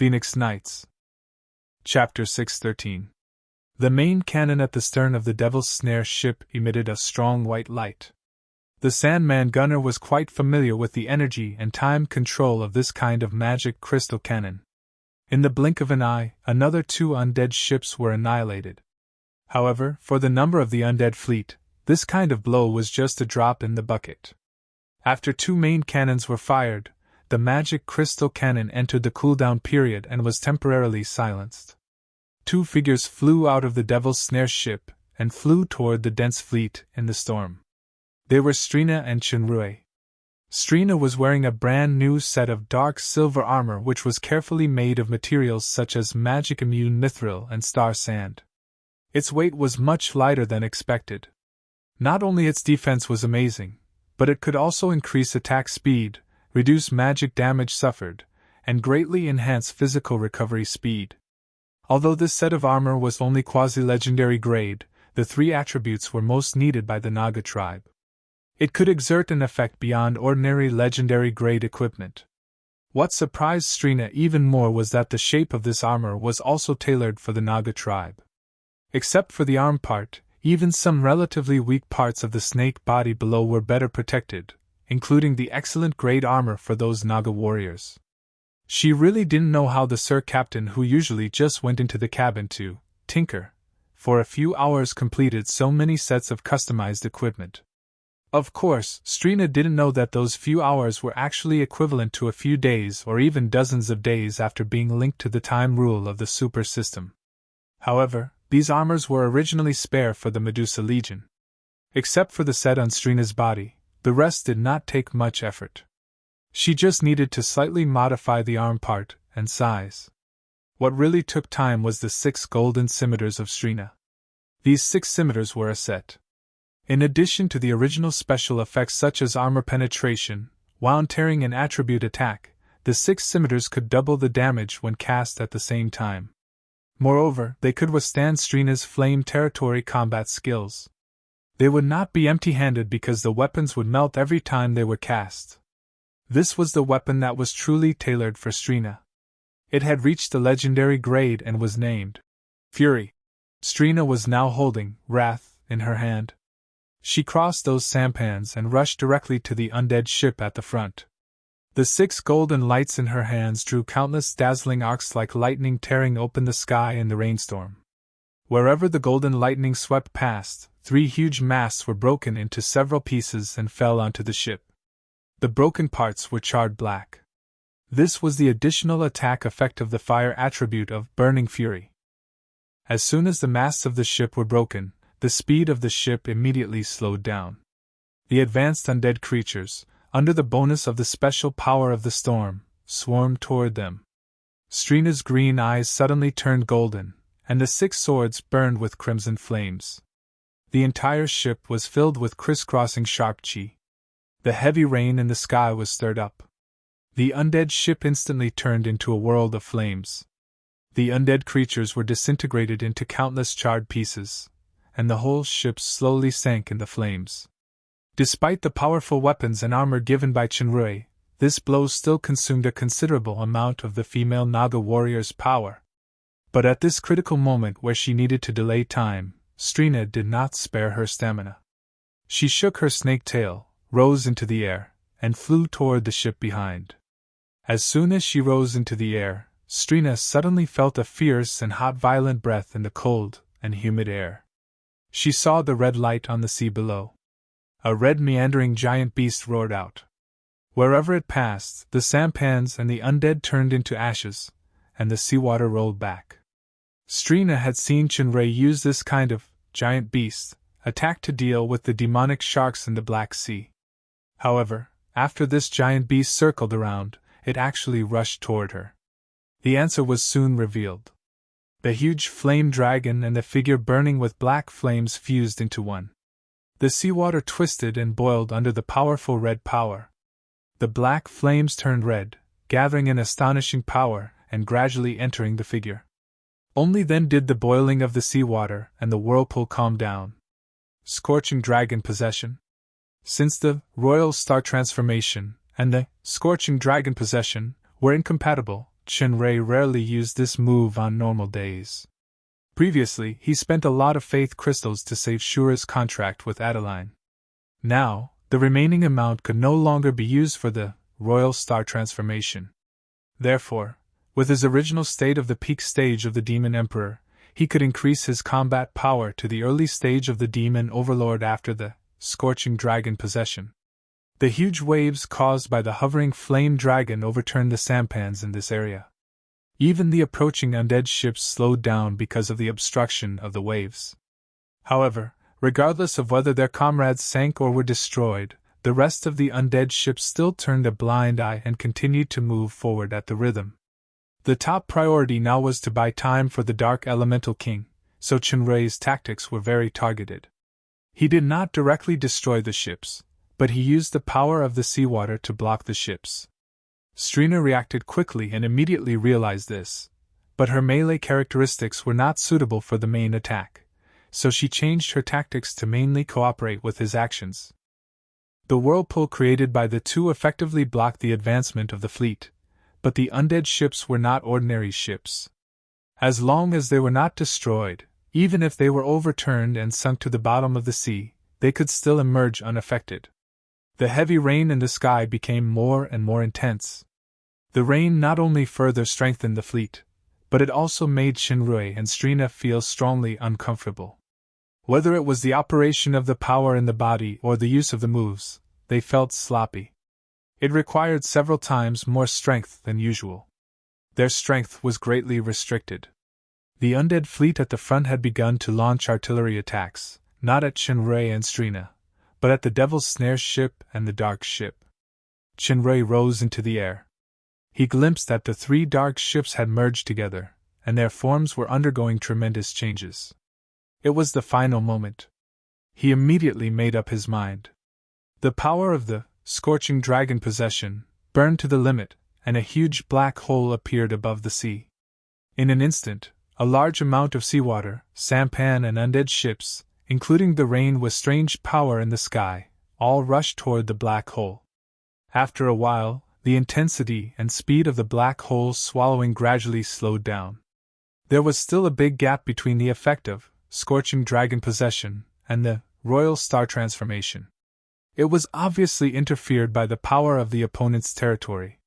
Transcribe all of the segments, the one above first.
Phoenix Knights. Chapter 613. The main cannon at the stern of the Devil's Snare ship emitted a strong white light. The Sandman gunner was quite familiar with the energy and time control of this kind of magic crystal cannon. In the blink of an eye, another 2 undead ships were annihilated. However, for the number of the undead fleet, this kind of blow was just a drop in the bucket. After 2 main cannons were fired, the magic crystal cannon entered the cooldown period and was temporarily silenced. 2 figures flew out of the Devil's Snare ship and flew toward the dense fleet in the storm. They were Serene and Chinrue. Serene was wearing a brand new set of dark silver armor which was carefully made of materials such as magic-immune mithril and star sand. Its weight was much lighter than expected. Not only its defense was amazing, but it could also increase attack speed, reduce magic damage suffered, and greatly enhance physical recovery speed. Although this set of armor was only quasi-legendary grade, the 3 attributes were most needed by the Naga tribe. It could exert an effect beyond ordinary legendary grade equipment. What surprised Serene even more was that the shape of this armor was also tailored for the Naga tribe. Except for the arm part, even some relatively weak parts of the snake body below were better protected, including the excellent grade armor for those Naga warriors. She really didn't know how the Sir Captain, who usually just went into the cabin to tinker, for a few hours completed so many sets of customized equipment. Of course, Serene didn't know that those few hours were actually equivalent to a few days or even dozens of days after being linked to the time rule of the super system. However, these armors were originally spare for the Medusa Legion. Except for the set on Serene's body, the rest did not take much effort. She just needed to slightly modify the arm part and size. What really took time was the 6 golden scimitars of Serene. These 6 scimitars were a set. In addition to the original special effects such as armor penetration, wound tearing and attribute attack, the 6 scimitars could double the damage when cast at the same time. Moreover, they could withstand Serene's flame territory combat skills. They would not be empty-handed because the weapons would melt every time they were cast. This was the weapon that was truly tailored for Serene. It had reached the legendary grade and was named Fury. Serene was now holding Wrath in her hand. She crossed those sampans and rushed directly to the undead ship at the front. The 6 golden lights in her hands drew countless dazzling arcs like lightning tearing open the sky in the rainstorm. Wherever the golden lightning swept past, 3 huge masts were broken into several pieces and fell onto the ship. The broken parts were charred black. This was the additional attack effect of the fire attribute of Burning Fury. As soon as the masts of the ship were broken, the speed of the ship immediately slowed down. The advanced undead creatures, under the bonus of the special power of the storm, swarmed toward them. Serene's green eyes suddenly turned golden, and the 6 swords burned with crimson flames. The entire ship was filled with crisscrossing sharp chi. The heavy rain in the sky was stirred up. The undead ship instantly turned into a world of flames. The undead creatures were disintegrated into countless charred pieces, and the whole ship slowly sank in the flames. Despite the powerful weapons and armor given by Chinrue, this blow still consumed a considerable amount of the female Naga warrior's power. But at this critical moment where she needed to delay time, Serene did not spare her stamina. She shook her snake tail, rose into the air, and flew toward the ship behind. As soon as she rose into the air, Serene suddenly felt a fierce and hot violent breath in the cold and humid air. She saw the red light on the sea below. A red meandering giant beast roared out. Wherever it passed, the sampans and the undead turned into ashes, and the seawater rolled back. Serene had seen Chinrue use this kind of giant beast attack to deal with the demonic sharks in the Black Sea. However, after this giant beast circled around, it actually rushed toward her. The answer was soon revealed. The huge flame dragon and the figure burning with black flames fused into one. The seawater twisted and boiled under the powerful red power. The black flames turned red, gathering in astonishing power and gradually entering the figure. Only then did the boiling of the seawater and the whirlpool calm down. Scorching dragon possession. Since the royal star transformation and the scorching dragon possession were incompatible, Chenrei rarely used this move on normal days. Previously, he spent a lot of faith crystals to save Shura's contract with Adeline. Now, the remaining amount could no longer be used for the Royal Star transformation. Therefore, with his original state of the peak stage of the Demon Emperor, he could increase his combat power to the early stage of the Demon Overlord after the Scorching Dragon possession. The huge waves caused by the hovering flame dragon overturned the sampans in this area. Even the approaching undead ships slowed down because of the obstruction of the waves. However, regardless of whether their comrades sank or were destroyed, the rest of the undead ships still turned a blind eye and continued to move forward at the rhythm. The top priority now was to buy time for the Dark Elemental King, so Chenrei's tactics were very targeted. He did not directly destroy the ships, but he used the power of the seawater to block the ships. Serene reacted quickly and immediately realized this, but her melee characteristics were not suitable for the main attack, so she changed her tactics to mainly cooperate with his actions. The whirlpool created by the two effectively blocked the advancement of the fleet, but the undead ships were not ordinary ships. As long as they were not destroyed, even if they were overturned and sunk to the bottom of the sea, they could still emerge unaffected. The heavy rain in the sky became more and more intense. The rain not only further strengthened the fleet, but it also made Chenrei and Serene feel strongly uncomfortable. Whether it was the operation of the power in the body or the use of the moves, they felt sloppy. It required several times more strength than usual. Their strength was greatly restricted. The undead fleet at the front had begun to launch artillery attacks, not at Chenrei and Serene, but at the Devil's Snare ship and the Dark ship. Chenrei rose into the air. He glimpsed that the three dark ships had merged together, and their forms were undergoing tremendous changes. It was the final moment. He immediately made up his mind. The power of the Scorching Dragon possession burned to the limit, and a huge black hole appeared above the sea. In an instant, a large amount of seawater, sampan and undead ships, including the rain with strange power in the sky, all rushed toward the black hole. After a while, the intensity and speed of the black hole's swallowing gradually slowed down. There was still a big gap between the effect of Scorching Dragon possession and the Royal Star transformation. It was obviously interfered by the power of the opponent's territory.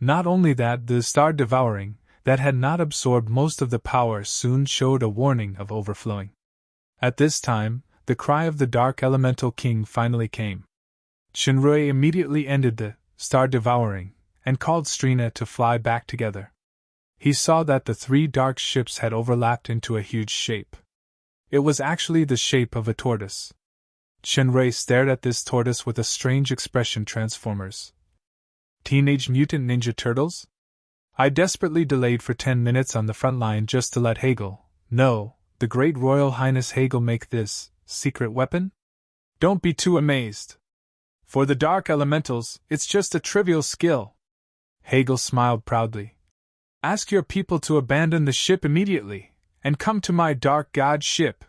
Not only that, the Star Devouring, that had not absorbed most of the power, soon showed a warning of overflowing. At this time, the cry of the Dark Elemental King finally came. Chenrei immediately ended the Star Devouring and called Serene to fly back together. He saw that the three dark ships had overlapped into a huge shape. It was actually the shape of a tortoise. Chenrei stared at this tortoise with a strange expression. Transformers. Teenage Mutant Ninja Turtles? I desperately delayed for 10 minutes on the front line just to let Hegel, no, the Great Royal Highness Hegel, make this secret weapon? Don't be too amazed. For the Dark Elementals, it's just a trivial skill. Hegel smiled proudly. Ask your people to abandon the ship immediately, and come to my Dark God ship.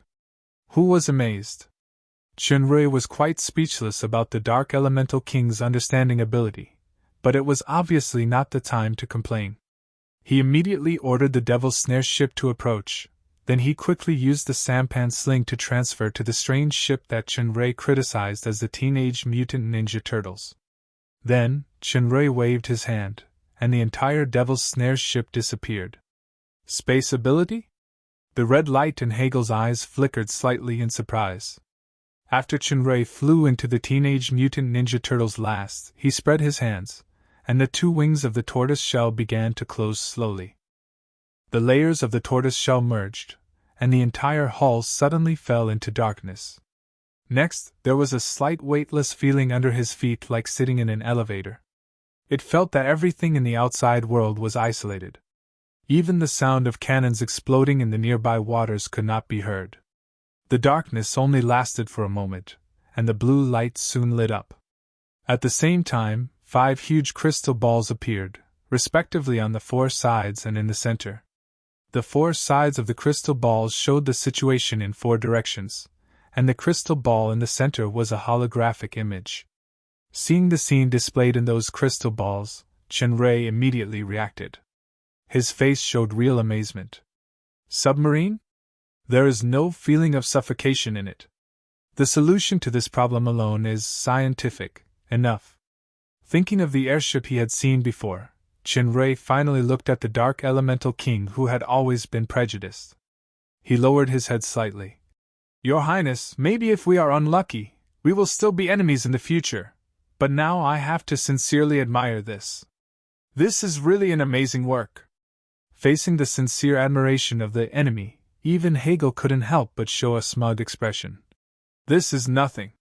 Who was amazed? Chenrei was quite speechless about the Dark Elemental King's understanding ability, but it was obviously not the time to complain. He immediately ordered the Devil's Snare ship to approach. Then he quickly used the sampan sling to transfer to the strange ship that Chenrei criticized as the Teenage Mutant Ninja Turtles. Then, Chenrei waved his hand, and the entire Devil's Snare ship disappeared. Space ability? The red light in Hegel's eyes flickered slightly in surprise. After Chenrei flew into the Teenage Mutant Ninja Turtles last, he spread his hands, and the two wings of the tortoise shell began to close slowly. The layers of the tortoise shell merged, and the entire hull suddenly fell into darkness. Next, there was a slight weightless feeling under his feet, like sitting in an elevator. It felt that everything in the outside world was isolated. Even the sound of cannons exploding in the nearby waters could not be heard. The darkness only lasted for a moment, and the blue light soon lit up. At the same time, 5 huge crystal balls appeared, respectively on the 4 sides and in the center. The 4 sides of the crystal balls showed the situation in 4 directions, and the crystal ball in the center was a holographic image. Seeing the scene displayed in those crystal balls, Chenrei immediately reacted. His face showed real amazement. Submarine? There is no feeling of suffocation in it. The solution to this problem alone is scientific enough. Thinking of the airship he had seen before, Chinray finally looked at the Dark Elemental King who had always been prejudiced. He lowered his head slightly. Your Highness, maybe if we are unlucky, we will still be enemies in the future, but now I have to sincerely admire this. This is really an amazing work. Facing the sincere admiration of the enemy, even Hegel couldn't help but show a smug expression. This is nothing.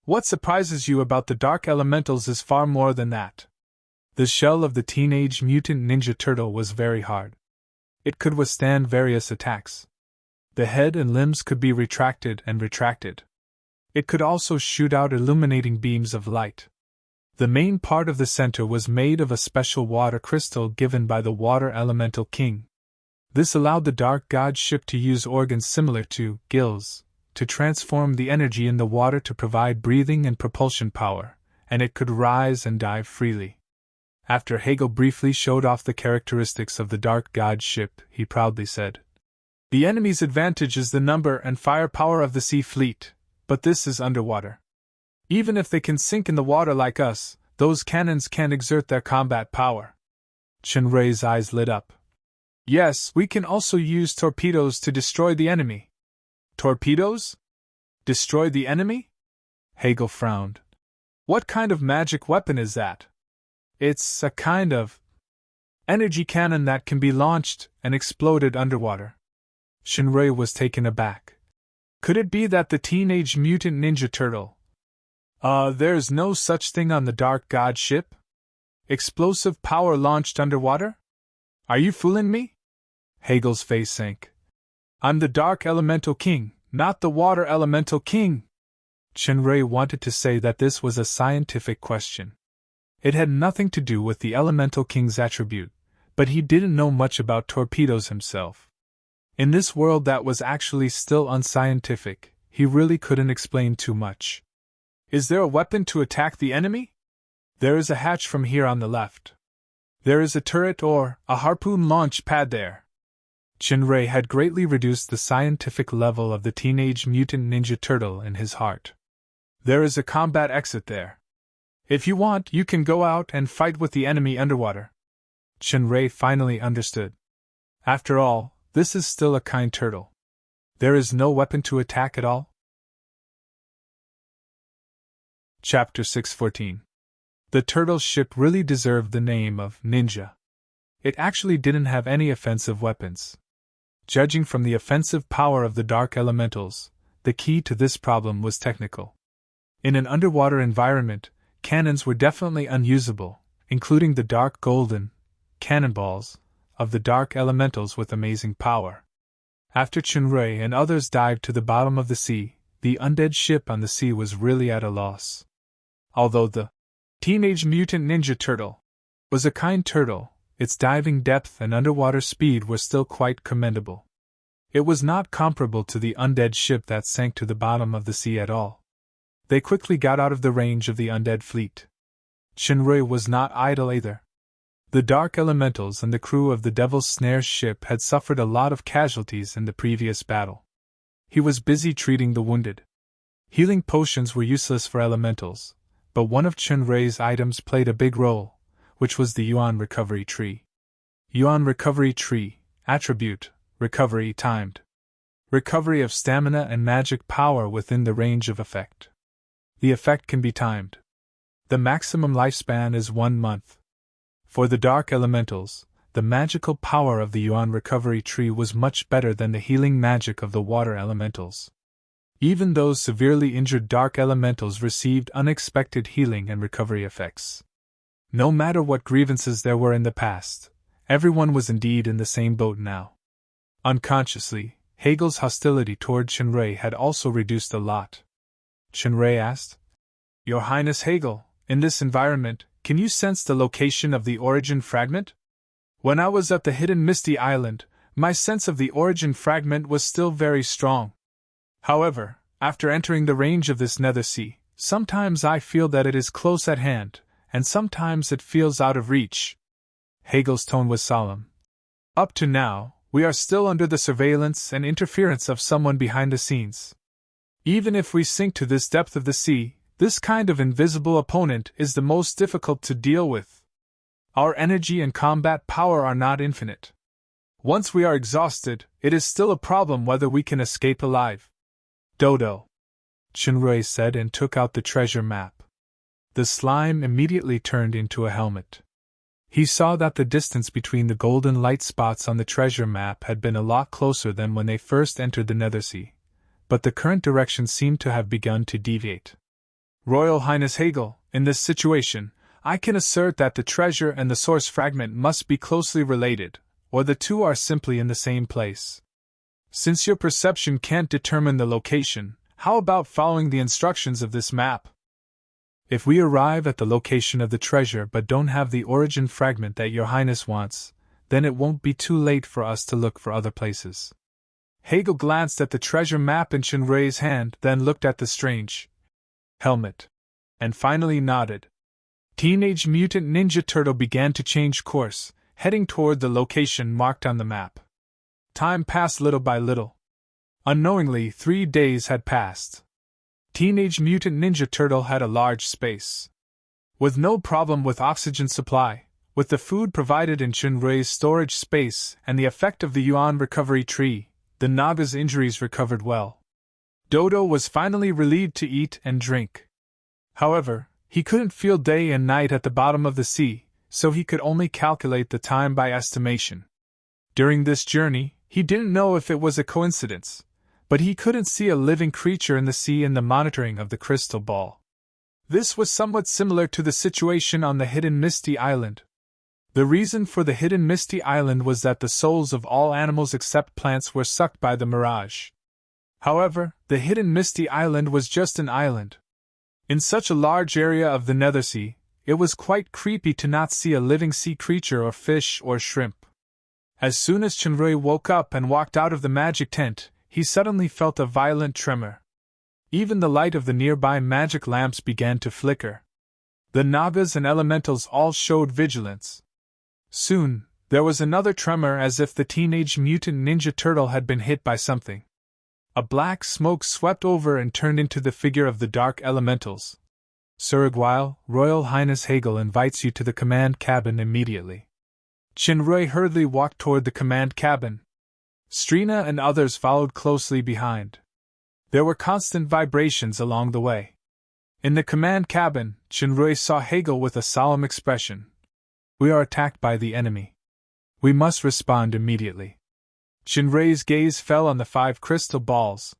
What surprises you about the Dark Elementals is far more than that. The shell of the Teenage Mutant Ninja Turtle was very hard. It could withstand various attacks. The head and limbs could be retracted and retracted. It could also shoot out illuminating beams of light. The main part of the center was made of a special water crystal given by the Water Elemental King. This allowed the Dark God ship to use organs similar to gills to transform the energy in the water to provide breathing and propulsion power, and it could rise and dive freely. After Hegel briefly showed off the characteristics of the Dark God ship, he proudly said, "The enemy's advantage is the number and firepower of the sea fleet, but this is underwater. Even if they can sink in the water like us, those cannons can't exert their combat power." Chinray's eyes lit up. "Yes, we can also use torpedoes to destroy the enemy." Torpedoes? Destroy the enemy? Hegel frowned. What kind of magic weapon is that? It's a kind of energy cannon that can be launched and exploded underwater. Shinrei was taken aback. Could it be that the Teenage Mutant Ninja Turtle? There's no such thing on the Dark God ship? Explosive power launched underwater? Are you fooling me? Hegel's face sank. I'm the Dark Elemental King, not the Water Elemental King. Shinrei wanted to say that this was a scientific question. It had nothing to do with the Elemental King's attribute, but he didn't know much about torpedoes himself. In this world that was actually still unscientific, he really couldn't explain too much. Is there a weapon to attack the enemy? There is a hatch from here on the left. There is a turret or a harpoon launch pad there. Shinrei had greatly reduced the scientific level of the Teenage Mutant Ninja Turtle in his heart. There is a combat exit there. If you want, you can go out and fight with the enemy underwater. Shinrei finally understood. After all, this is still a kind turtle. There is no weapon to attack at all? Chapter 614. The turtle ship really deserved the name of Ninja. It actually didn't have any offensive weapons. Judging from the offensive power of the Dark Elementals, the key to this problem was technical. In an underwater environment, cannons were definitely unusable, including the dark golden cannonballs of the Dark Elementals with amazing power. After Chunrei and others dived to the bottom of the sea, the undead ship on the sea was really at a loss. Although the Teenage Mutant Ninja Turtle was a kind turtle, its diving depth and underwater speed were still quite commendable. It was not comparable to the undead ship that sank to the bottom of the sea at all. They quickly got out of the range of the undead fleet. Shinrei was not idle either. The Dark Elementals and the crew of the Devil's Snare ship had suffered a lot of casualties in the previous battle. He was busy treating the wounded. Healing potions were useless for elementals, but one of Shinrei's items played a big role, which was the Yuan Recovery Tree. Yuan Recovery Tree, attribute, recovery timed. Recovery of stamina and magic power within the range of effect. The effect can be timed. The maximum lifespan is 1 month. For the Dark Elementals, the magical power of the Yuan Recovery Tree was much better than the healing magic of the Water Elementals. Even those severely injured Dark Elementals received unexpected healing and recovery effects. No matter what grievances there were in the past, everyone was indeed in the same boat now. Unconsciously, Hegel's hostility toward Shinrei had also reduced a lot. Shinrei asked, Your Highness Hegel, in this environment, can you sense the location of the origin fragment? When I was at the hidden Misty Island, my sense of the origin fragment was still very strong. However, after entering the range of this nether sea, sometimes I feel that it is close at hand, and sometimes it feels out of reach. Hegel's tone was solemn. Up to now, we are still under the surveillance and interference of someone behind the scenes. Even if we sink to this depth of the sea, this kind of invisible opponent is the most difficult to deal with. Our energy and combat power are not infinite. Once we are exhausted, it is still a problem whether we can escape alive. Dodo, Chunrui said and took out the treasure map. The slime immediately turned into a helmet. He saw that the distance between the golden light spots on the treasure map had been a lot closer than when they first entered the Nethersea, but the current direction seemed to have begun to deviate. Royal Highness Hegel, in this situation, I can assert that the treasure and the source fragment must be closely related, or the two are simply in the same place. Since your perception can't determine the location, how about following the instructions of this map? If we arrive at the location of the treasure but don't have the origin fragment that your Highness wants, then it won't be too late for us to look for other places. Hegel glanced at the treasure map in Chunrui's hand, then looked at the strange helmet, and finally nodded. Teenage Mutant Ninja Turtle began to change course, heading toward the location marked on the map. Time passed little by little. Unknowingly, 3 days had passed. Teenage Mutant Ninja Turtle had a large space. With no problem with oxygen supply, with the food provided in Chunrui's storage space and the effect of the Yuan recovery tree, the Naga's injuries recovered well. Dodo was finally relieved to eat and drink. However, he couldn't feel day and night at the bottom of the sea, so he could only calculate the time by estimation. During this journey, he didn't know if it was a coincidence, but he couldn't see a living creature in the sea in the monitoring of the crystal ball. This was somewhat similar to the situation on the hidden Misty Island. The reason for the hidden Misty Island was that the souls of all animals except plants were sucked by the mirage. However, the hidden Misty Island was just an island. In such a large area of the Nethersea, it was quite creepy to not see a living sea creature or fish or shrimp. As soon as Chunrui woke up and walked out of the magic tent, he suddenly felt a violent tremor. Even the light of the nearby magic lamps began to flicker. The Nagas and elementals all showed vigilance. Soon, there was another tremor as if the Teenage Mutant Ninja Turtle had been hit by something. A black smoke swept over and turned into the figure of the dark elementals. Sir Aguile, Royal Highness Hegel invites you to the command cabin immediately. Chunrui hurriedly walked toward the command cabin. Strina and others followed closely behind. There were constant vibrations along the way. In the command cabin, Chunrui saw Hegel with a solemn expression. We are attacked by the enemy. We must respond immediately. Chunrui's gaze fell on the 5 crystal balls.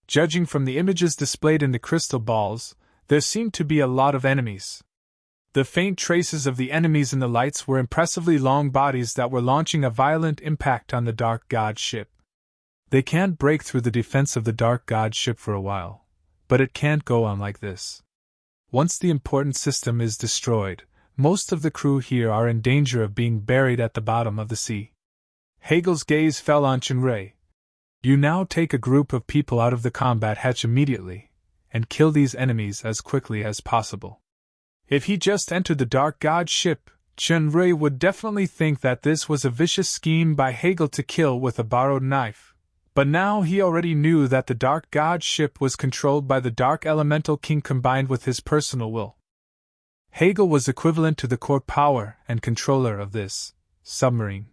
Judging from the images displayed in the crystal balls, there seemed to be a lot of enemies. The faint traces of the enemies in the lights were impressively long bodies that were launching a violent impact on the Dark God ship. They can't break through the defense of the Dark God ship for a while, but it can't go on like this. Once the important system is destroyed, most of the crew here are in danger of being buried at the bottom of the sea. Hegel's gaze fell on Chunrui. You now take a group of people out of the combat hatch immediately, and kill these enemies as quickly as possible. If he just entered the Dark God ship, Chunrui would definitely think that this was a vicious scheme by Hegel to kill with a borrowed knife. But now he already knew that the Dark God ship was controlled by the Dark Elemental King combined with his personal will. Hegel was equivalent to the core power and controller of this submarine.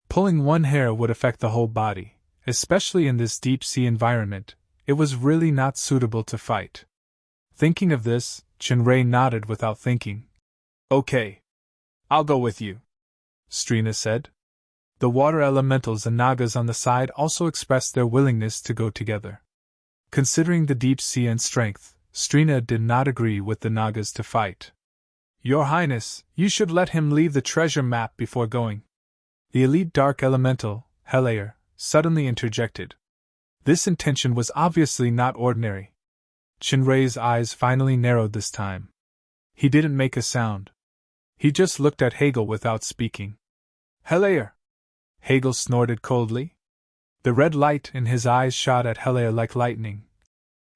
Pulling one hair would affect the whole body, especially in this deep-sea environment. It was really not suitable to fight. Thinking of this, Chunrui nodded without thinking. Okay. I'll go with you, Strina said. The water elementals and Nagas on the side also expressed their willingness to go together. Considering the deep sea and strength, Strina did not agree with the Nagas to fight. Your Highness, you should let him leave the treasure map before going. The elite dark elemental, Helayer, suddenly interjected. This intention was obviously not ordinary. Chunrui's eyes finally narrowed this time. He didn't make a sound. He just looked at Hegel without speaking. Helayer! Hegel snorted coldly. The red light in his eyes shot at Helayer like lightning.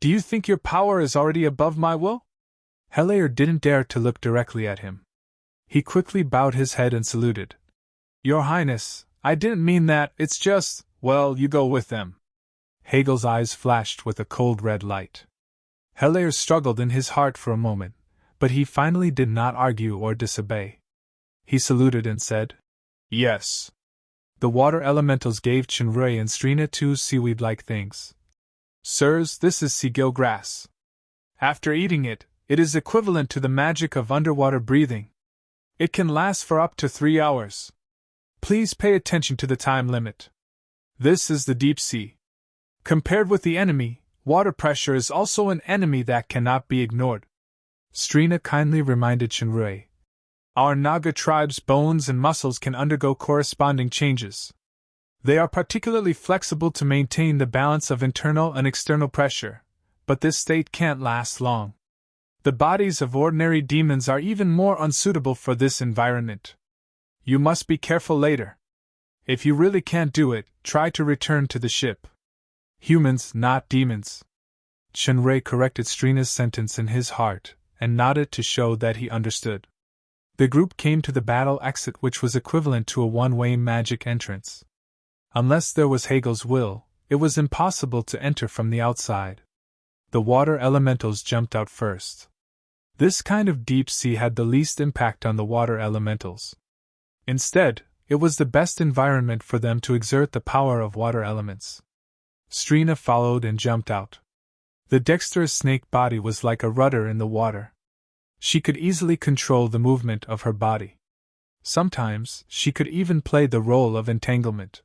Do you think your power is already above my will? Helayer didn't dare to look directly at him. He quickly bowed his head and saluted. Your Highness, I didn't mean that, it's just, well, you go with them. Hegel's eyes flashed with a cold red light. Helaer struggled in his heart for a moment, but he finally did not argue or disobey. He saluted and said, "Yes." The water elementals gave Chinrui and Strina two seaweed-like things. "Sirs, this is seagill grass. After eating it, it is equivalent to the magic of underwater breathing. It can last for up to 3 hours. Please pay attention to the time limit. This is the deep sea. Compared with the enemy, water pressure is also an enemy that cannot be ignored." Strina kindly reminded Chinrui, "Our Naga tribe's bones and muscles can undergo corresponding changes. They are particularly flexible to maintain the balance of internal and external pressure, but this state can't last long. The bodies of ordinary demons are even more unsuitable for this environment. You must be careful later. If you really can't do it, try to return to the ship. Humans, not demons." Chinrui corrected Strina's sentence in his heart, and nodded to show that he understood. The group came to the battle exit, which was equivalent to a one-way magic entrance. Unless there was Hegel's will, it was impossible to enter from the outside. The water elementals jumped out first. This kind of deep sea had the least impact on the water elementals. Instead, it was the best environment for them to exert the power of water elements. Strina followed and jumped out. The dexterous snake body was like a rudder in the water. She could easily control the movement of her body. Sometimes, she could even play the role of entanglement.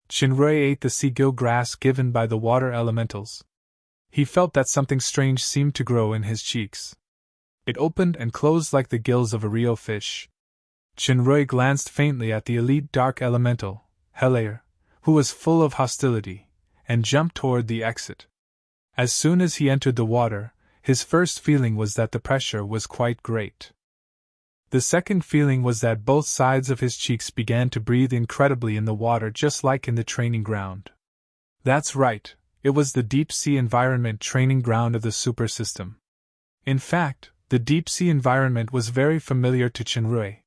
Chinrui ate the seagill grass given by the water elementals. He felt that something strange seemed to grow in his cheeks. It opened and closed like the gills of a Rio fish. Chinrui glanced faintly at the elite dark elemental, Helaer, who was full of hostility, and jumped toward the exit. As soon as he entered the water, his first feeling was that the pressure was quite great. The second feeling was that both sides of his cheeks began to breathe incredibly in the water, just like in the training ground. That's right, it was the deep-sea environment training ground of the super system. In fact, the deep-sea environment was very familiar to Chinrui.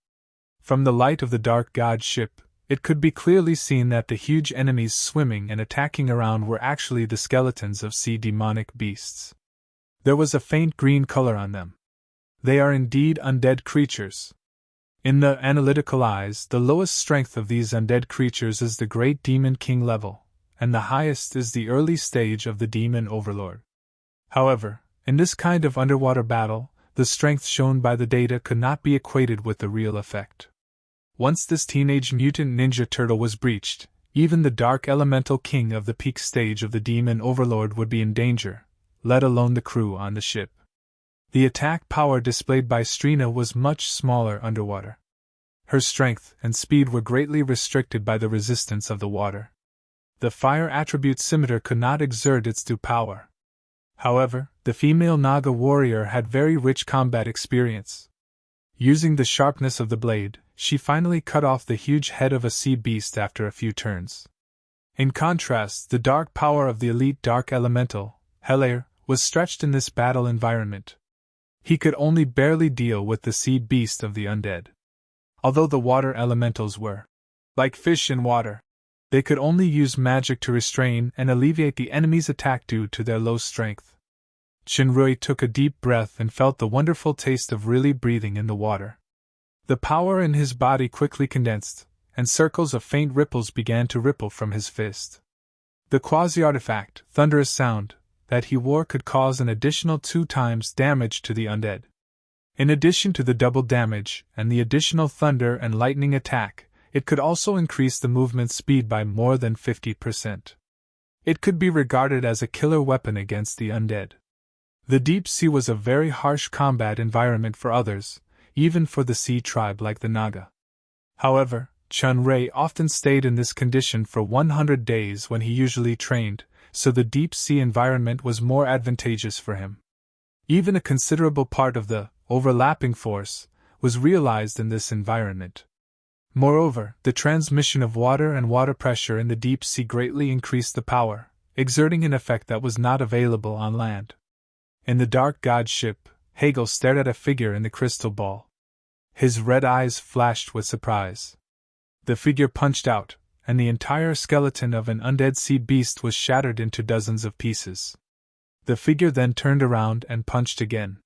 From the light of the dark god ship, it could be clearly seen that the huge enemies swimming and attacking around were actually the skeletons of sea demonic beasts. There was a faint green color on them. They are indeed undead creatures. In the analytical eyes, the lowest strength of these undead creatures is the great demon king level, and the highest is the early stage of the demon overlord. However, in this kind of underwater battle, the strength shown by the data could not be equated with the real effect. Once this teenage mutant ninja turtle was breached, even the dark elemental king of the peak stage of the demon overlord would be in danger, let alone the crew on the ship. The attack power displayed by Strina was much smaller underwater. Her strength and speed were greatly restricted by the resistance of the water. The fire attribute scimitar could not exert its due power. However, the female Naga warrior had very rich combat experience. Using the sharpness of the blade, she finally cut off the huge head of a sea beast after a few turns. In contrast, the dark power of the elite dark elemental, Helaer, was stretched in this battle environment. He could only barely deal with the sea beast of the undead. Although the water elementals were like fish in water, they could only use magic to restrain and alleviate the enemy's attack due to their low strength. Chinrui took a deep breath and felt the wonderful taste of really breathing in the water. The power in his body quickly condensed, and circles of faint ripples began to ripple from his fist. The quasi-artifact, thunderous sound, that he wore could cause an additional 2 times damage to the undead. In addition to the double damage and the additional thunder and lightning attack, it could also increase the movement speed by more than 50%. It could be regarded as a killer weapon against the undead. The deep sea was a very harsh combat environment for others, even for the sea tribe like the Naga. However, Chinrui often stayed in this condition for 100 days when he usually trained, so the deep sea environment was more advantageous for him. Even a considerable part of the overlapping force was realized in this environment. Moreover, the transmission of water and water pressure in the deep sea greatly increased the power, exerting an effect that was not available on land. In the dark god ship, Hegel stared at a figure in the crystal ball. His red eyes flashed with surprise. The figure punched out, and the entire skeleton of an undead sea beast was shattered into dozens of pieces. The figure then turned around and punched again.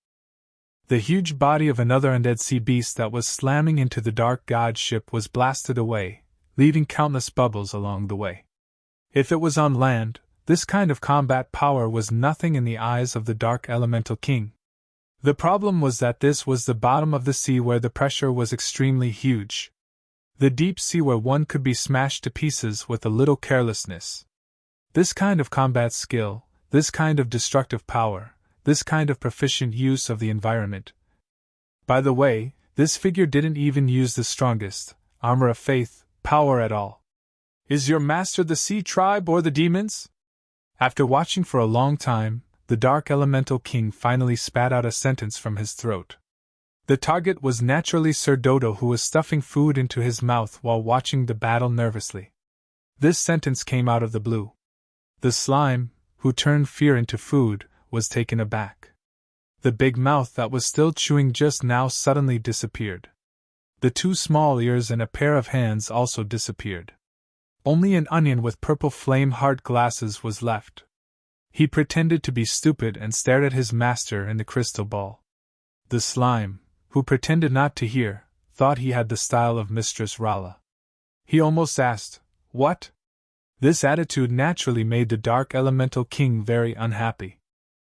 The huge body of another undead sea beast that was slamming into the dark god ship was blasted away, leaving countless bubbles along the way. If it was on land, this kind of combat power was nothing in the eyes of the Dark Elemental King. The problem was that this was the bottom of the sea where the pressure was extremely huge. The deep sea where one could be smashed to pieces with a little carelessness. This kind of combat skill, this kind of destructive power, this kind of proficient use of the environment. By the way, this figure didn't even use the strongest armor of faith power at all. Is your master the sea tribe or the demons? After watching for a long time, the Dark Elemental King finally spat out a sentence from his throat. The target was naturally Sir Dodo, who was stuffing food into his mouth while watching the battle nervously. This sentence came out of the blue. The slime, who turned fear into food, was taken aback. The big mouth that was still chewing just now suddenly disappeared. The two small ears and a pair of hands also disappeared. Only an onion with purple flame heart glasses was left. He pretended to be stupid and stared at his master in the crystal ball. The slime, who pretended not to hear, thought he had the style of Mistress Rala. He almost asked, "What?" This attitude naturally made the Dark Elemental King very unhappy.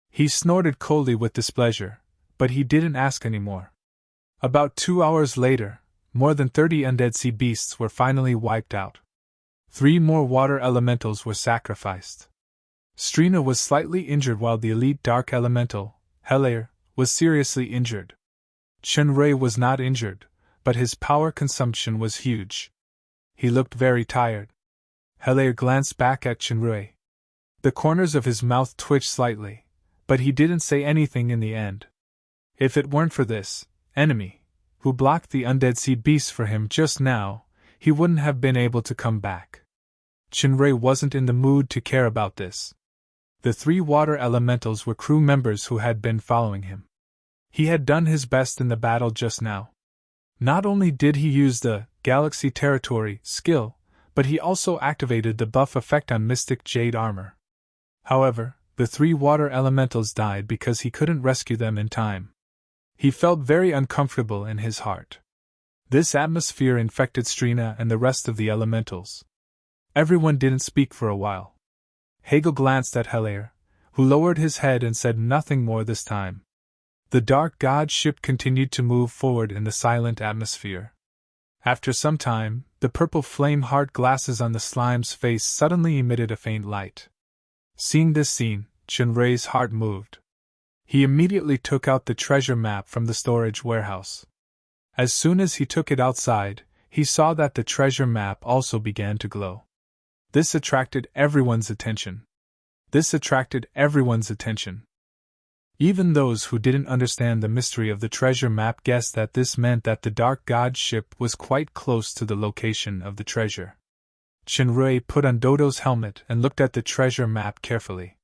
He snorted coldly with displeasure, but he didn't ask any more. About 2 hours later, more than 30 undead sea beasts were finally wiped out. 3 more water elementals were sacrificed. Strina was slightly injured while the elite dark elemental, Helair, was seriously injured. Chunrei was not injured, but his power consumption was huge. He looked very tired. Helair glanced back at Chunrei. The corners of his mouth twitched slightly, but he didn't say anything in the end. If it weren't for this enemy, who blocked the undead sea beasts for him just now, he wouldn't have been able to come back. Chunrei wasn't in the mood to care about this. The 3 water elementals were crew members who had been following him. He had done his best in the battle just now. Not only did he use the Galaxy Territory skill, but he also activated the buff effect on Mystic Jade armor. However, the 3 water elementals died because he couldn't rescue them in time. He felt very uncomfortable in his heart. This atmosphere infected Strina and the rest of the elementals. Everyone didn't speak for a while. Hegel glanced at Helair, who lowered his head and said nothing more this time. The dark god ship continued to move forward in the silent atmosphere. After some time, the purple flame heart glasses on the slime's face suddenly emitted a faint light. Seeing this scene, Chunrei's heart moved. He immediately took out the treasure map from the storage warehouse. As soon as he took it outside, he saw that the treasure map also began to glow. This attracted everyone's attention. Even those who didn't understand the mystery of the treasure map guessed that this meant that the dark god ship was quite close to the location of the treasure. Chunrei put on Dodo's helmet and looked at the treasure map carefully.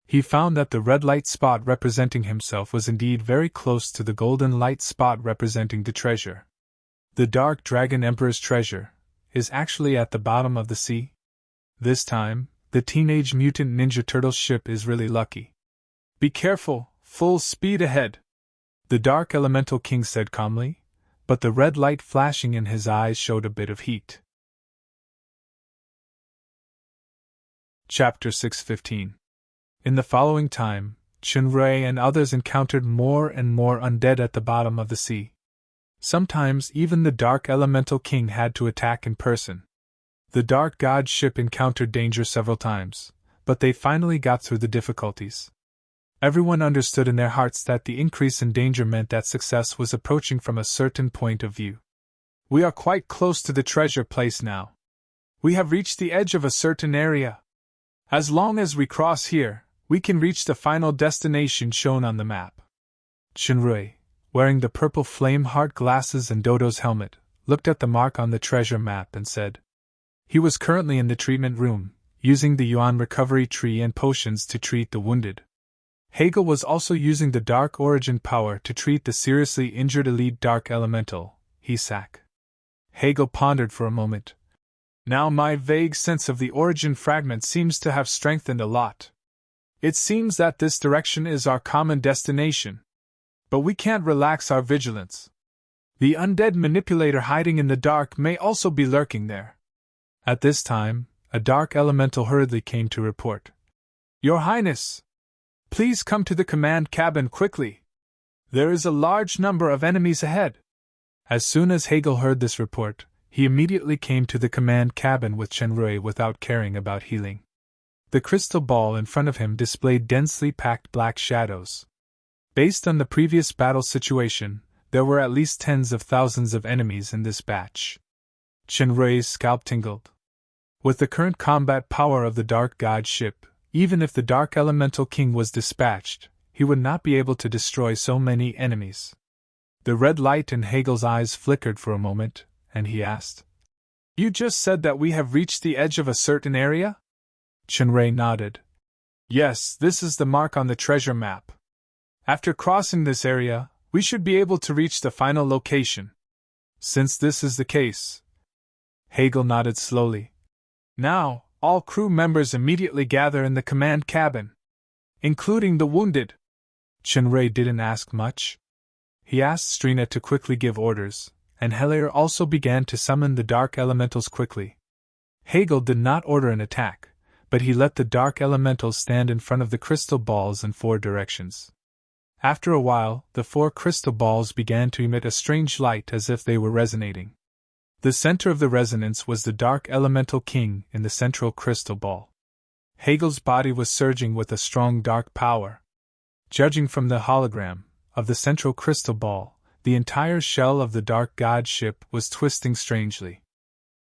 He found that the red light spot representing himself was indeed very close to the golden light spot representing the treasure. The Dark Dragon Emperor's treasure is actually at the bottom of the sea. This time, the Teenage Mutant Ninja Turtle ship is really lucky. Be careful, full speed ahead, the Dark Elemental King said calmly, but the red light flashing in his eyes showed a bit of heat. Chapter 6:15. In the following time, Chunrei and others encountered more and more undead at the bottom of the sea. Sometimes even the Dark Elemental King had to attack in person. The Dark God ship encountered danger several times, but they finally got through the difficulties. Everyone understood in their hearts that the increase in danger meant that success was approaching from a certain point of view. We are quite close to the treasure place now. We have reached the edge of a certain area. As long as we cross here, we can reach the final destination shown on the map. Chunrei, wearing the purple flame heart glasses and Dodo's helmet, looked at the mark on the treasure map and said. He was currently in the treatment room, using the Yuan recovery tree and potions to treat the wounded. Hegel was also using the Dark Origin power to treat the seriously injured elite Dark Elemental, Hesak. Hegel pondered for a moment. Now my vague sense of the origin fragment seems to have strengthened a lot. It seems that this direction is our common destination. But we can't relax our vigilance. The undead manipulator hiding in the dark may also be lurking there. At this time, a dark elemental hurriedly came to report. Your Highness! Please come to the command cabin quickly. There is a large number of enemies ahead. As soon as Hegel heard this report, he immediately came to the command cabin with Chenrui without caring about healing. The crystal ball in front of him displayed densely packed black shadows. Based on the previous battle situation, there were at least tens of thousands of enemies in this batch. Chenrui's scalp tingled. With the current combat power of the Dark God ship, even if the Dark Elemental King was dispatched, he would not be able to destroy so many enemies. The red light in Hegel's eyes flickered for a moment, and he asked, You just said that we have reached the edge of a certain area? Chenrui nodded. Yes, this is the mark on the treasure map. After crossing this area, we should be able to reach the final location. Since this is the case. Hegel nodded slowly. Now, all crew members immediately gather in the command cabin. Including the wounded. Chenrui didn't ask much. He asked Strina to quickly give orders, and Helair also began to summon the dark elementals quickly. Hegel did not order an attack, but he let the dark elementals stand in front of the crystal balls in 4 directions. After a while, the 4 crystal balls began to emit a strange light as if they were resonating. The center of the resonance was the Dark Elemental King in the central crystal ball. Hegel's body was surging with a strong dark power. Judging from the hologram of the central crystal ball, the entire shell of the Dark God ship was twisting strangely.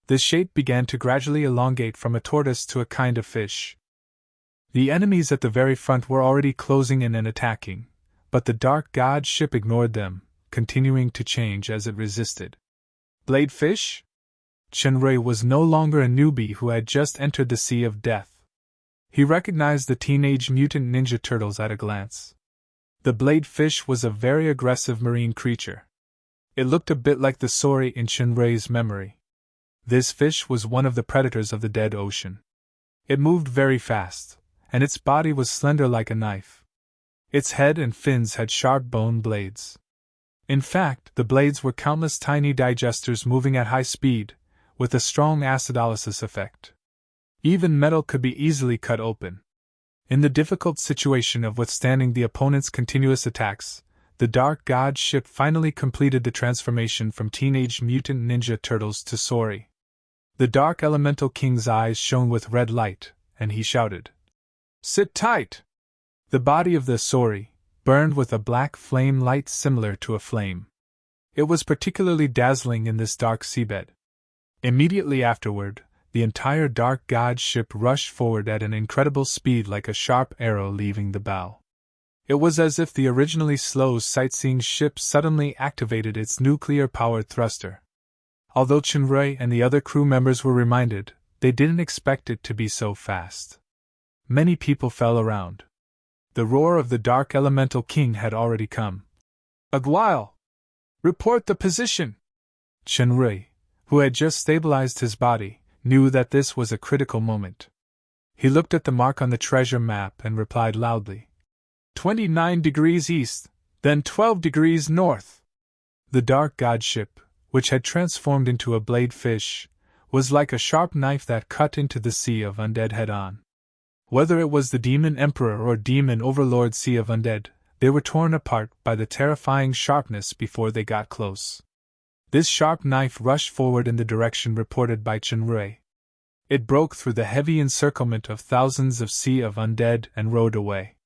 The shape began to gradually elongate from a tortoise to a kind of fish. The enemies at the very front were already closing in and attacking, but the Dark God ship ignored them, continuing to change as it resisted. Bladefish? Chenrui was no longer a newbie who had just entered the Sea of Death. He recognized the Teenage Mutant Ninja Turtles at a glance. The bladefish was a very aggressive marine creature. It looked a bit like the Sori in Chenrui's memory. This fish was one of the predators of the dead ocean. It moved very fast, and its body was slender like a knife. Its head and fins had sharp bone blades. In fact, the blades were countless tiny digesters moving at high speed, with a strong acidolysis effect. Even metal could be easily cut open. In the difficult situation of withstanding the opponent's continuous attacks, the Dark God ship finally completed the transformation from Teenage Mutant Ninja Turtles to Sori. The Dark Elemental King's eyes shone with red light, and he shouted, Sit tight! The body of the Sori burned with a black flame light similar to a flame. It was particularly dazzling in this dark seabed. Immediately afterward, the entire Dark God ship rushed forward at an incredible speed like a sharp arrow leaving the bow. It was as if the originally slow sightseeing ship suddenly activated its nuclear-powered thruster. Although Chenrui and the other crew members were reminded, they didn't expect it to be so fast. Many people fell around. The roar of the Dark Elemental King had already come. Aguile! Report the position! Chenrui, who had just stabilized his body, knew that this was a critical moment. He looked at the mark on the treasure map and replied loudly. 29 degrees east, then 12 degrees north. The Dark God ship, which had transformed into a blade fish, was like a sharp knife that cut into the sea of undead head-on. Whether it was the Demon Emperor or Demon Overlord Sea of Undead, they were torn apart by the terrifying sharpness before they got close. This sharp knife rushed forward in the direction reported by Chenrui. It broke through the heavy encirclement of thousands of Sea of Undead and rode away.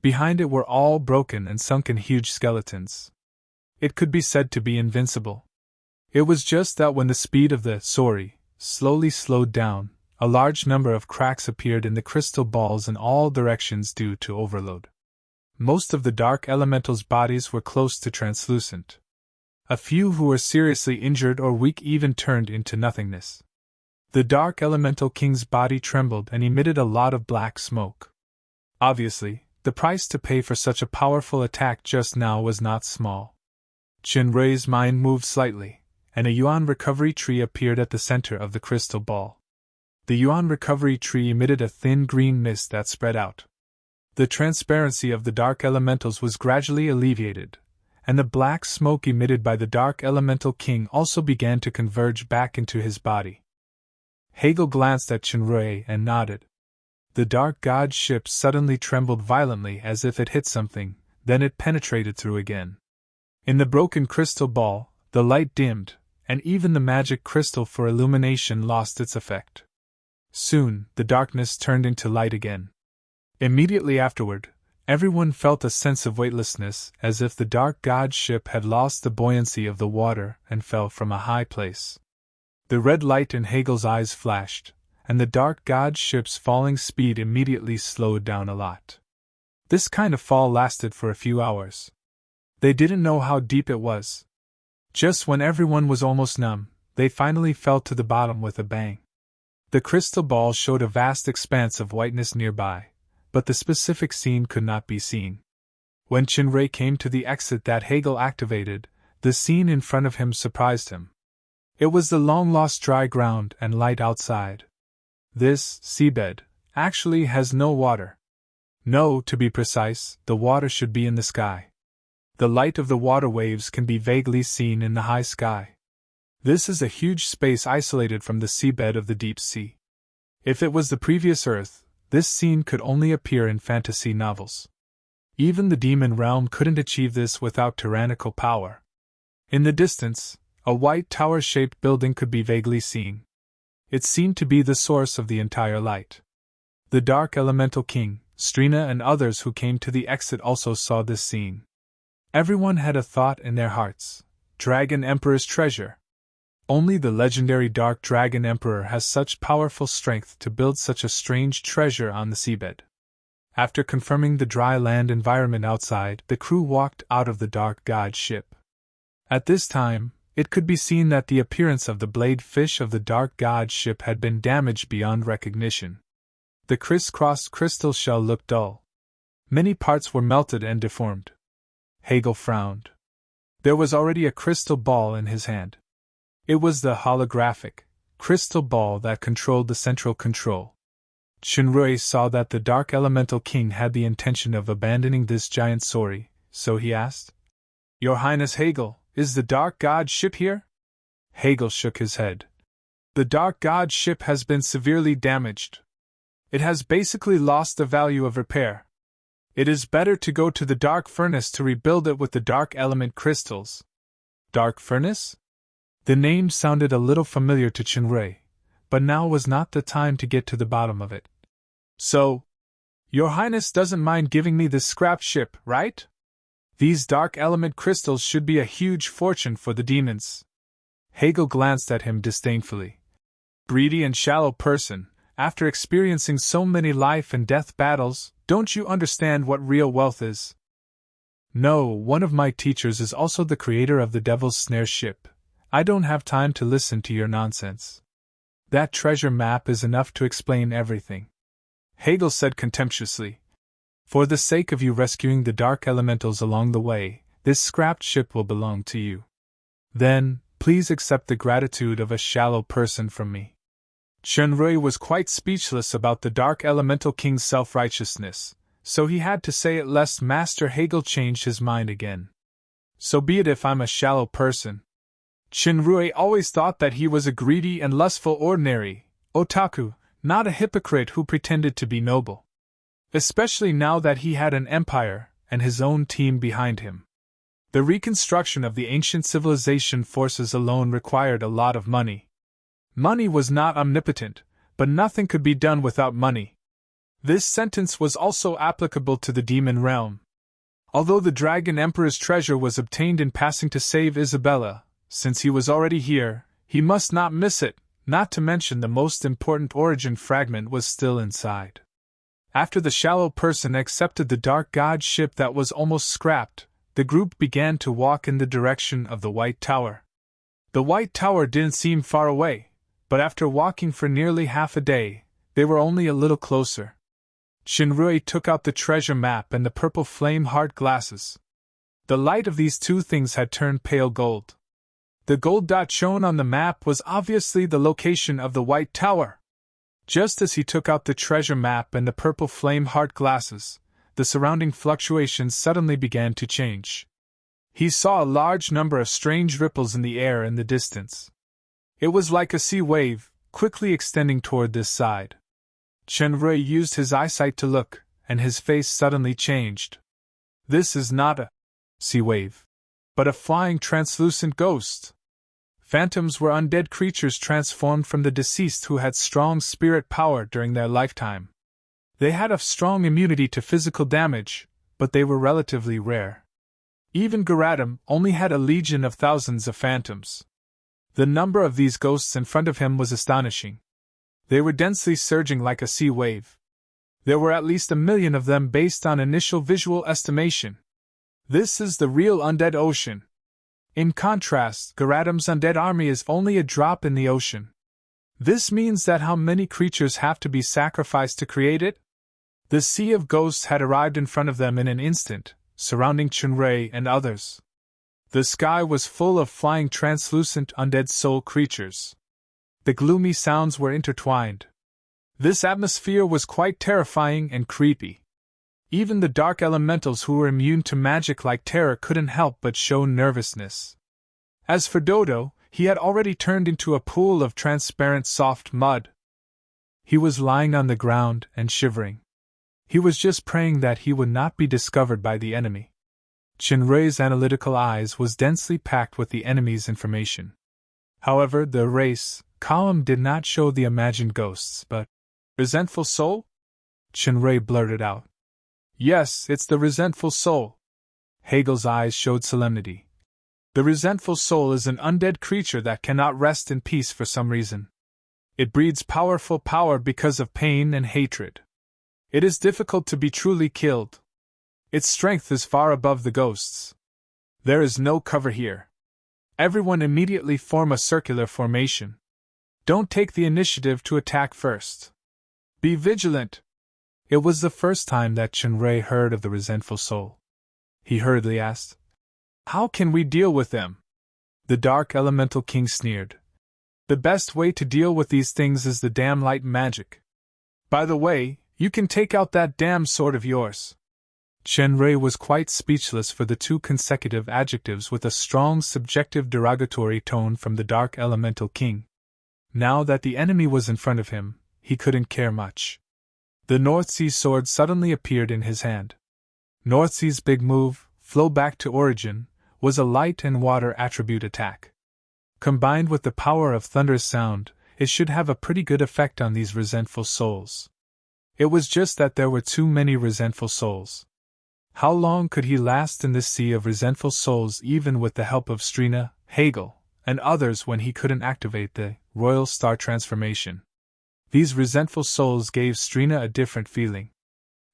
Behind it were all broken and sunken huge skeletons. It could be said to be invincible. It was just that when the speed of the Sori slowly slowed down, a large number of cracks appeared in the crystal balls in all directions due to overload. Most of the dark elementals' bodies were close to translucent. A few who were seriously injured or weak even turned into nothingness. The Dark Elemental King's body trembled and emitted a lot of black smoke. Obviously, the price to pay for such a powerful attack just now was not small. Chenrui's mind moved slightly, and a yuan recovery tree appeared at the center of the crystal ball. The yuan recovery tree emitted a thin green mist that spread out. The transparency of the dark elementals was gradually alleviated, and the black smoke emitted by the dark elemental king also began to converge back into his body. Hegel glanced at Chenrui and nodded. The dark god ship suddenly trembled violently as if it hit something, then it penetrated through again. In the broken crystal ball, the light dimmed, and even the magic crystal for illumination lost its effect. Soon, the darkness turned into light again. Immediately afterward, everyone felt a sense of weightlessness, as if the dark god ship had lost the buoyancy of the water and fell from a high place. The red light in Hegel's eyes flashed, and the dark god ship's falling speed immediately slowed down a lot. This kind of fall lasted for a few hours. They didn't know how deep it was. Just when everyone was almost numb, they finally fell to the bottom with a bang. The crystal ball showed a vast expanse of whiteness nearby, but the specific scene could not be seen. When Chenrui came to the exit that Hegel activated, the scene in front of him surprised him. It was the long-lost dry ground and light outside. This seabed actually has no water. No, to be precise, the water should be in the sky. The light of the water waves can be vaguely seen in the high sky. This is a huge space isolated from the seabed of the deep sea. If it was the previous Earth, this scene could only appear in fantasy novels. Even the demon realm couldn't achieve this without tyrannical power. In the distance, a white tower-shaped building could be vaguely seen. It seemed to be the source of the entire light. The Dark Elemental King, Strina, and others who came to the exit also saw this scene. Everyone had a thought in their hearts: Dragon Emperor's treasure. Only the legendary Dark Dragon Emperor has such powerful strength to build such a strange treasure on the seabed. After confirming the dry land environment outside, the crew walked out of the Dark God ship. At this time, it could be seen that the appearance of the blade fish of the Dark God ship had been damaged beyond recognition. The criss-crossed crystal shell looked dull. Many parts were melted and deformed. Hegel frowned. There was already a crystal ball in his hand. It was the holographic crystal ball that controlled the central control. Chenrui saw that the Dark Elemental King had the intention of abandoning this giant sauri, so he asked, "Your Highness Hegel, is the Dark God ship here?" Hegel shook his head. "The Dark God ship has been severely damaged. It has basically lost the value of repair. It is better to go to the Dark Furnace to rebuild it with the Dark Element crystals." Dark Furnace? The name sounded a little familiar to Chenrui, but now was not the time to get to the bottom of it. "So, Your Highness doesn't mind giving me this scrap ship, right? These Dark Element crystals should be a huge fortune for the demons." Hegel glanced at him disdainfully. "Greedy and shallow person, after experiencing so many life and death battles, don't you understand what real wealth is?" "No, one of my teachers is also the creator of the Devil's Snare ship. I don't have time to listen to your nonsense. That treasure map is enough to explain everything," Hegel said contemptuously. "For the sake of you rescuing the dark elementals along the way, this scrapped ship will belong to you. Then, please accept the gratitude of a shallow person from me." Chenrui was quite speechless about the Dark Elemental King's self-righteousness, so he had to say it lest Master Hegel changed his mind again. "So be it if I'm a shallow person. Chenrui always thought that he was a greedy and lustful ordinary otaku, not a hypocrite who pretended to be noble. Especially now that he had an empire and his own team behind him. The reconstruction of the ancient civilization forces alone required a lot of money. Money was not omnipotent, but nothing could be done without money. This sentence was also applicable to the demon realm. Although the Dragon Emperor's treasure was obtained in passing to save Isabella, since he was already here, he must not miss it, not to mention the most important origin fragment was still inside. After the shallow person accepted the Dark God ship that was almost scrapped, the group began to walk in the direction of the White Tower. The White Tower didn't seem far away, but after walking for nearly half a day, they were only a little closer. Chenrui took out the treasure map and the purple flame heart glasses. The light of these two things had turned pale gold. The gold dot shown on the map was obviously the location of the White Tower. Just as he took out the treasure map and the purple flame heart glasses, the surrounding fluctuations suddenly began to change. He saw a large number of strange ripples in the air in the distance. It was like a sea wave, quickly extending toward this side. Chenrui used his eyesight to look, and his face suddenly changed. This is not a sea wave, but a flying translucent ghost. Phantoms were undead creatures transformed from the deceased who had strong spirit power during their lifetime. They had a strong immunity to physical damage, but they were relatively rare. Even Garatum only had a legion of thousands of phantoms. The number of these ghosts in front of him was astonishing. They were densely surging like a sea wave. There were at least 1 million of them based on initial visual estimation. This is the real undead ocean. In contrast, Garatum's undead army is only a drop in the ocean. This means that how many creatures have to be sacrificed to create it? The sea of ghosts had arrived in front of them in an instant, surrounding Chenrui and others. The sky was full of flying translucent undead soul creatures. The gloomy sounds were intertwined. This atmosphere was quite terrifying and creepy. Even the dark elementals who were immune to magic-like terror couldn't help but show nervousness. As for Dodo, he had already turned into a pool of transparent soft mud. He was lying on the ground and shivering. He was just praying that he would not be discovered by the enemy. Chenrui's analytical eyes was densely packed with the enemy's information. However, the race column did not show the imagined ghosts, but resentful soul? Chenrui blurted out. Yes, it's the resentful soul. Hegel's eyes showed solemnity. The resentful soul is an undead creature that cannot rest in peace for some reason. It breeds powerful power because of pain and hatred. It is difficult to be truly killed. Its strength is far above the ghosts. There is no cover here. Everyone immediately form a circular formation. Don't take the initiative to attack first. Be vigilant. It was the first time that Chenrui heard of the resentful soul. He hurriedly asked, How can we deal with them? The Dark Elemental King sneered. The best way to deal with these things is the damn light magic. By the way, you can take out that damn sword of yours. Chenrui was quite speechless for the 2 consecutive adjectives with a strong subjective derogatory tone from the Dark Elemental King. Now that the enemy was in front of him, he couldn't care much. The Northsea sword suddenly appeared in his hand. Northsea's big move, Flow Back to Origin, was a light and water attribute attack. Combined with the power of thunderous sound, it should have a pretty good effect on these resentful souls. It was just that there were too many resentful souls. How long could he last in this sea of resentful souls even with the help of Strina, Hegel, and others when he couldn't activate the Royal Star transformation? These resentful souls gave Strina a different feeling.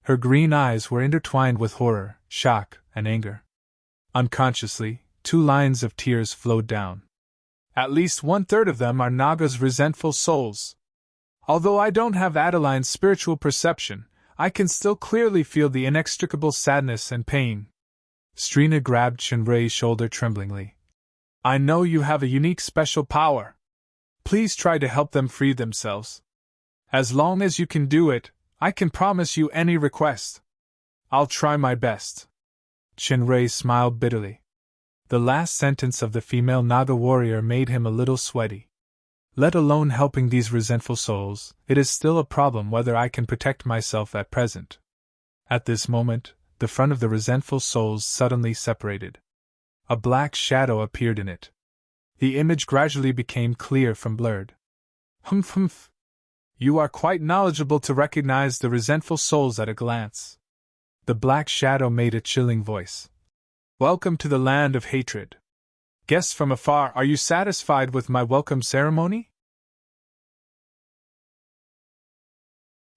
Her green eyes were intertwined with horror, shock, and anger. Unconsciously, 2 lines of tears flowed down. At least 1/3 of them are Naga's resentful souls. Although I don't have Adeline's spiritual perception, I can still clearly feel the inextricable sadness and pain. Strina grabbed Chenrui's shoulder tremblingly. I know you have a unique special power. Please try to help them free themselves. As long as you can do it, I can promise you any request. I'll try my best. Chenrui smiled bitterly. The last sentence of the female Naga warrior made him a little sweaty. Let alone helping these resentful souls, it is still a problem whether I can protect myself at present. At this moment, the front of the resentful souls suddenly separated. A black shadow appeared in it. The image gradually became clear from blurred. Humph. You are quite knowledgeable to recognize the resentful souls at a glance. The black shadow made a chilling voice. Welcome to the land of hatred. Guests from afar, are you satisfied with my welcome ceremony?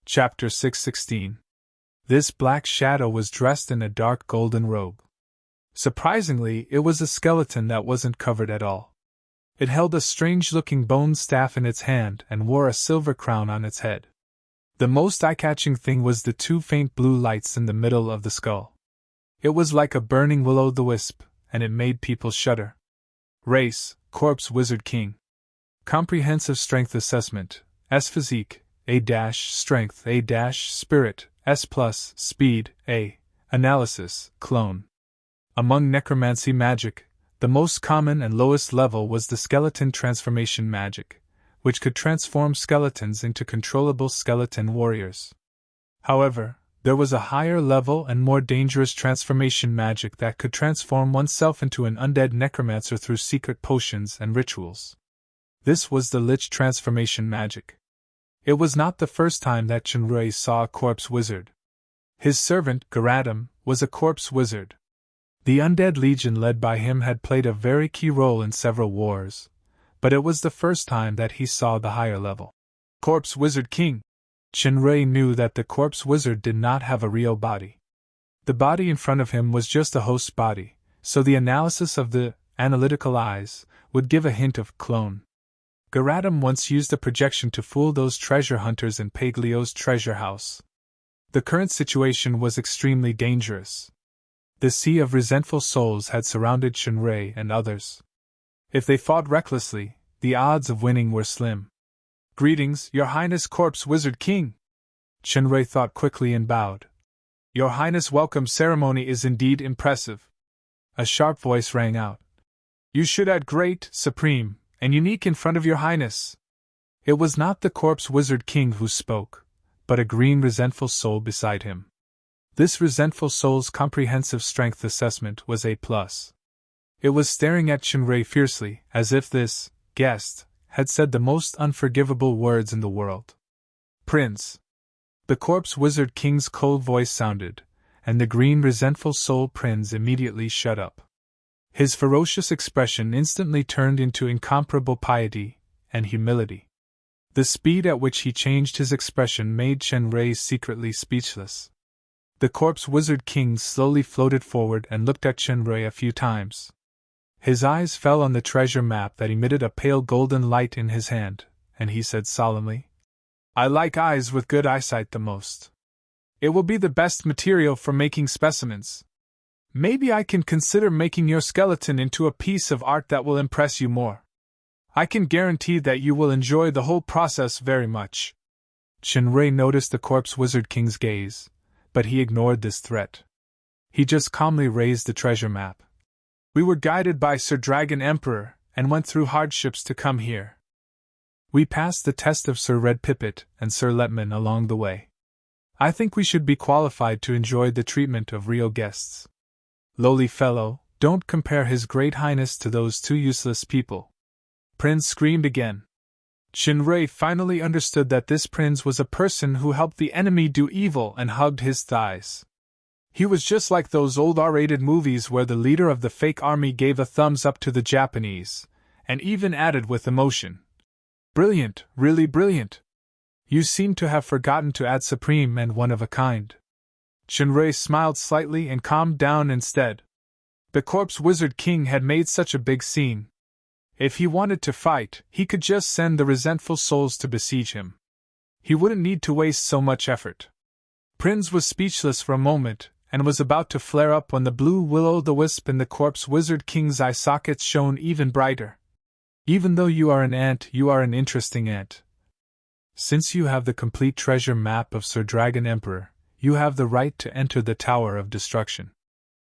Chapter 616. This black shadow was dressed in a dark golden robe. Surprisingly, it was a skeleton that wasn't covered at all. It held a strange-looking bone staff in its hand and wore a silver crown on its head. The most eye-catching thing was the 2 faint blue lights in the middle of the skull. It was like a burning will-o'-the-wisp, and it made people shudder. Race, Corpse Wizard King. Comprehensive Strength Assessment, S Physique, A-Strength, A-Spirit, S+, Speed, A. Analysis, Clone. Among necromancy magic, the most common and lowest level was the skeleton transformation magic, which could transform skeletons into controllable skeleton warriors. However, there was a higher level and more dangerous transformation magic that could transform oneself into an undead necromancer through secret potions and rituals. This was the Lich transformation magic. It was not the first time that Chenrui saw a corpse wizard. His servant, Garadim, was a corpse wizard. The undead legion led by him had played a very key role in several wars, but it was the first time that he saw the higher level. Corpse Wizard King. Chenrui knew that the corpse wizard did not have a real body. The body in front of him was just a host's body, so the analysis of the analytical eyes would give a hint of clone. Garadim once used a projection to fool those treasure hunters in Paglio's treasure house. The current situation was extremely dangerous. The sea of resentful souls had surrounded Chenrui and others. If they fought recklessly, the odds of winning were slim. Greetings, Your Highness Corpse Wizard King! Chenrui thought quickly and bowed. Your Highness' welcome ceremony is indeed impressive. A sharp voice rang out. You should add great, supreme, and unique in front of Your Highness. It was not the Corpse Wizard King who spoke, but a green resentful soul beside him. This resentful soul's comprehensive strength assessment was A+. It was staring at Chenrui fiercely, as if this guest had said the most unforgivable words in the world. Prince. The Corpse Wizard King's cold voice sounded, and the green resentful soul Prince immediately shut up. His ferocious expression instantly turned into incomparable piety and humility. The speed at which he changed his expression made Chenrui secretly speechless. The Corpse Wizard King slowly floated forward and looked at Chenrui a few times. His eyes fell on the treasure map that emitted a pale golden light in his hand, and he said solemnly, I like eyes with good eyesight the most. It will be the best material for making specimens. Maybe I can consider making your skeleton into a piece of art that will impress you more. I can guarantee that you will enjoy the whole process very much. Chenrui noticed the Corpse Wizard King's gaze, but he ignored this threat. He just calmly raised the treasure map. We were guided by Sir Dragon Emperor, and went through hardships to come here. We passed the test of Sir Red Pipit and Sir Letman along the way. I think we should be qualified to enjoy the treatment of real guests. Lowly fellow, don't compare His Great Highness to those two useless people. Prince screamed again. Chenrui finally understood that this prince was a person who helped the enemy do evil and hugged his thighs. He was just like those old R-rated movies where the leader of the fake army gave a thumbs up to the Japanese, and even added with emotion. Brilliant, really brilliant. You seem to have forgotten to add supreme and one of a kind. Chenrui smiled slightly and calmed down instead. The Corpse Wizard King had made such a big scene. If he wanted to fight, he could just send the resentful souls to besiege him. He wouldn't need to waste so much effort. Prince was speechless for a moment, and was about to flare up when the blue will-o'-the-wisp in the Corpse Wizard King's eye sockets shone even brighter. Even though you are an ant, you are an interesting ant. Since you have the complete treasure map of Sir Dragon Emperor, you have the right to enter the Tower of Destruction.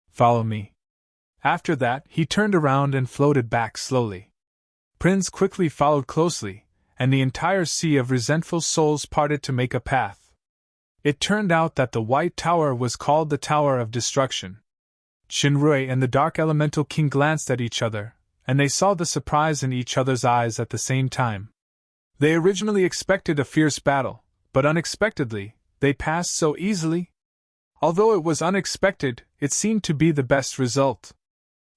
Follow me. After that, he turned around and floated back slowly. Prince quickly followed closely, and the entire sea of resentful souls parted to make a path. It turned out that the White Tower was called the Tower of Destruction. Chenrui and the Dark Elemental King glanced at each other, and they saw the surprise in each other's eyes at the same time. They originally expected a fierce battle, but unexpectedly, they passed so easily. Although it was unexpected, it seemed to be the best result.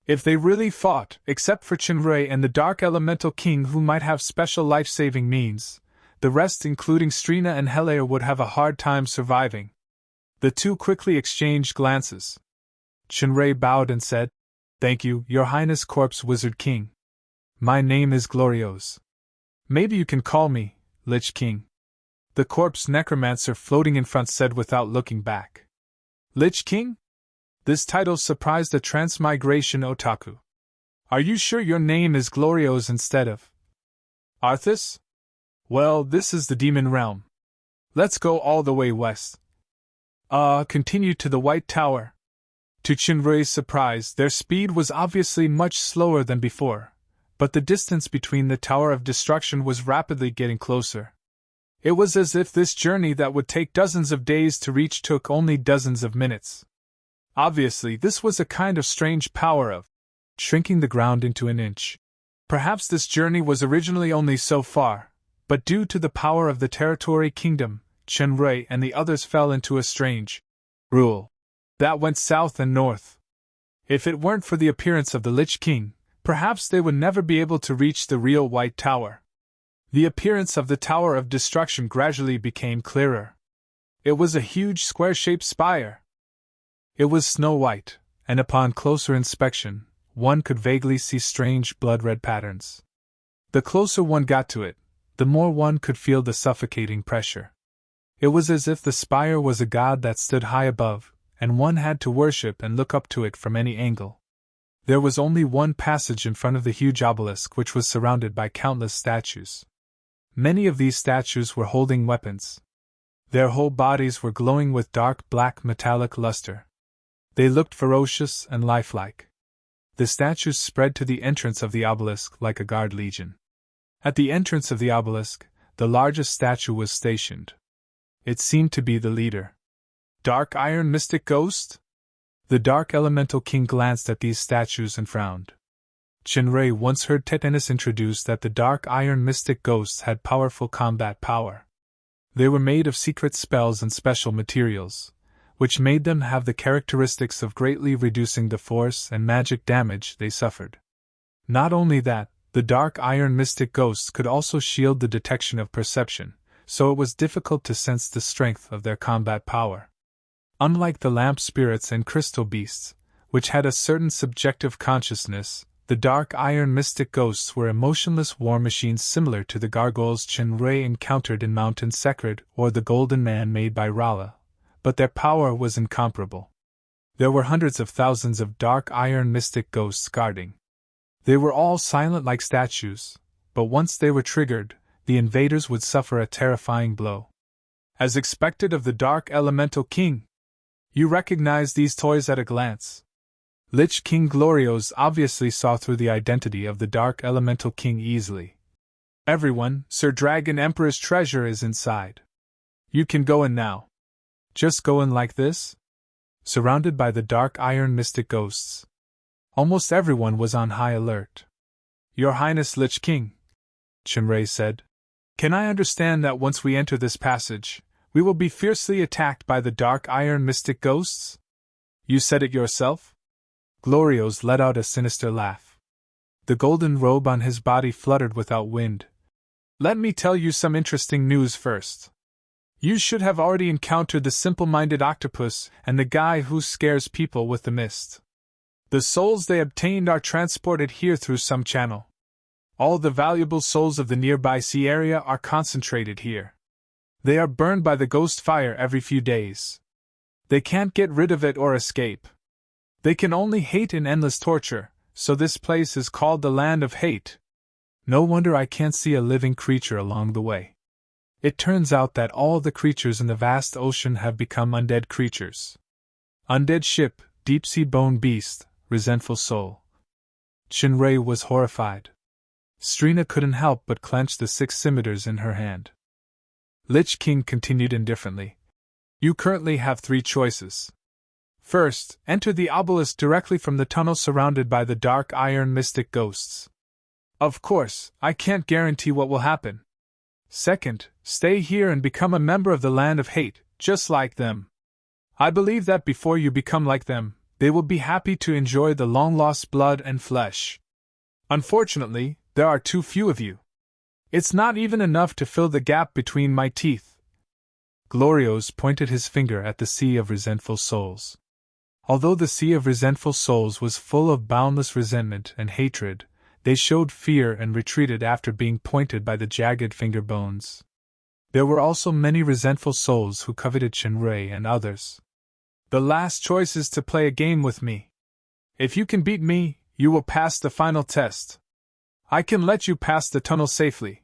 If they really fought, except for Chenrui and the Dark Elemental King who might have special life-saving means, the rest including Strina and Helair would have a hard time surviving. The two quickly exchanged glances. Chenrui bowed and said, Thank you, Your Highness Corpse Wizard King. My name is Gloriose. Maybe you can call me Lich King. The corpse necromancer floating in front said without looking back. Lich King? This title surprised a transmigration otaku. Are you sure your name is Glorios instead of Arthas? Well, this is the demon realm. Let's go all the way west. Continue to the White Tower. To Chinrui's surprise, their speed was obviously much slower than before, but the distance between the Tower of Destruction was rapidly getting closer. It was as if this journey that would take dozens of days to reach took only dozens of minutes. Obviously, this was a kind of strange power of shrinking the ground into an inch. Perhaps this journey was originally only so far, but due to the power of the Territory Kingdom, Chenrui and the others fell into a strange rule that went south and north. If it weren't for the appearance of the Lich King, perhaps they would never be able to reach the real White Tower. The appearance of the Tower of Destruction gradually became clearer. It was a huge square-shaped spire. It was snow-white, and upon closer inspection, one could vaguely see strange blood-red patterns. The closer one got to it, the more one could feel the suffocating pressure. It was as if the spire was a god that stood high above, and one had to worship and look up to it from any angle. There was only one passage in front of the huge obelisk, which was surrounded by countless statues. Many of these statues were holding weapons. Their whole bodies were glowing with dark black metallic luster. They looked ferocious and lifelike. The statues spread to the entrance of the obelisk like a guard legion. At the entrance of the obelisk, the largest statue was stationed. It seemed to be the leader. Dark Iron Mystic Ghost? The Dark Elemental King glanced at these statues and frowned. Chenrui once heard Tetanus introduce that the Dark Iron Mystic Ghosts had powerful combat power. They were made of secret spells and special materials, which made them have the characteristics of greatly reducing the force and magic damage they suffered. Not only that, the Dark Iron Mystic Ghosts could also shield the detection of perception, so it was difficult to sense the strength of their combat power. Unlike the lamp spirits and crystal beasts, which had a certain subjective consciousness, the Dark Iron Mystic Ghosts were emotionless war machines similar to the gargoyles Chenrui encountered in Mountain Secret or the Golden Man made by Rala, but their power was incomparable. There were hundreds of thousands of Dark Iron Mystic Ghosts guarding. They were all silent like statues, but once they were triggered, the invaders would suffer a terrifying blow. As expected of the Dark Elemental King, you recognize these toys at a glance. Lich King Glorios obviously saw through the identity of the Dark Elemental King easily. Everyone, Sir Dragon Emperor's treasure is inside. You can go in now. Just go in like this? Surrounded by the Dark Iron Mystic Ghosts. Almost everyone was on high alert. Your Highness Lich King, Chenrui said. Can I understand that once we enter this passage, we will be fiercely attacked by the Dark Iron Mystic Ghosts? You said it yourself? Glorios let out a sinister laugh. The golden robe on his body fluttered without wind. Let me tell you some interesting news first. You should have already encountered the simple-minded octopus and the guy who scares people with the mist. The souls they obtained are transported here through some channel. All the valuable souls of the nearby sea area are concentrated here. They are burned by the ghost fire every few days. They can't get rid of it or escape. They can only hate in endless torture, so this place is called the Land of Hate. No wonder I can't see a living creature along the way. It turns out that all the creatures in the vast ocean have become undead creatures. Undead ship, deep-sea bone beast, resentful soul. Chenrui was horrified. Strina couldn't help but clench the 6 scimitars in her hand. Lich King continued indifferently. You currently have 3 choices. First, enter the obelisk directly from the tunnel surrounded by the Dark Iron Mystic Ghosts. Of course, I can't guarantee what will happen. Second, stay here and become a member of the Land of Hate, just like them. I believe that before you become like them, they will be happy to enjoy the long-lost blood and flesh. Unfortunately, there are too few of you. It's not even enough to fill the gap between my teeth. Glorios pointed his finger at the sea of resentful souls. Although the sea of resentful souls was full of boundless resentment and hatred, they showed fear and retreated after being pointed by the jagged finger bones. There were also many resentful souls who coveted Chenrui and others. The last choice is to play a game with me. If you can beat me, You will pass the final test. I can let you pass the tunnel safely.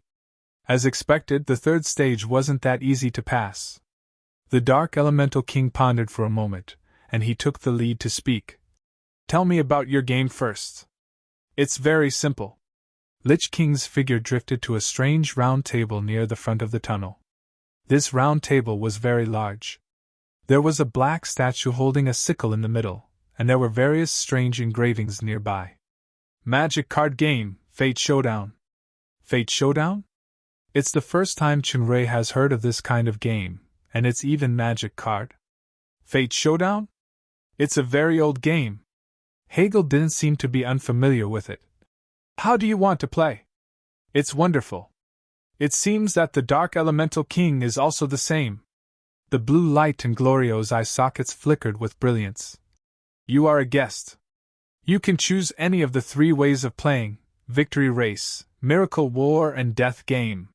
As expected, the third stage wasn't that easy to pass. The Dark Elemental King pondered for a moment, and he took the lead to speak. Tell me about your game first. It's very simple. Lich King's figure drifted to a strange round table near the front of the tunnel. This round table was very large. There was a black statue holding a sickle in the middle, and there were various strange engravings nearby. Magic card game, Fate Showdown. Fate Showdown? It's the first time Chunrei has heard of this kind of game, and it's even magic card. Fate Showdown? It's a very old game. Hegel didn't seem to be unfamiliar with it. How do you want to play? It's wonderful. It seems that the Dark Elemental King is also the same. The blue light in Glorio's eye sockets flickered with brilliance. You are a guest. You can choose any of the 3 ways of playing: victory race, miracle war, and death game.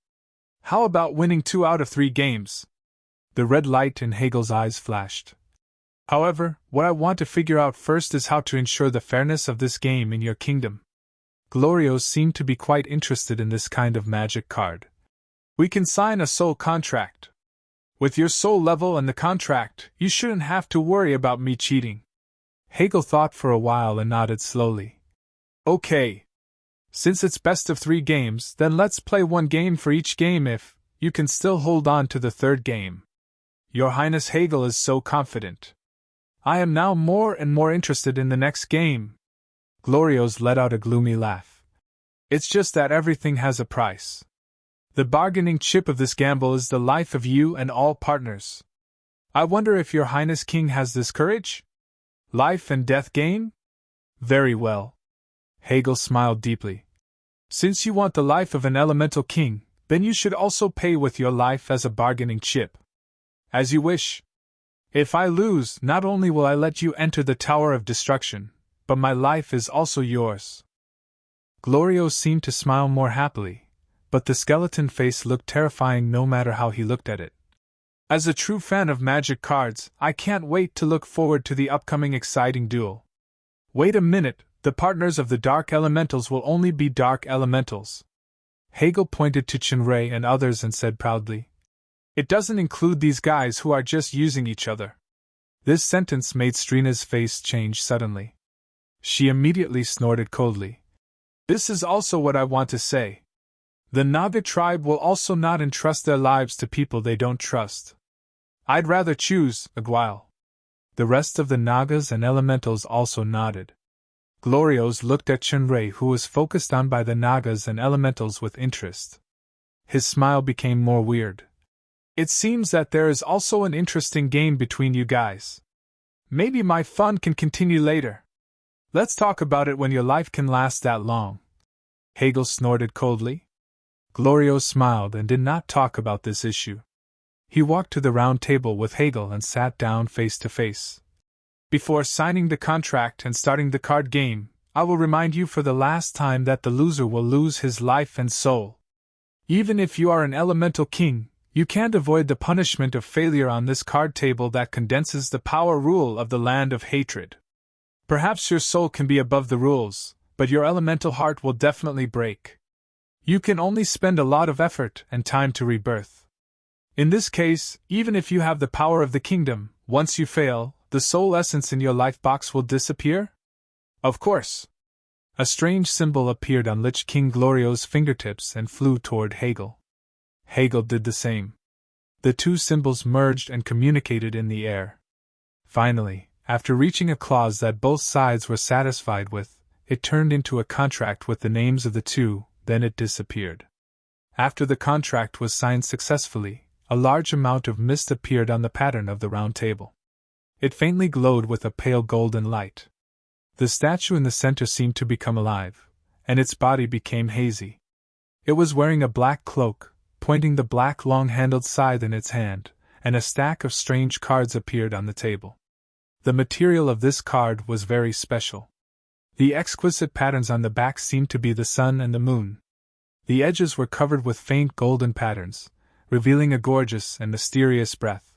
How about winning 2 out of 3 games? The red light in Hegel's eyes flashed. However, what I want to figure out first is how to ensure the fairness of this game in your kingdom. Glorio seemed to be quite interested in this kind of magic card. We can sign a soul contract. With your soul level and the contract, you shouldn't have to worry about me cheating. Hegel thought for a while and nodded slowly. Okay. Since it's best of 3 games, then let's play 1 game for each game if you can still hold on to the 3rd game. Your Highness Hegel is so confident. I am now more and more interested in the next game. Glorios let out a gloomy laugh. It's just that everything has a price. The bargaining chip of this gamble is the life of you and all partners. I wonder if your Highness King has this courage? Life and death game? Very well. Hegel smiled deeply. Since you want the life of an elemental king, then you should also pay with your life as a bargaining chip. As you wish. If I lose, not only will I let you enter the Tower of Destruction, but my life is also yours. Glorio seemed to smile more happily, but the skeleton face looked terrifying no matter how he looked at it. As a true fan of magic cards, I can't wait to look forward to the upcoming exciting duel. Wait a minute, the partners of the Dark Elementals will only be Dark Elementals. Hegel pointed to Chunrei and others and said proudly. It doesn't include these guys who are just using each other. This sentence made Strina's face change suddenly. She immediately snorted coldly. This is also what I want to say. The Naga tribe will also not entrust their lives to people they don't trust. I'd rather choose Aguile. The rest of the Nagas and Elementals also nodded. Glorios looked at Chunrei, who was focused on by the Nagas and Elementals with interest. His smile became more weird. It seems that there is also an interesting game between you guys. Maybe my fun can continue later. Let's talk about it when your life can last that long. Hegel snorted coldly. Glorio smiled and did not talk about this issue. He walked to the round table with Hegel and sat down face to face. Before signing the contract and starting the card game, I will remind you for the last time that the loser will lose his life and soul. Even if you are an elemental king, you can't avoid the punishment of failure on this card table that condenses the power rule of the land of hatred. Perhaps your soul can be above the rules, but your elemental heart will definitely break. You can only spend a lot of effort and time to rebirth. In this case, even if you have the power of the kingdom, once you fail, the soul essence in your life box will disappear? Of course. A strange symbol appeared on Lich King Glorio's fingertips and flew toward Hegel. Hegel did the same. The 2 symbols merged and communicated in the air. Finally, after reaching a clause that both sides were satisfied with, it turned into a contract with the names of the 2, then it disappeared. After the contract was signed successfully, a large amount of mist appeared on the pattern of the round table. It faintly glowed with a pale golden light. The statue in the center seemed to become alive, and its body became hazy. It was wearing a black cloak, pointing the black long-handled scythe in its hand, and a stack of strange cards appeared on the table. The material of this card was very special. The exquisite patterns on the back seemed to be the sun and the moon. The edges were covered with faint golden patterns, revealing a gorgeous and mysterious breath.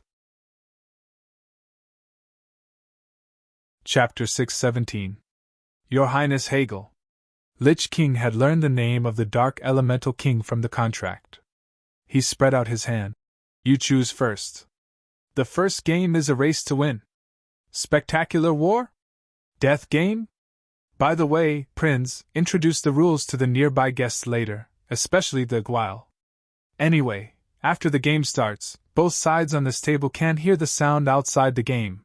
Chapter 617. Your Highness Hegel. Lich King had learned the name of the Dark Elemental King from the contract. He spread out his hand. You choose first. The first game is a race to win. Spectacular war? Death game? By the way, Prince, introduce the rules to the nearby guests later, especially the Gweil. Anyway, after the game starts, both sides on this table can hear the sound outside the game.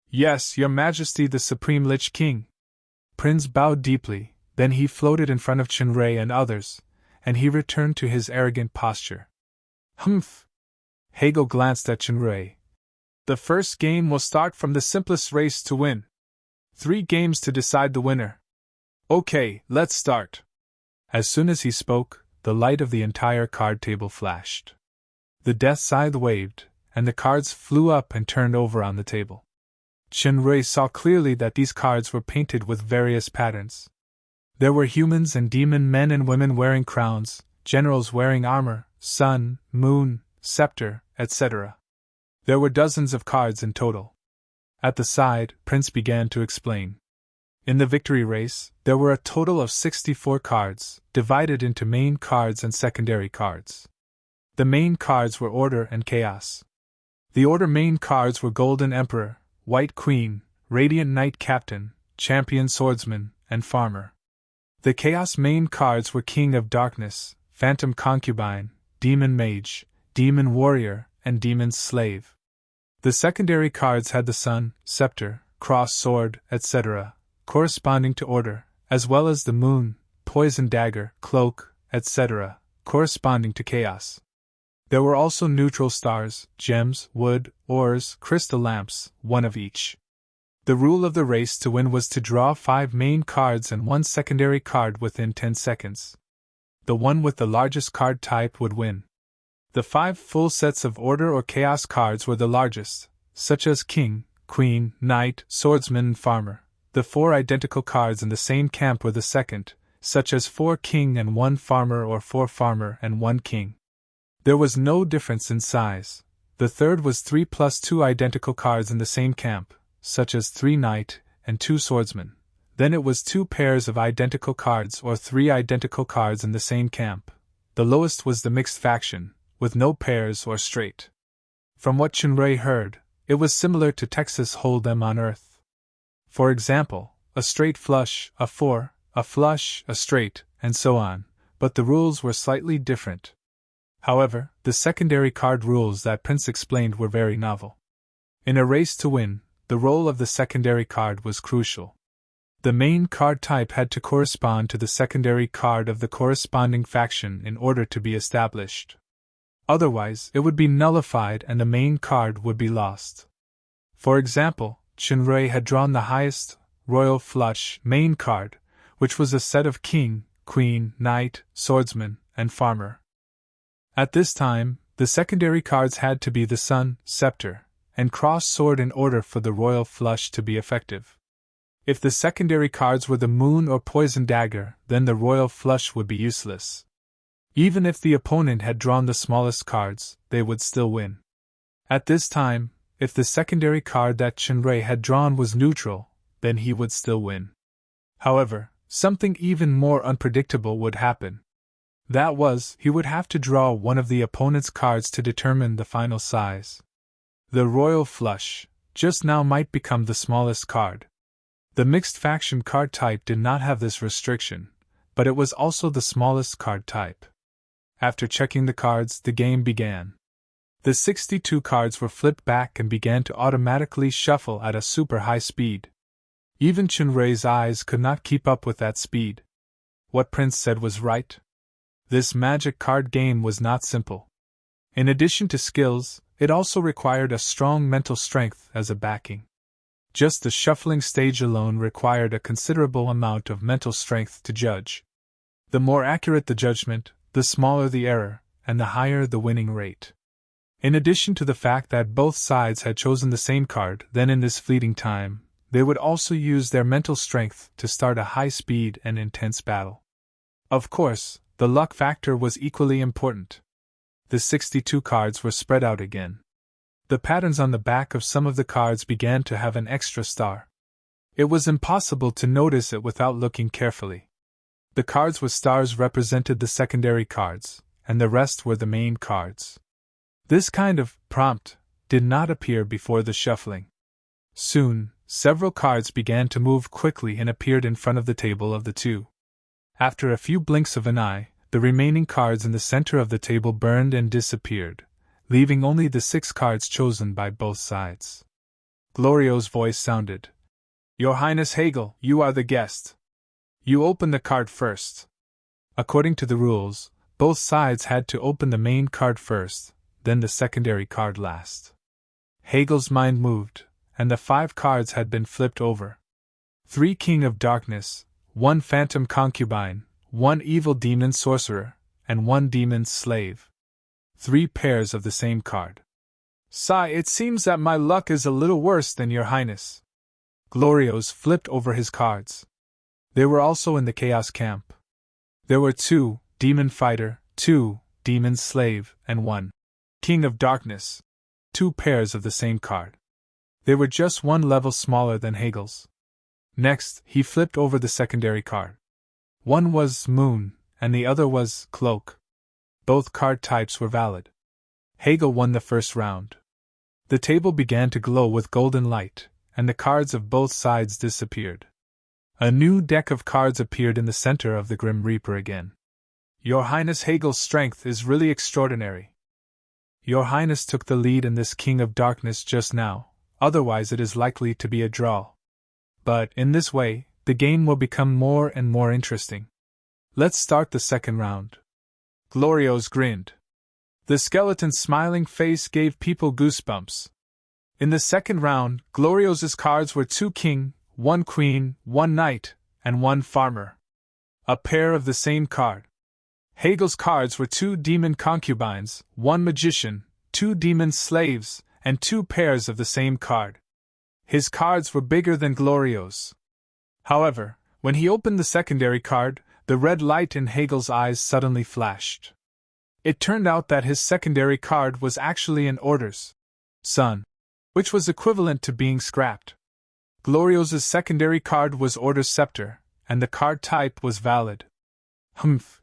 Yes, Your Majesty the Supreme Lich King. Prince bowed deeply, then he floated in front of Chinray and others, and he returned to his arrogant posture. Humph! Hegel glanced at Chinray. The first game will start from the simplest race to win. 3 games to decide the winner. Okay, let's start. As soon as he spoke, the light of the entire card table flashed. The death scythe waved, and the cards flew up and turned over on the table. Chinray saw clearly that these cards were painted with various patterns. There were humans and demon men and women wearing crowns, generals wearing armor, sun, moon, scepter, etc. There were dozens of cards in total. At the side, Prince began to explain. In the victory race, there were a total of 64 cards, divided into main cards and secondary cards. The main cards were Order and Chaos. The Order main cards were Golden Emperor, White Queen, Radiant Knight Captain, Champion Swordsman, and Farmer. The Chaos main cards were King of Darkness, Phantom Concubine, Demon Mage, Demon Warrior, and Demon's Slave. The secondary cards had the Sun, Scepter, Cross Sword, etc., corresponding to Order, as well as the Moon, Poison Dagger, Cloak, etc., corresponding to Chaos. There were also neutral stars, gems, wood, ores, crystal lamps, 1 of each. The rule of the race to win was to draw 5 main cards and 1 secondary card within 10 seconds. The one with the largest card type would win. The 5 full sets of Order or Chaos cards were the largest, such as King, Queen, Knight, Swordsman, and Farmer. The 4 identical cards in the same camp were the second, such as 4 King and 1 Farmer or 4 Farmer and 1 King. There was no difference in size. The third was 3 plus 2 identical cards in the same camp, such as 3 Knight and 2 Swordsmen. Then it was 2 pairs of identical cards or 3 identical cards in the same camp. The lowest was the mixed faction, with no pairs or straight. From what Chinray heard, it was similar to Texas Hold'em on Earth. For example, a straight flush, a 4, a flush, a straight, and so on, but the rules were slightly different. However, the secondary card rules that Prince explained were very novel. In a race to win, the role of the secondary card was crucial. The main card type had to correspond to the secondary card of the corresponding faction in order to be established. Otherwise, it would be nullified and the main card would be lost. For example, Chinray had drawn the highest, Royal Flush, main card, which was a set of King, Queen, Knight, Swordsman, and Farmer. At this time, the secondary cards had to be the Sun, Scepter, and Cross Sword in order for the Royal Flush to be effective. If the secondary cards were the Moon or Poison Dagger, then the Royal Flush would be useless. Even if the opponent had drawn the smallest cards, they would still win. At this time, if the secondary card that Chinray had drawn was neutral, then he would still win. However, something even more unpredictable would happen. That was, he would have to draw one of the opponent's cards to determine the final size. The Royal Flush, just now, might become the smallest card. The mixed faction card type did not have this restriction, but it was also the smallest card type. After checking the cards, the game began. The 62 cards were flipped back and began to automatically shuffle at a super high speed. Even Chinray's eyes could not keep up with that speed. What Prince said was right. This magic card game was not simple. In addition to skills, it also required a strong mental strength as a backing. Just the shuffling stage alone required a considerable amount of mental strength to judge. The more accurate the judgment, the smaller the error, and the higher the winning rate. In addition to the fact that both sides had chosen the same card, then in this fleeting time, they would also use their mental strength to start a high-speed and intense battle. Of course, the luck factor was equally important. The 62 cards were spread out again. The patterns on the back of some of the cards began to have an extra star. It was impossible to notice it without looking carefully. The cards with stars represented the secondary cards, and the rest were the main cards. This kind of prompt did not appear before the shuffling. Soon, several cards began to move quickly and appeared in front of the table of the two. After a few blinks of an eye, the remaining cards in the center of the table burned and disappeared, leaving only the 6 cards chosen by both sides. Glorio's voice sounded. "Your Highness Hegel, you are the guest. You open the card first." According to the rules, both sides had to open the main card first, then the secondary card last. Hegel's mind moved, and the 5 cards had been flipped over. 3 King of Darkness, 1 Phantom Concubine, 1 Evil Demon Sorcerer, and 1 Demon Slave. 3 pairs of the same card. "Sigh, it seems that my luck is a little worse than your Highness." Glorios flipped over his cards. They were also in the Chaos camp. There were 2 Demon Fighter, 2 Demon Slave, and 1 King of Darkness. 2 pairs of the same card. They were just 1 level smaller than Hegel's. Next, he flipped over the secondary card. One was Moon, and the other was Cloak. Both card types were valid. Hegel won the first round. The table began to glow with golden light, and the cards of both sides disappeared. A new deck of cards appeared in the center of the Grim Reaper again. "Your Highness Hegel's strength is really extraordinary. Your Highness took the lead in this King of Darkness just now, otherwise it is likely to be a draw. But, in this way, the game will become more and more interesting. Let's start the second round." Glorios grinned. The skeleton's smiling face gave people goosebumps. In the second round, Glorios' cards were 2 King, 1 Queen, 1 Knight, and 1 Farmer. A pair of the same card. Hegel's cards were 2 Demon Concubines, 1 Magician, 2 Demon Slaves, and 2 pairs of the same card. His cards were bigger than Glorios. However, when he opened the secondary card, the red light in Hegel's eyes suddenly flashed. It turned out that his secondary card was actually an Order's Sun, which was equivalent to being scrapped. Glorios' secondary card was Order's Scepter, and the card type was valid. Humph!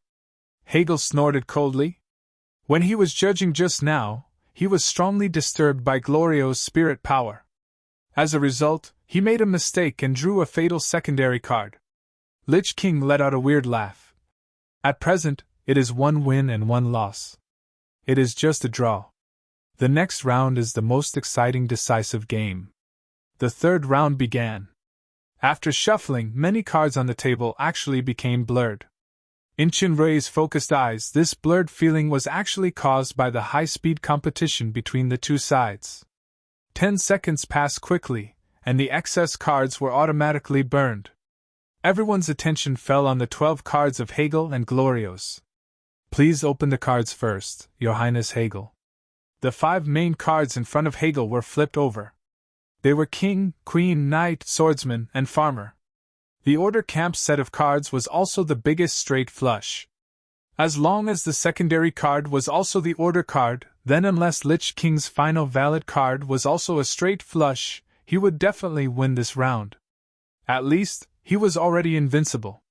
Hegel snorted coldly. When he was judging just now, he was strongly disturbed by Glorios' spirit power. As a result, he made a mistake and drew a fatal secondary card. Lich King let out a weird laugh. At present, it is 1 win and 1 loss. It is just a draw. The next round is the most exciting decisive game. The third round began. After shuffling, many cards on the table actually became blurred. In Chinrui's focused eyes, this blurred feeling was actually caused by the high-speed competition between the two sides. 10 seconds passed quickly, and the excess cards were automatically burned. Everyone's attention fell on the 12 cards of Hegel and Glorios. "Please open the cards first, Your Highness Hegel." The 5 main cards in front of Hegel were flipped over. They were King, Queen, Knight, Swordsman, and Farmer. The Order Camp's set of cards was also the biggest straight flush. As long as the secondary card was also the Order card, then unless Lich King's final valid card was also a straight flush, he would definitely win this round. At least, he was already invincible.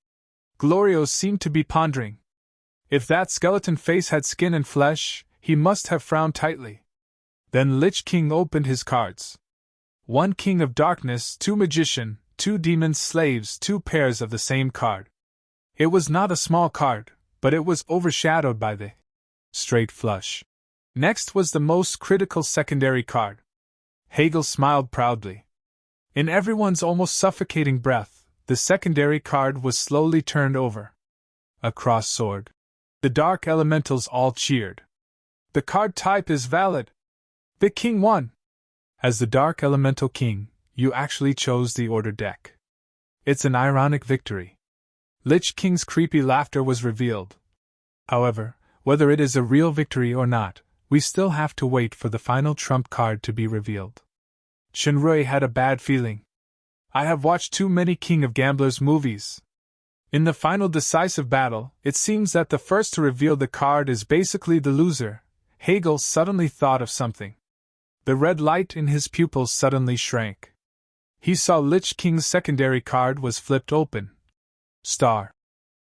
Glorios seemed to be pondering. If that skeleton face had skin and flesh, he must have frowned tightly. Then Lich King opened his cards. 1 King of Darkness, 2 Magician, 2 Demon Slaves, 2 pairs of the same card. It was not a small card, but it was overshadowed by the straight flush. Next was the most critical secondary card. Hegel smiled proudly. In everyone's almost suffocating breath, the secondary card was slowly turned over. A cross sword. The Dark Elementals all cheered. "The card type is valid. The King won." As the Dark Elemental King, you actually chose the Order deck. It's an ironic victory. Lich King's creepy laughter was revealed. However, whether it is a real victory or not, we still have to wait for the final trump card to be revealed. Chinrui had a bad feeling. I have watched too many King of Gamblers movies. In the final decisive battle, it seems that the first to reveal the card is basically the loser. Hegel suddenly thought of something. The red light in his pupils suddenly shrank. He saw Lich King's secondary card was flipped open. Star.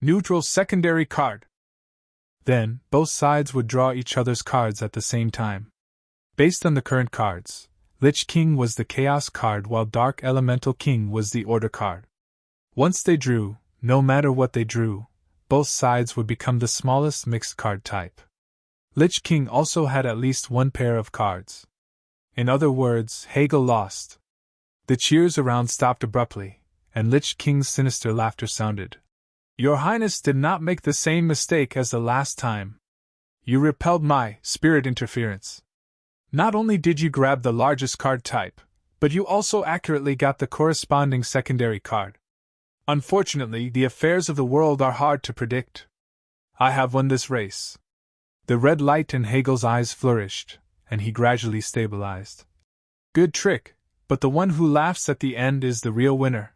Neutral secondary card. Then, both sides would draw each other's cards at the same time. Based on the current cards, Lich King was the Chaos card while Dark Elemental King was the Order card. Once they drew, no matter what they drew, both sides would become the smallest mixed card type. Lich King also had at least one pair of cards. In other words, Hegel lost. The cheers around stopped abruptly, and Lich King's sinister laughter sounded. Your Highness did not make the same mistake as the last time. You repelled my spirit interference. Not only did you grab the largest card type, but you also accurately got the corresponding secondary card. Unfortunately, the affairs of the world are hard to predict. I have won this race. The red light in Hegel's eyes flourished, and he gradually stabilized. Good trick, but the one who laughs at the end is the real winner.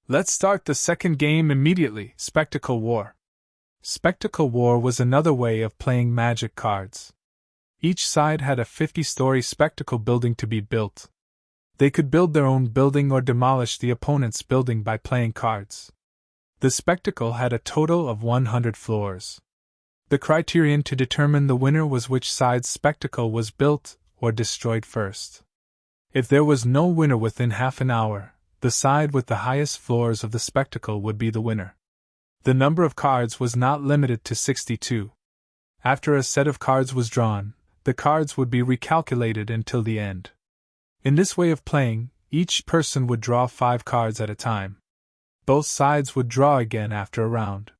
Let's start the second game immediately, Spectacle War. Spectacle War was another way of playing magic cards. Each side had a 50-story spectacle building to be built. They could build their own building or demolish the opponent's building by playing cards. The spectacle had a total of 100 floors. The criterion to determine the winner was which side's spectacle was built or destroyed first. If there was no winner within half an hour, the side with the highest floors of the spectacle would be the winner. The number of cards was not limited to 62. After a set of cards was drawn, the cards would be recalculated until the end. In this way of playing, each person would draw 5 cards at a time. Both sides would draw again after a round.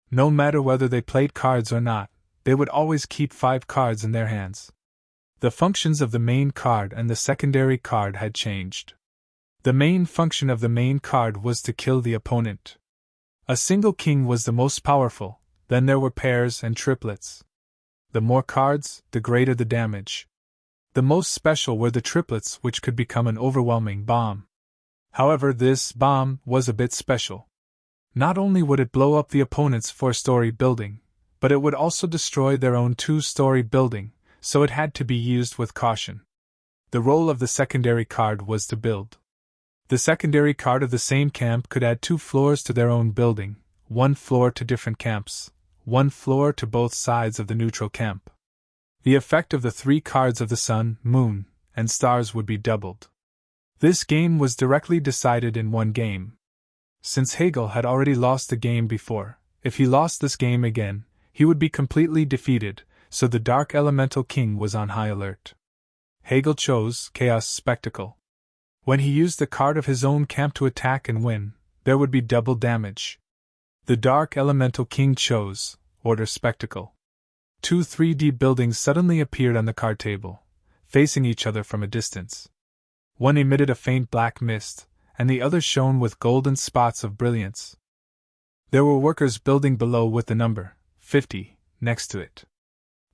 No matter whether they played cards or not, they would always keep 5 cards in their hands. The functions of the main card and the secondary card had changed. The main function of the main card was to kill the opponent. A single king was the most powerful, then there were pairs and triplets. The more cards, the greater the damage. The most special were the triplets, which could become an overwhelming bomb. However, this bomb was a bit special. Not only would it blow up the opponent's 4-story building, but it would also destroy their own 2-story building, so it had to be used with caution. The role of the secondary card was to build. The secondary card of the same camp could add 2 floors to their own building, 1 floor to different camps, 1 floor to both sides of the neutral camp. The effect of the 3 cards of the sun, moon, and stars would be doubled. This game was directly decided in one game. Since Hegel had already lost the game before, if he lost this game again, he would be completely defeated, so the Dark Elemental King was on high alert. Hegel chose Chaos Spectacle. When he used the card of his own camp to attack and win, there would be double damage. The Dark Elemental King chose Order Spectacle. 2 3D buildings suddenly appeared on the card table, facing each other from a distance. One emitted a faint black mist, and the other shone with golden spots of brilliance. There were workers building below with the number 50 next to it.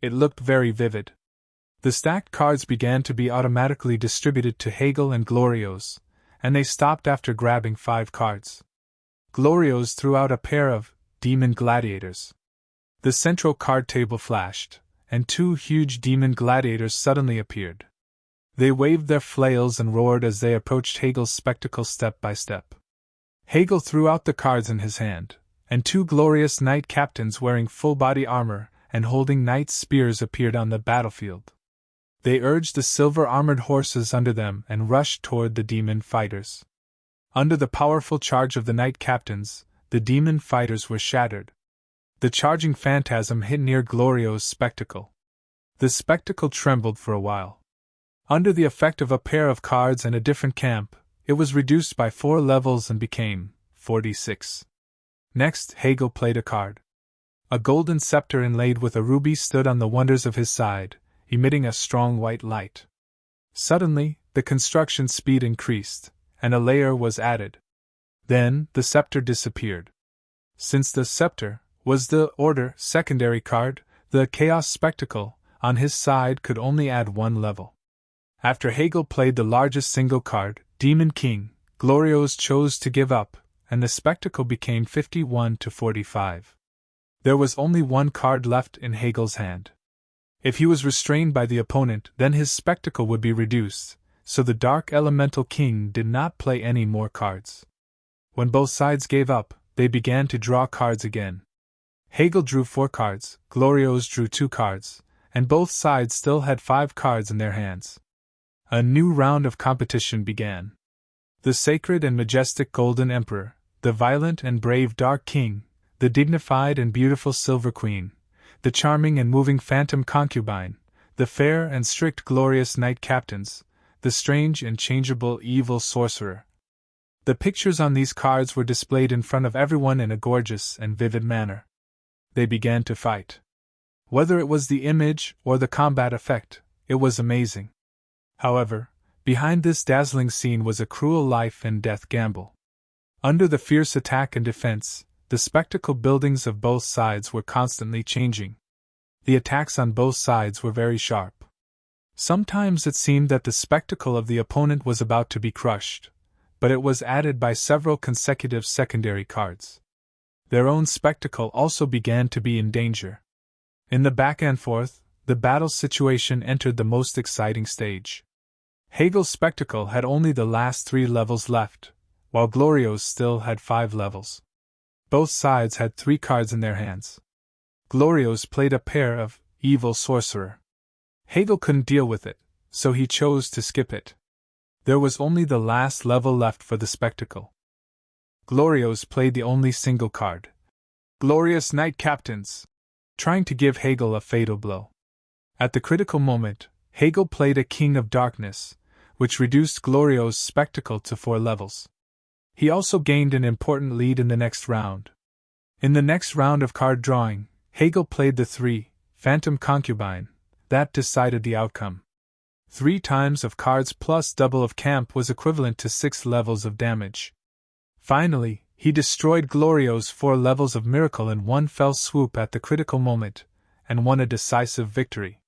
It looked very vivid. The stacked cards began to be automatically distributed to Hegel and Glorios, and they stopped after grabbing 5 cards. Glorios threw out a pair of demon gladiators. The central card table flashed, and 2 huge demon gladiators suddenly appeared. They waved their flails and roared as they approached Hegel's spectacle step by step. Hegel threw out the cards in his hand, and 2 glorious knight captains wearing full-body armor and holding knight spears appeared on the battlefield. They urged the silver-armored horses under them and rushed toward the demon fighters. Under the powerful charge of the knight captains, the demon fighters were shattered. The charging phantasm hit near Glorio's spectacle. The spectacle trembled for a while. Under the effect of a pair of cards and a different camp, it was reduced by 4 levels and became 46. Next, Hegel played a card. A golden scepter inlaid with a ruby stood on the wonders of his side, emitting a strong white light. Suddenly, the construction speed increased, and a layer was added. Then, the scepter disappeared. Since the scepter was the Order secondary card, the Chaos Spectacle, on his side could only add 1 level. After Hegel played the largest single card, Demon King, Glorios chose to give up, and the spectacle became 51 to 45. There was only 1 card left in Hegel's hand. If he was restrained by the opponent, then his spectacle would be reduced, so the Dark Elemental King did not play any more cards. When both sides gave up, they began to draw cards again. Hegel drew 4 cards, Glorios drew 2 cards, and both sides still had 5 cards in their hands. A new round of competition began. The sacred and majestic Golden Emperor, the violent and brave Dark King, the dignified and beautiful Silver Queen, the charming and moving Phantom Concubine, the fair and strict glorious Knight Captains, the strange and changeable Evil Sorcerer. The pictures on these cards were displayed in front of everyone in a gorgeous and vivid manner. They began to fight. Whether it was the image or the combat effect, it was amazing. However, behind this dazzling scene was a cruel life and death gamble. Under the fierce attack and defense, the spectacle buildings of both sides were constantly changing. The attacks on both sides were very sharp. Sometimes it seemed that the spectacle of the opponent was about to be crushed, but it was added by several consecutive secondary cards. Their own spectacle also began to be in danger. In the back and forth, the battle situation entered the most exciting stage. Hegel's spectacle had only the last 3 levels left, while Glorio's still had 5 levels. Both sides had 3 cards in their hands. Glorio's played a pair of Evil Sorcerer. Hegel couldn't deal with it, so he chose to skip it. There was only the last level left for the spectacle. Glorio's played the only single card, Glorious Knight Captains, trying to give Hegel a fatal blow. At the critical moment, Hegel played a King of Darkness, which reduced Glorio's spectacle to 4 levels. He also gained an important lead in the next round. In the next round of card drawing, Hegel played the 3, Phantom Concubine. That decided the outcome. 3 times of cards plus double of camp was equivalent to 6 levels of damage. Finally, he destroyed Glorio's 4 levels of miracle in one fell swoop at the critical moment, and won a decisive victory.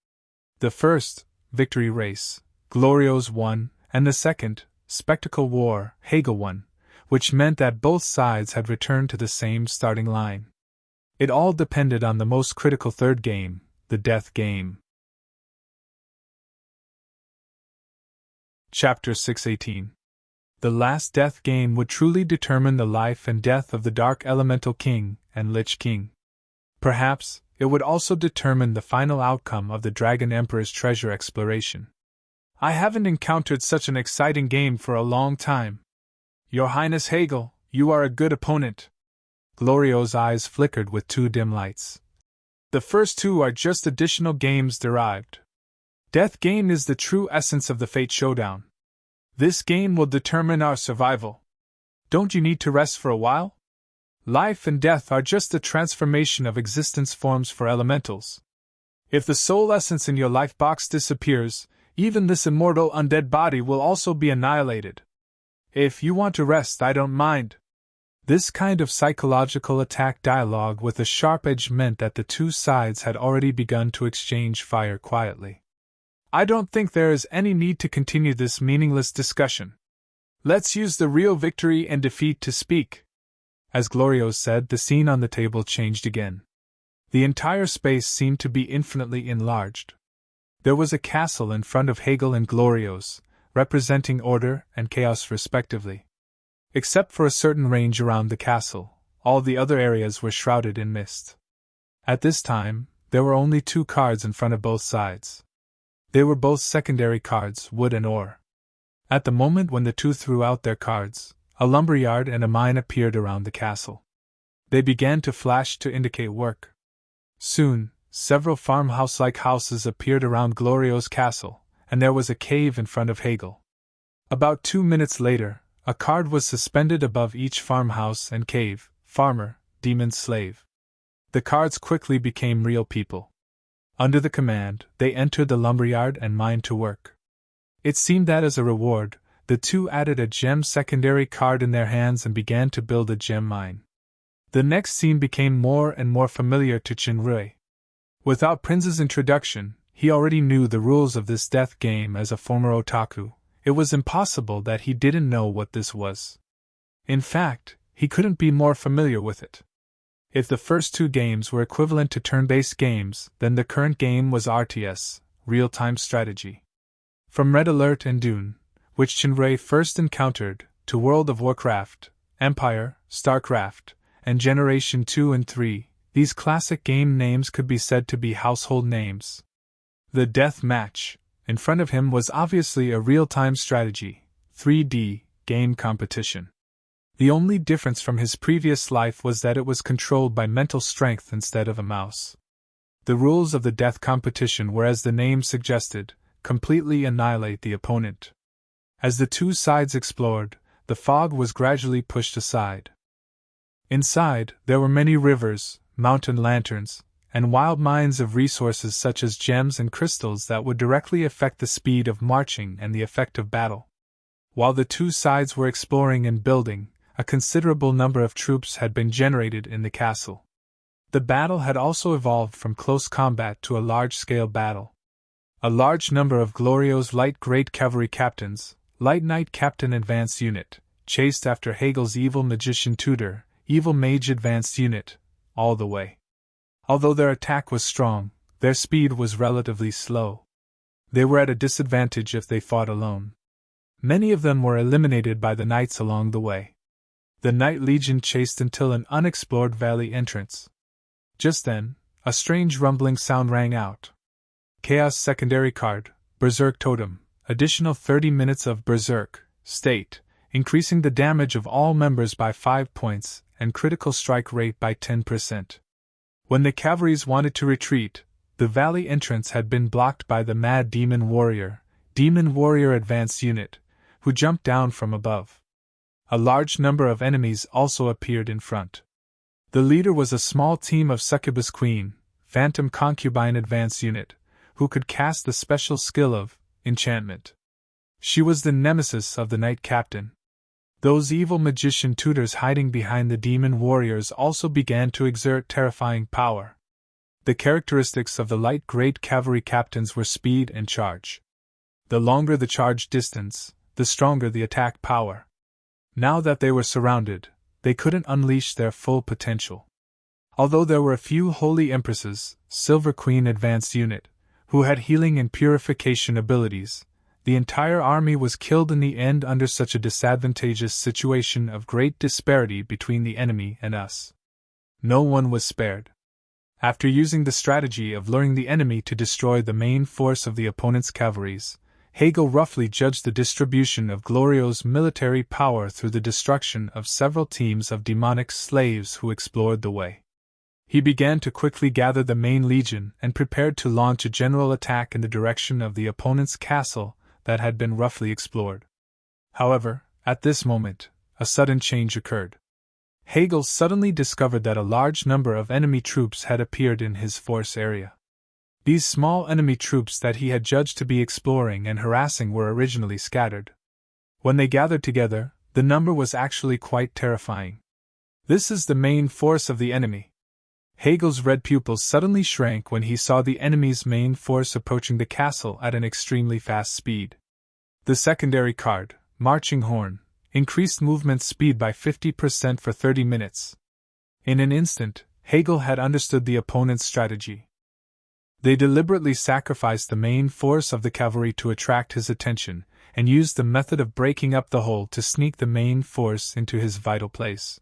The first, Victory Race, Glorio's won, and the second, Spectacle War, Hegel won, which meant that both sides had returned to the same starting line. It all depended on the most critical third game, the death game. Chapter 618. The last death game would truly determine the life and death of the Dark Elemental King and Lich King. Perhaps, it would also determine the final outcome of the Dragon Emperor's treasure exploration. I haven't encountered such an exciting game for a long time. Your Highness Hegel, you are a good opponent. Glorio's eyes flickered with 2 dim lights. The first 2 are just additional games derived. Death game is the true essence of the Fate Showdown. This game will determine our survival. Don't you need to rest for a while? Life and death are just the transformation of existence forms for elementals. If the soul essence in your life box disappears, even this immortal undead body will also be annihilated. If you want to rest, I don't mind. This kind of psychological attack dialogue with a sharp edge meant that the 2 sides had already begun to exchange fire quietly. I don't think there is any need to continue this meaningless discussion. Let's use the real victory and defeat to speak. As Glorio said, the scene on the table changed again. The entire space seemed to be infinitely enlarged. There was a castle in front of Hegel and Glorio's, representing order and chaos respectively. Except for a certain range around the castle, all the other areas were shrouded in mist. At this time, there were only 2 cards in front of both sides. They were both secondary cards, wood and ore. At the moment when the 2 threw out their cards, a lumberyard and a mine appeared around the castle. They began to flash to indicate work. Soon, several farmhouse-like houses appeared around Glorio's castle, and there was a cave in front of Hegel. About 2 minutes later, a card was suspended above each farmhouse and cave: farmer, demon, slave. The cards quickly became real people. Under the command, they entered the lumberyard and mined to work. It seemed that as a reward, the 2 added a gem secondary card in their hands and began to build a gem mine. The next scene became more and more familiar to Chinrui. Without Prince's introduction, he already knew the rules of this death game as a former otaku. It was impossible that he didn't know what this was. In fact, he couldn't be more familiar with it. If the first 2 games were equivalent to turn-based games, then the current game was RTS, real-time strategy. From Red Alert and Dune, which Chinray first encountered, to World of Warcraft, Empire, StarCraft, and Generation 2 and 3, these classic game names could be said to be household names. The death match, in front of him, was obviously a real-time strategy, 3D, game competition. The only difference from his previous life was that it was controlled by mental strength instead of a mouse. The rules of the death competition were, as the name suggested, completely annihilate the opponent. As the two sides explored, the fog was gradually pushed aside. Inside, there were many rivers, mountain lanterns, and wild mines of resources such as gems and crystals that would directly affect the speed of marching and the effect of battle. While the two sides were exploring and building, a considerable number of troops had been generated in the castle. The battle had also evolved from close combat to a large-scale battle. A large number of Glorio's light great cavalry captains, light knight captain advanced unit, chased after Hagel's evil magician tutor, evil mage advanced unit, all the way. Although their attack was strong, their speed was relatively slow. They were at a disadvantage if they fought alone. Many of them were eliminated by the knights along the way. The Knight Legion chased until an unexplored valley entrance. Just then, a strange rumbling sound rang out. Chaos secondary card, Berserk Totem, additional 30 minutes of Berserk, state, increasing the damage of all members by 5 points and critical strike rate by 10%. When the cavalries wanted to retreat, the valley entrance had been blocked by the Mad Demon Warrior Advanced Unit, who jumped down from above. A large number of enemies also appeared in front. The leader was a small team of Succubus Queen, Phantom Concubine Advanced Unit, who could cast the special skill of enchantment. She was the nemesis of the Knight Captain. Those evil magician tutors hiding behind the demon warriors also began to exert terrifying power. The characteristics of the light great cavalry captains were speed and charge. The longer the charge distance, the stronger the attack power. Now that they were surrounded, they couldn't unleash their full potential. Although there were a few Holy Empresses, Silver Queen Advanced Unit, who had healing and purification abilities, the entire army was killed in the end under such a disadvantageous situation of great disparity between the enemy and us. No one was spared. After using the strategy of luring the enemy to destroy the main force of the opponent's cavalries, Hegel roughly judged the distribution of Glorio's military power through the destruction of several teams of demonic slaves who explored the way. He began to quickly gather the main legion and prepared to launch a general attack in the direction of the opponent's castle that had been roughly explored. However, at this moment, a sudden change occurred. Hegel suddenly discovered that a large number of enemy troops had appeared in his force area. These small enemy troops that he had judged to be exploring and harassing were originally scattered. When they gathered together, the number was actually quite terrifying. This is the main force of the enemy. Hegel's red pupils suddenly shrank when he saw the enemy's main force approaching the castle at an extremely fast speed. The secondary card, Marching Horn, increased movement speed by 50% for 30 minutes. In an instant, Hegel had understood the opponent's strategy. They deliberately sacrificed the main force of the cavalry to attract his attention, and used the method of breaking up the whole to sneak the main force into his vital place.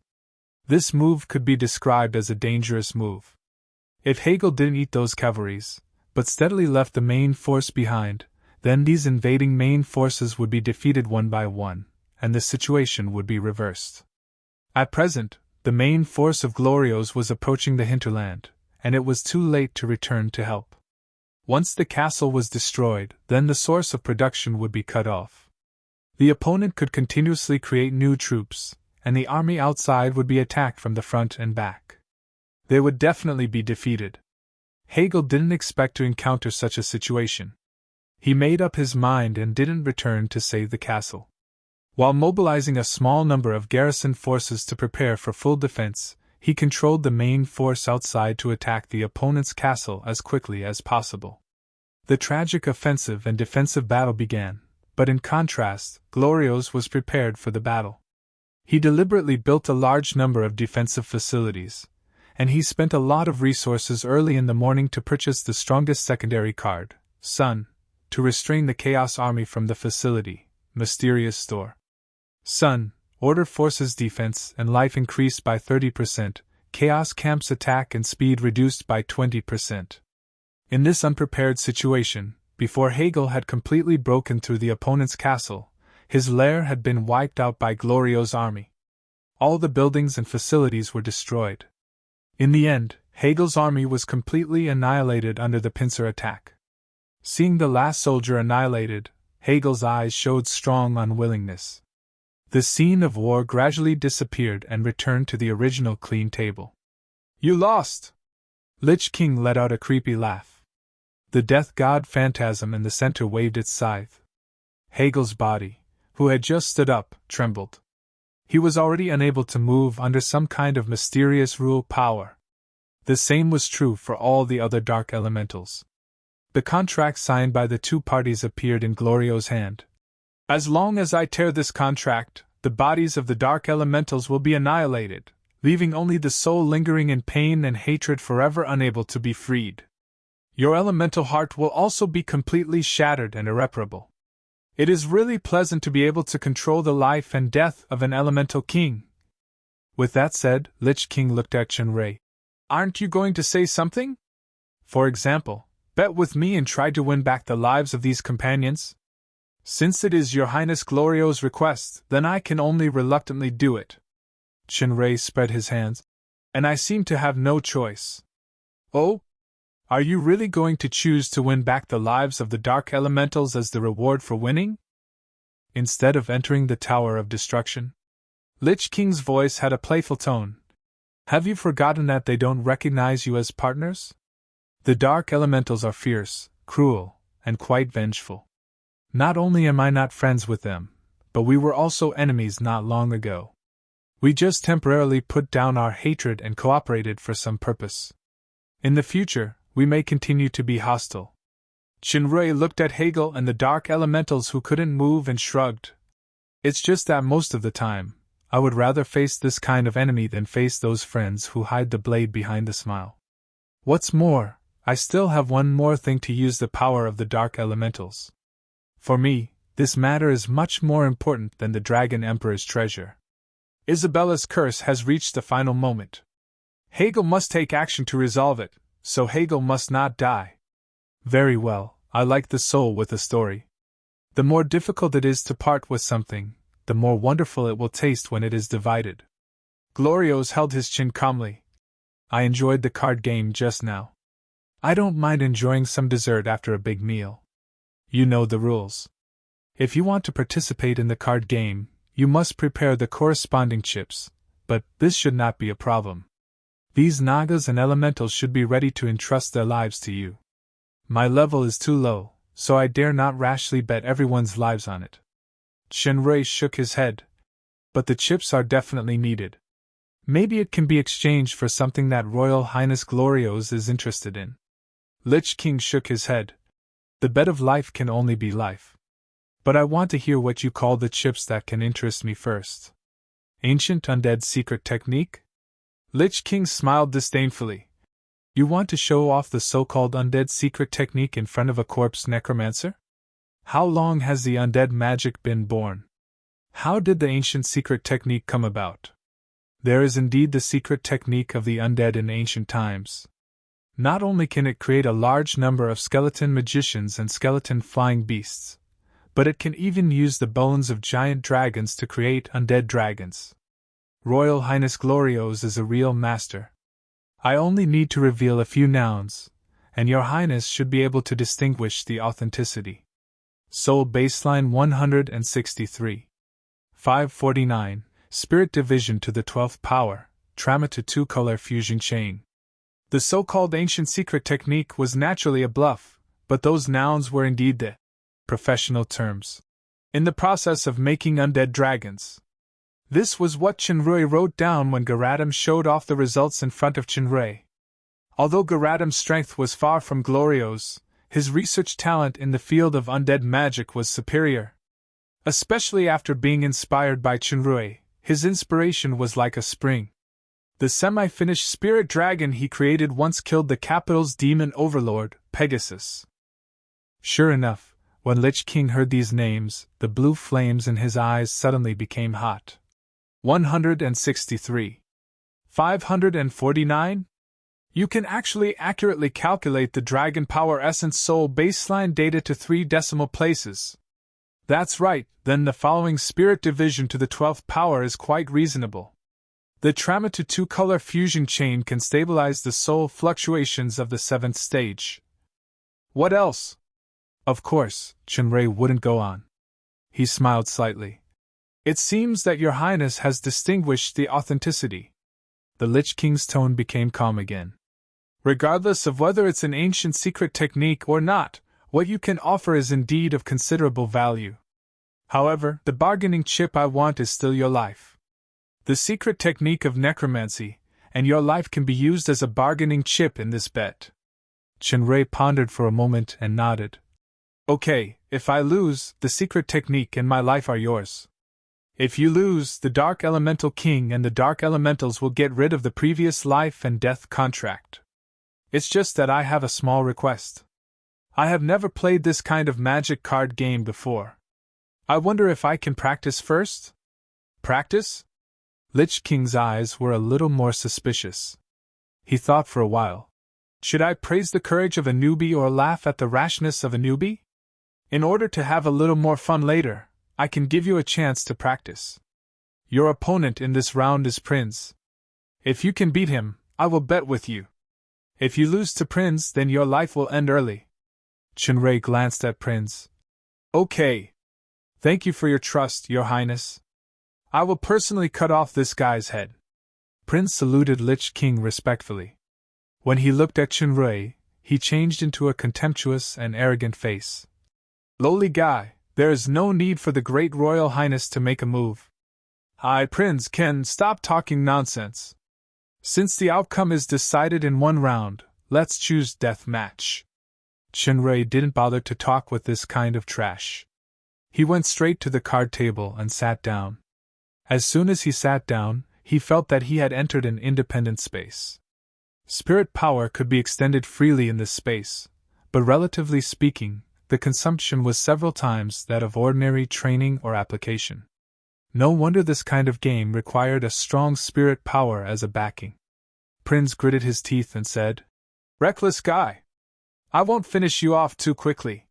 This move could be described as a dangerous move. If Hegel didn't eat those cavalries, but steadily left the main force behind, then these invading main forces would be defeated one by one, and the situation would be reversed. At present, the main force of Glorio's was approaching the hinterland, and it was too late to return to help. Once the castle was destroyed, then the source of production would be cut off. The opponent could continuously create new troops, and the army outside would be attacked from the front and back. They would definitely be defeated. Hegel didn't expect to encounter such a situation. He made up his mind and didn't return to save the castle. While mobilizing a small number of garrison forces to prepare for full defense, he controlled the main force outside to attack the opponent's castle as quickly as possible. The tragic offensive and defensive battle began, but in contrast, Glorio's was prepared for the battle. He deliberately built a large number of defensive facilities, and he spent a lot of resources early in the morning to purchase the strongest secondary card, Sun, to restrain the Chaos Army from the facility, mysterious store. Sun, order forces defense and life increased by 30%, chaos camps attack and speed reduced by 20%. In this unprepared situation, before Hegel had completely broken through the opponent's castle, his lair had been wiped out by Glorio's army. All the buildings and facilities were destroyed. In the end, Hegel's army was completely annihilated under the pincer attack. Seeing the last soldier annihilated, Hegel's eyes showed strong unwillingness. The scene of war gradually disappeared and returned to the original clean table. "You lost!" Lich King let out a creepy laugh. The death god phantasm in the center waved its scythe. Hegel's body, who had just stood up, trembled. He was already unable to move under some kind of mysterious rule power. The same was true for all the other dark elementals. The contract signed by the two parties appeared in Glorio's hand. "As long as I tear this contract, the bodies of the dark elementals will be annihilated, leaving only the soul lingering in pain and hatred forever unable to be freed. Your elemental heart will also be completely shattered and irreparable. It is really pleasant to be able to control the life and death of an elemental king." With that said, Lich King looked at Chenrei. "Aren't you going to say something? For example, bet with me and try to win back the lives of these companions? Since it is Your Highness Glorio's request, then I can only reluctantly do it." Chenrei spread his hands. "And I seem to have no choice." "Oh? Are you really going to choose to win back the lives of the dark elementals as the reward for winning? Instead of entering the Tower of Destruction?" Lich King's voice had a playful tone. "Have you forgotten that they don't recognize you as partners? The dark elementals are fierce, cruel, and quite vengeful. Not only am I not friends with them, but we were also enemies not long ago. We just temporarily put down our hatred and cooperated for some purpose. In the future, we may continue to be hostile." Chenrei looked at Hegel and the dark elementals who couldn't move and shrugged. "It's just that most of the time, I would rather face this kind of enemy than face those friends who hide the blade behind the smile. What's more, I still have one more thing to use the power of the dark elementals. For me, this matter is much more important than the Dragon Emperor's treasure. Isabella's curse has reached the final moment. Hegel must take action to resolve it, so Hegel must not die. Very well, I like the soul with a story. The more difficult it is to part with something, the more wonderful it will taste when it is divided." Glorios held his chin calmly. "I enjoyed the card game just now. I don't mind enjoying some dessert after a big meal. You know the rules. If you want to participate in the card game, you must prepare the corresponding chips, but this should not be a problem. These Nagas and elementals should be ready to entrust their lives to you. My level is too low, so I dare not rashly bet everyone's lives on it." Chenrei shook his head. "But the chips are definitely needed. Maybe it can be exchanged for something that Royal Highness Glorios is interested in." Lich King shook his head. "The bet of life can only be life. But I want to hear what you call the chips that can interest me first. Ancient undead secret technique?" Lich King smiled disdainfully. "You want to show off the so-called undead secret technique in front of a corpse necromancer? How long has the undead magic been born? How did the ancient secret technique come about? There is indeed the secret technique of the undead in ancient times. Not only can it create a large number of skeleton magicians and skeleton flying beasts, but it can even use the bones of giant dragons to create undead dragons. Royal Highness Glorios is a real master. I only need to reveal a few nouns, and Your Highness should be able to distinguish the authenticity. Soul Baseline 163. 549, Spirit Division to the 12th Power, Trauma to 2-Color Fusion Chain. The so-called ancient secret technique was naturally a bluff, but those nouns were indeed the professional terms. In the process of making undead dragons. This was what Chenrei wrote down when Garadam showed off the results in front of Chenrei. Although Garadam's strength was far from Glorio's, his research talent in the field of undead magic was superior. Especially after being inspired by Chenrei, his inspiration was like a spring. The semi-finished spirit dragon he created once killed the capital's demon overlord, Pegasus. Sure enough, When Lich King heard these names, the blue flames in his eyes suddenly became hot. 163. 549? You can actually accurately calculate the Dragon Power Essence Soul baseline data to 3 decimal places. That's right, then the following Spirit Division to the 12th power is quite reasonable. The Trama to 2-color fusion chain can stabilize the soul fluctuations of the 7th stage. What else? Of course, Chenrei wouldn't go on. He smiled slightly. It seems that your highness has distinguished the authenticity. The Lich King's tone became calm again. Regardless of whether it's an ancient secret technique or not, what you can offer is indeed of considerable value. However, the bargaining chip I want is still your life. The secret technique of necromancy, and your life can be used as a bargaining chip in this bet. Chenrei pondered for a moment and nodded. Okay, if I lose, the secret technique and my life are yours. If you lose, the Dark Elemental King and the Dark Elementals will get rid of the previous life and death contract. It's just that I have a small request. I have never played this kind of magic card game before. I wonder if I can practice first? Practice? Lich King's eyes were a little more suspicious. He thought for a while. Should I praise the courage of a newbie or laugh at the rashness of a newbie? In order to have a little more fun later, I can give you a chance to practice. Your opponent in this round is Prinz. If you can beat him, I will bet with you. If you lose to Prinz, then your life will end early. Chenrei glanced at Prinz. Okay. Thank you for your trust, Your Highness. I will personally cut off this guy's head. Prinz saluted Lich King respectfully. When he looked at Chenrei, he changed into a contemptuous and arrogant face. Lowly guy, there is no need for the great Royal Highness to make a move. I, Prinz, can stop talking nonsense. Since the outcome is decided in one round, let's choose death match. Chenrei didn't bother to talk with this kind of trash. He went straight to the card table and sat down. As soon as he sat down, he felt that he had entered an independent space. Spirit power could be extended freely in this space, but relatively speaking, the consumption was several times that of ordinary training or application. No wonder this kind of game required a strong spirit power as a backing. Prinz gritted his teeth and said, Reckless guy! I won't finish you off too quickly.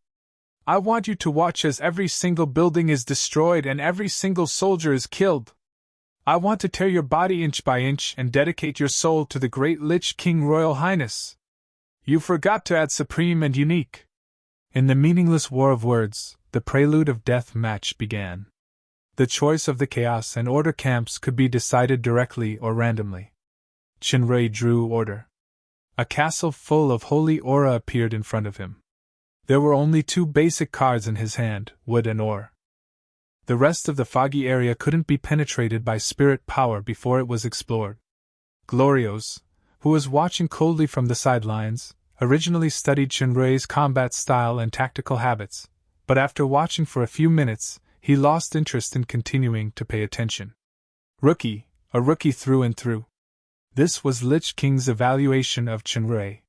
I want you to watch as every single building is destroyed and every single soldier is killed. I want to tear your body inch by inch and dedicate your soul to the great Lich King Royal Highness. You forgot to add supreme and unique. In the meaningless war of words, the prelude of death match began. The choice of the Chaos and Order camps could be decided directly or randomly. Chenrei drew order. A castle full of holy aura appeared in front of him. There were only 2 basic cards in his hand, wood and ore. The rest of the foggy area couldn't be penetrated by spirit power before it was explored. Glorios, who was watching coldly from the sidelines, originally studied Chenrei's combat style and tactical habits, but after watching for a few minutes, he lost interest in continuing to pay attention. Rookie, a rookie through and through. This was Lich King's evaluation of Chenrei.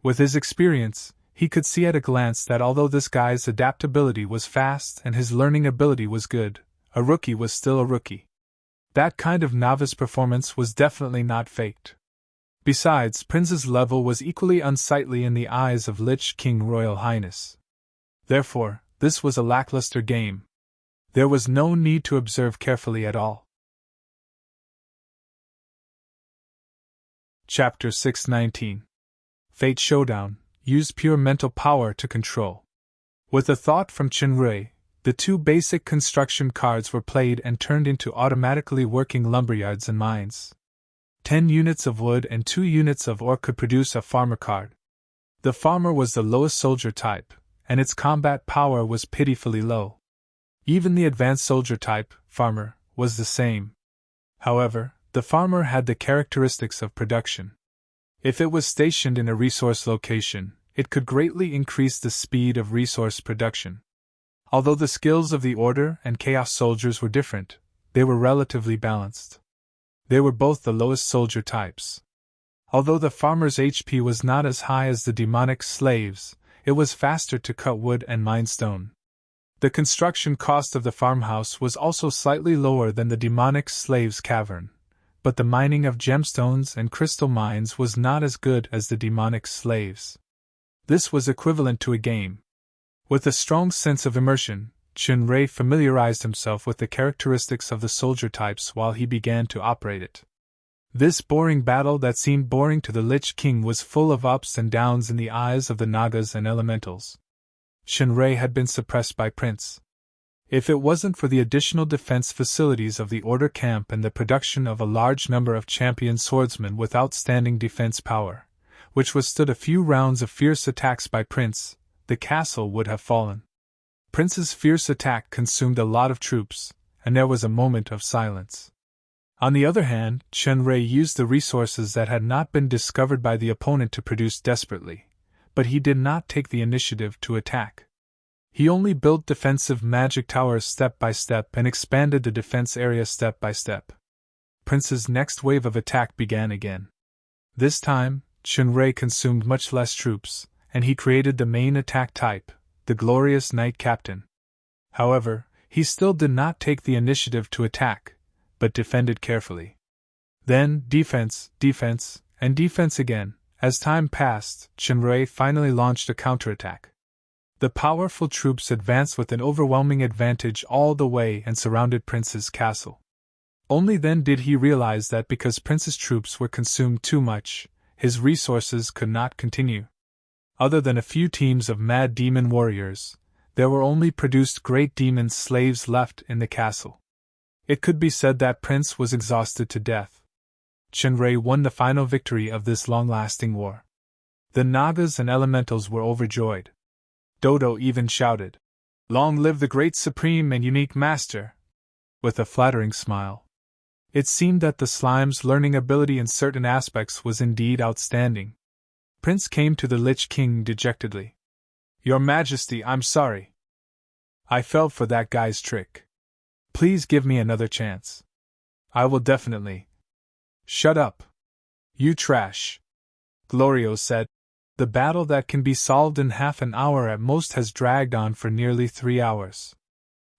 With his experience, he could see at a glance that although this guy's adaptability was fast and his learning ability was good, a rookie was still a rookie. That kind of novice performance was definitely not faked. Besides, Prinz's level was equally unsightly in the eyes of Lich King Royal Highness. Therefore, this was a lackluster game. There was no need to observe carefully at all. Chapter 619. Fate Showdown. Use pure mental power to control. With a thought from Chenrei, the 2 basic construction cards were played and turned into automatically working lumberyards and mines. 10 units of wood and 2 units of ore could produce a farmer card. The farmer was the lowest soldier type, and its combat power was pitifully low. Even the advanced soldier type, farmer, was the same. However, the farmer had the characteristics of production. If it was stationed in a resource location, it could greatly increase the speed of resource production. Although the skills of the Order and Chaos soldiers were different, they were relatively balanced. They were both the lowest soldier types. Although the farmer's HP was not as high as the demonic slaves, it was faster to cut wood and mine stone, The construction cost of the farmhouse was also slightly lower than the demonic slave's cavern, but the mining of gemstones and crystal mines was not as good as the demonic slaves. This was equivalent to a game. With a strong sense of immersion, Chun-Rei familiarized himself with the characteristics of the soldier types while he began to operate it. This boring battle that seemed boring to the Lich King was full of ups and downs in the eyes of the Nagas and Elementals. Chun-Rei had been suppressed by Prince. If it wasn't for the additional defense facilities of the Order camp and the production of a large number of champion swordsmen with outstanding defense power, which withstood a few rounds of fierce attacks by Prince, the castle would have fallen. Prince's fierce attack consumed a lot of troops, and there was a moment of silence. On the other hand, Chun-Rei used the resources that had not been discovered by the opponent to produce desperately, but he did not take the initiative to attack. He only built defensive magic towers step by step and expanded the defense area step by step. Prince's next wave of attack began again. This time, Chun-Rei consumed much less troops, and he created the main attack type, the glorious Knight Captain. However, he still did not take the initiative to attack, but defended carefully. Then, defense, and defense again. As time passed, Chun-Rei finally launched a counterattack. The powerful troops advanced with an overwhelming advantage all the way and surrounded Prince's castle. Only then did he realize that because Prince's troops were consumed too much, his resources could not continue. Other than a few teams of mad demon warriors, there were only produced great demon slaves left in the castle. It could be said that Prince was exhausted to death. Chun-Rei won the final victory of this long-lasting war. The Nagas and Elementals were overjoyed. Dodo even shouted, "Long live the great supreme and unique master!" with a flattering smile. It seemed that the slime's learning ability in certain aspects was indeed outstanding. Prince came to the Lich King dejectedly. "Your Majesty, I'm sorry. I fell for that guy's trick. Please give me another chance. I will definitely." "Shut up. You trash," Glorio said. "The battle that can be solved in half an hour at most has dragged on for nearly 3 hours.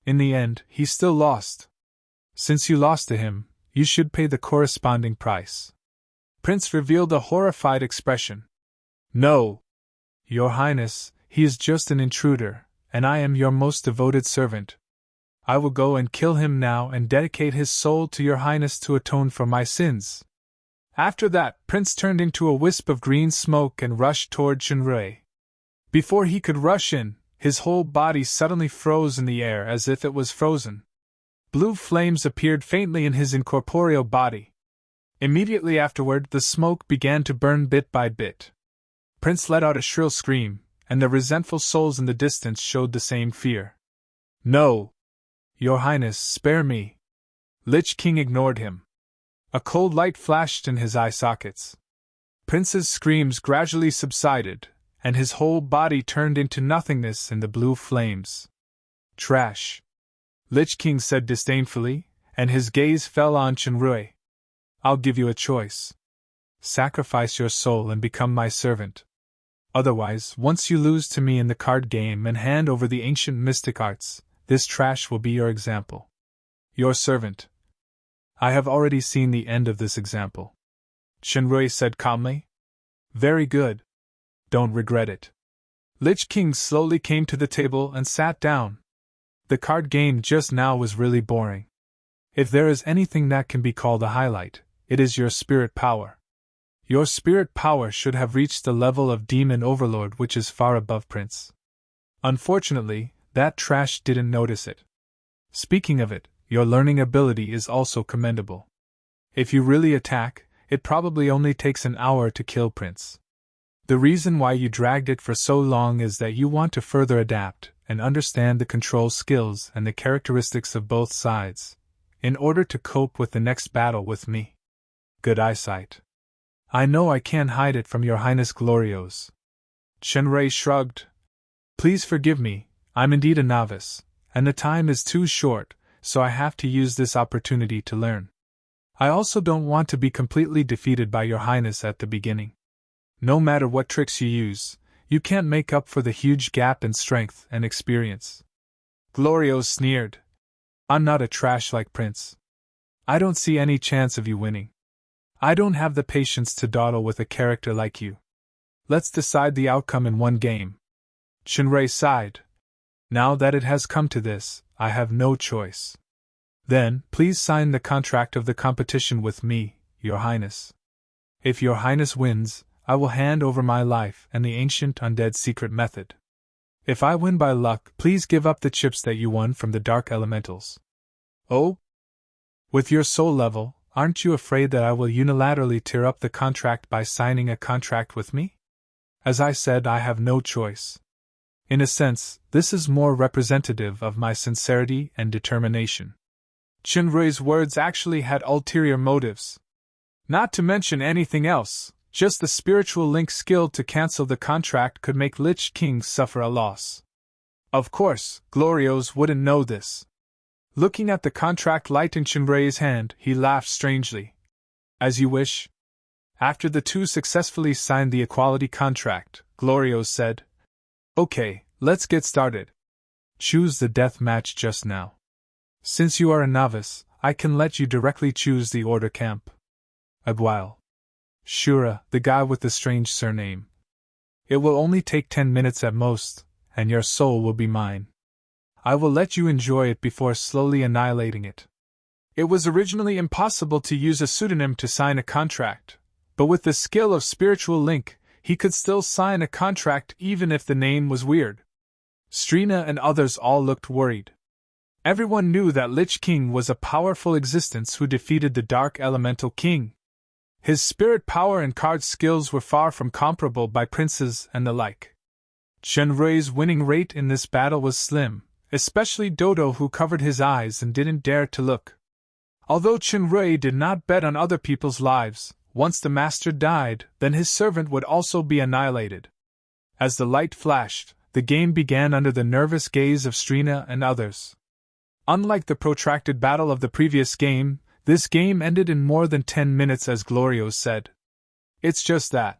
In the end, he still lost. Since you lost to him, you should pay the corresponding price." Prince revealed a horrified expression. "No, Your Highness, he is just an intruder, and I am your most devoted servant. I will go and kill him now and dedicate his soul to Your Highness to atone for my sins." After that, Prince turned into a wisp of green smoke and rushed toward Chun-Rei. Before he could rush in, his whole body suddenly froze in the air as if it was frozen. Blue flames appeared faintly in his incorporeal body. Immediately afterward, the smoke began to burn bit by bit. Prince let out a shrill scream, and the resentful souls in the distance showed the same fear. "No! Your Highness, spare me!" Lich King ignored him. A cold light flashed in his eye sockets. Prince's screams gradually subsided, and his whole body turned into nothingness in the blue flames. "Trash," Lich King said disdainfully, and his gaze fell on Chun-Rei. "I'll give you a choice. Sacrifice your soul and become my servant. Otherwise, once you lose to me in the card game and hand over the ancient mystic arts, this trash will be your example." "Your servant." "I have already seen the end of this example," Chun-Rei said calmly. "Very good. Don't regret it." Lich King slowly came to the table and sat down. The card game just now was really boring. If there is anything that can be called a highlight, it is your spirit power. Your spirit power should have reached the level of Demon Overlord, which is far above Prince. Unfortunately, that trash didn't notice it. Speaking of it, your learning ability is also commendable. If you really attack, it probably only takes an hour to kill Prince. The reason why you dragged it for so long is that you want to further adapt and understand the control skills and the characteristics of both sides, in order to cope with the next battle with me. Good eyesight. I know I can't hide it from Your Highness Glorios. Chun-Rei shrugged. Please forgive me, I'm indeed a novice, and the time is too short, so I have to use this opportunity to learn. I also don't want to be completely defeated by Your Highness at the beginning. No matter what tricks you use, you can't make up for the huge gap in strength and experience. Glorios sneered. I'm not a trash-like prince. I don't see any chance of you winning. I don't have the patience to dawdle with a character like you. Let's decide the outcome in one game. Shinrei sighed. Now that it has come to this, I have no choice. Then, please sign the contract of the competition with me, Your Highness. If Your Highness wins, I will hand over my life and the ancient undead secret method. If I win by luck, please give up the chips that you won from the dark elementals. Oh? With your soul level, aren't you afraid that I will unilaterally tear up the contract by signing a contract with me? As I said, I have no choice. In a sense, this is more representative of my sincerity and determination. Shinrei's words actually had ulterior motives. Not to mention anything else, just the spiritual link skill to cancel the contract could make Lich King suffer a loss. Of course, Glorios wouldn't know this. Looking at the contract light in Shinrei's hand, he laughed strangely. As you wish. After the two successfully signed the equality contract, Glorios said, Okay, let's get started. Choose the death match just now. Since you are a novice, I can let you directly choose the order camp. Abwile. Shura, the guy with the strange surname. It will only take 10 minutes at most, and your soul will be mine. I will let you enjoy it before slowly annihilating it. It was originally impossible to use a pseudonym to sign a contract, but with the skill of Spiritual Link, he could still sign a contract even if the name was weird. Strina and others all looked worried. Everyone knew that Lich King was a powerful existence who defeated the Dark Elemental King. His spirit power and card skills were far from comparable by princes and the like. Shinrei's winning rate in this battle was slim, especially Dodo, who covered his eyes and didn't dare to look. Although Shinrei did not bet on other people's lives, once the master died, then his servant would also be annihilated. As the light flashed, the game began under the nervous gaze of Strina and others. Unlike the protracted battle of the previous game, this game ended in more than 10 minutes, as Glorios said. It's just that.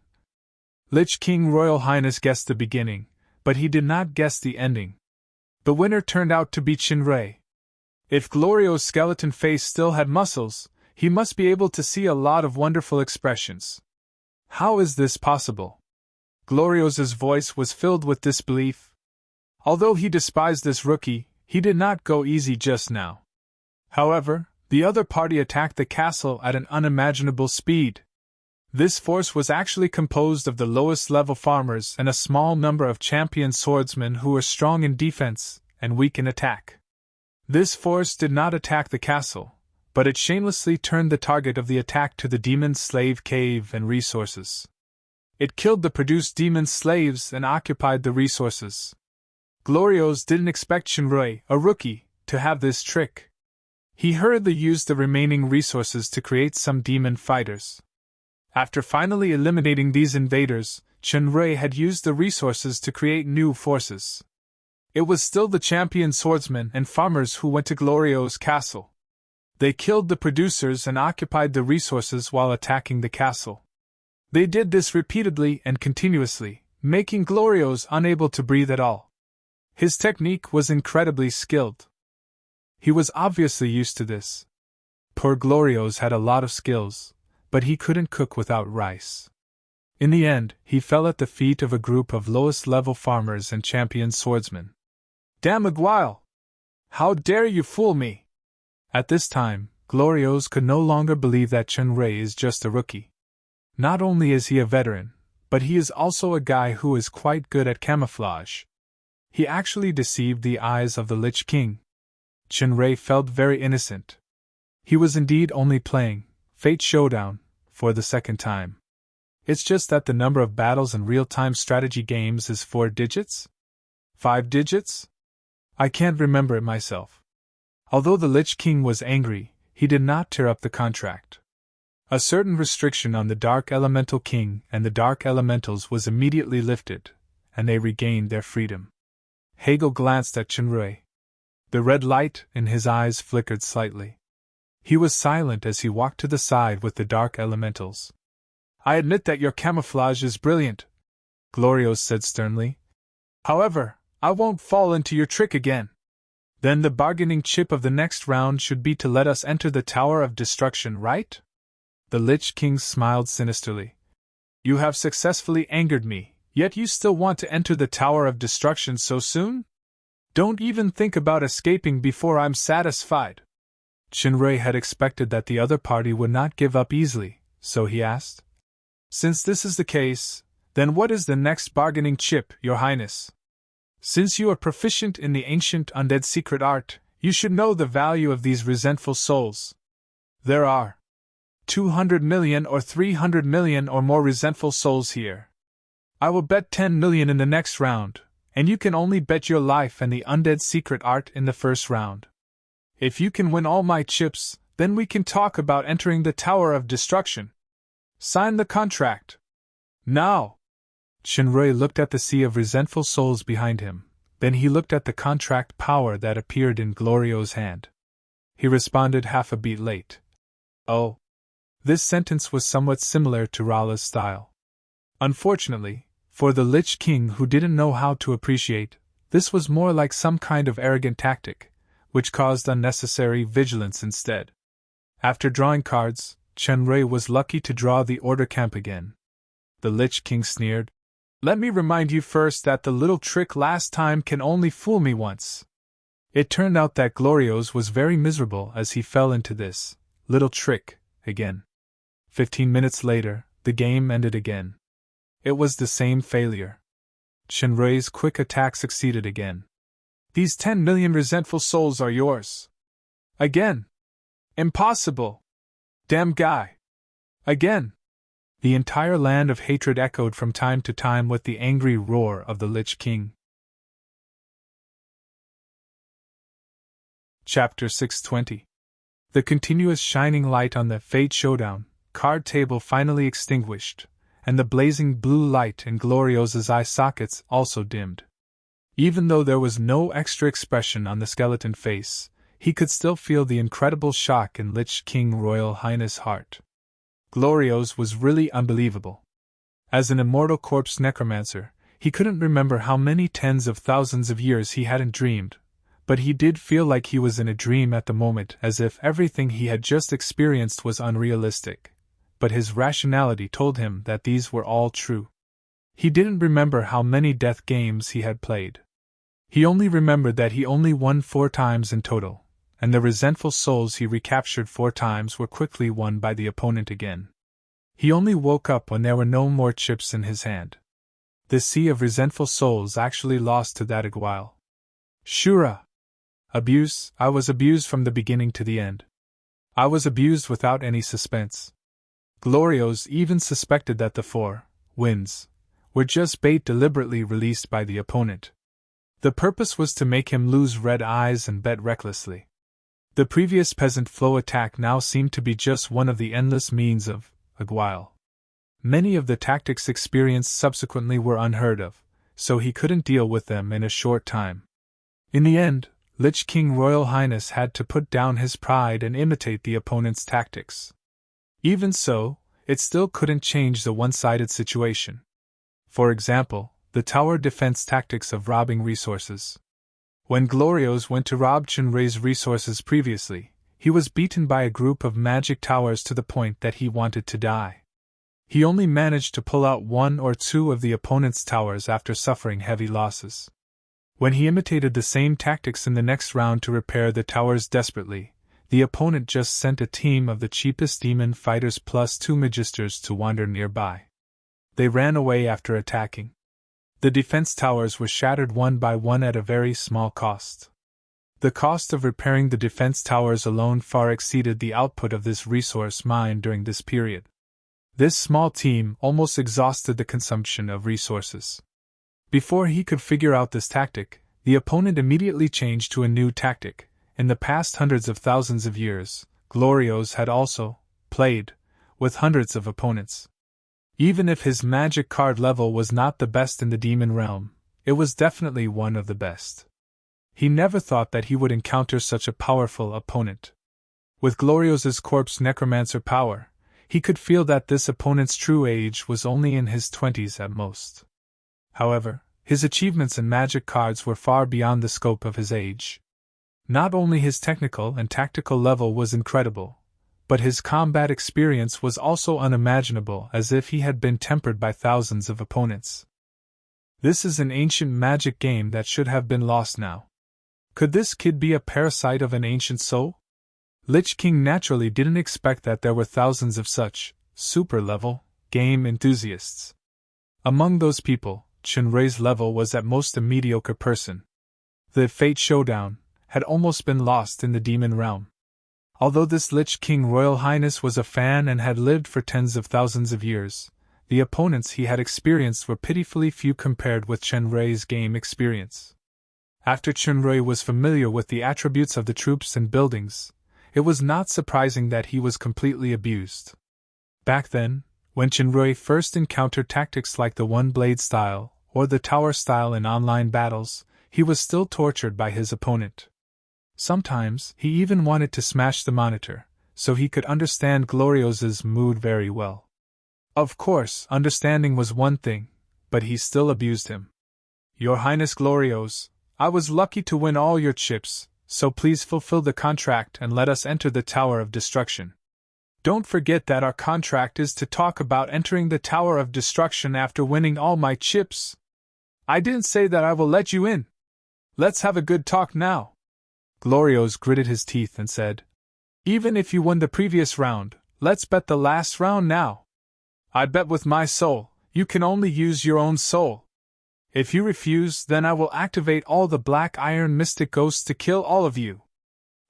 Lich King Royal Highness guessed the beginning, but he did not guess the ending. The winner turned out to be Shinrei. If Glorios' skeleton face still had muscles, he must be able to see a lot of wonderful expressions. How is this possible? Glorios' voice was filled with disbelief. Although he despised this rookie, he did not go easy just now. However, the other party attacked the castle at an unimaginable speed. This force was actually composed of the lowest-level farmers and a small number of champion swordsmen who were strong in defense and weak in attack. This force did not attack the castle, but it shamelessly turned the target of the attack to the demon slave cave and resources. It killed the produced demon slaves and occupied the resources. Glorios didn't expect Shinrei, a rookie, to have this trick. He hurriedly used the remaining resources to create some demon fighters. After finally eliminating these invaders, Shinrei had used the resources to create new forces. It was still the champion swordsmen and farmers who went to Glorios' castle. They killed the producers and occupied the resources while attacking the castle. They did this repeatedly and continuously, making Glorios unable to breathe at all. His technique was incredibly skilled. He was obviously used to this. Poor Glorios had a lot of skills, but he couldn't cook without rice. In the end, he fell at the feet of a group of lowest-level farmers and champion swordsmen. Damn Aguile! How dare you fool me! At this time, Glorios could no longer believe that Shinrei is just a rookie. Not only is he a veteran, but he is also a guy who is quite good at camouflage. He actually deceived the eyes of the Lich King. Shinrei felt very innocent. He was indeed only playing Fate Showdown for the second time. It's just that the number of battles in real-time strategy games is 4 digits? 5 digits? I can't remember it myself. Although the Lich King was angry, he did not tear up the contract. A certain restriction on the Dark Elemental King and the Dark Elementals was immediately lifted, and they regained their freedom. Hegel glanced at Shinrei. The red light in his eyes flickered slightly. He was silent as he walked to the side with the Dark Elementals. I admit that your camouflage is brilliant, Glorios said sternly. However, I won't fall into your trick again. Then the bargaining chip of the next round should be to let us enter the Tower of Destruction, right? The Lich King smiled sinisterly. You have successfully angered me, yet you still want to enter the Tower of Destruction so soon? Don't even think about escaping before I'm satisfied. Shinrei had expected that the other party would not give up easily, so he asked. Since this is the case, then what is the next bargaining chip, Your Highness? Since you are proficient in the ancient undead secret art, you should know the value of these resentful souls. There are 200 million or 300 million or more resentful souls here. I will bet 10 million in the next round, and you can only bet your life and the undead secret art in the first round. If you can win all my chips, then we can talk about entering the Tower of Destruction. Sign the contract. Now! Shinrei looked at the sea of resentful souls behind him, then he looked at the contract power that appeared in Glorio's hand. He responded half a beat late. Oh. This sentence was somewhat similar to Rala's style. Unfortunately, for the Lich King who didn't know how to appreciate, this was more like some kind of arrogant tactic, which caused unnecessary vigilance instead. After drawing cards, Shinrei was lucky to draw the order camp again. The Lich King sneered. Let me remind you first that the little trick last time can only fool me once. It turned out that Glorio's was very miserable as he fell into this little trick again. 15 minutes later, the game ended again. It was the same failure. Shinrei's quick attack succeeded again. These 10 million resentful souls are yours. Again. Impossible. Damn guy. Again. The entire land of hatred echoed from time to time with the angry roar of the Lich King. Chapter 620. The continuous shining light on the Fate Showdown card table finally extinguished, and the blazing blue light in Glorio's eye sockets also dimmed. Even though there was no extra expression on the skeleton face, he could still feel the incredible shock in Lich King Royal Highness' heart. Glorio's was really unbelievable. As an immortal corpse necromancer, he couldn't remember how many tens of thousands of years he hadn't dreamed, but he did feel like he was in a dream at the moment, as if everything he had just experienced was unrealistic. But his rationality told him that these were all true. He didn't remember how many death games he had played. He only remembered that he only won 4 times in total, and the resentful souls he recaptured 4 times were quickly won by the opponent again. He only woke up when there were no more chips in his hand. The sea of resentful souls actually lost to that Aguile. Shura! Abuse, I was abused from the beginning to the end. I was abused without any suspense. Glorio's even suspected that the 4 wins were just bait deliberately released by the opponent. The purpose was to make him lose red eyes and bet recklessly. The previous peasant flow attack now seemed to be just one of the endless means of Aguile. Many of the tactics experienced subsequently were unheard of, so he couldn't deal with them in a short time. In the end, Lich King Royal Highness had to put down his pride and imitate the opponent's tactics. Even so, it still couldn't change the one-sided situation. For example, the tower defense tactics of robbing resources. When Glorio's went to rob Shinrei's resources previously, he was beaten by a group of magic towers to the point that he wanted to die. He only managed to pull out 1 or 2 of the opponent's towers after suffering heavy losses. When he imitated the same tactics in the next round to repair the towers desperately, the opponent just sent a team of the cheapest demon fighters plus 2 magisters to wander nearby. They ran away after attacking. The defense towers were shattered one by one at a very small cost. The cost of repairing the defense towers alone far exceeded the output of this resource mine during this period. This small team almost exhausted the consumption of resources. Before he could figure out this tactic, the opponent immediately changed to a new tactic. In the past hundreds of thousands of years, Glorio's had also played with hundreds of opponents. Even if his magic card level was not the best in the demon realm, it was definitely one of the best. He never thought that he would encounter such a powerful opponent. With Glorio's corpse necromancer power, he could feel that this opponent's true age was only in his 20s at most. However, his achievements in magic cards were far beyond the scope of his age. Not only his technical and tactical level was incredible, but his combat experience was also unimaginable, as if he had been tempered by thousands of opponents. This is an ancient magic game that should have been lost now. Could this kid be a parasite of an ancient soul? Lich King naturally didn't expect that there were thousands of such super-level game enthusiasts. Among those people, Chenrei's level was at most a mediocre person. The Fate Showdown had almost been lost in the demon realm. Although this Lich King Royal Highness was a fan and had lived for tens of thousands of years, the opponents he had experienced were pitifully few compared with Chenrei's game experience. After Chenrei was familiar with the attributes of the troops and buildings, it was not surprising that he was completely abused. Back then, when Chenrei first encountered tactics like the one-blade style or the tower style in online battles, he was still tortured by his opponent. Sometimes, he even wanted to smash the monitor, so he could understand Glorios's mood very well. Of course, understanding was one thing, but he still abused him. Your Highness Glorios, I was lucky to win all your chips, so please fulfill the contract and let us enter the Tower of Destruction. Don't forget that our contract is to talk about entering the Tower of Destruction after winning all my chips. I didn't say that I will let you in. Let's have a good talk now. Glorios gritted his teeth and said, Even if you won the previous round, let's bet the last round now. I bet with my soul, you can only use your own soul. If you refuse, then I will activate all the Black Iron Mystic Ghosts to kill all of you.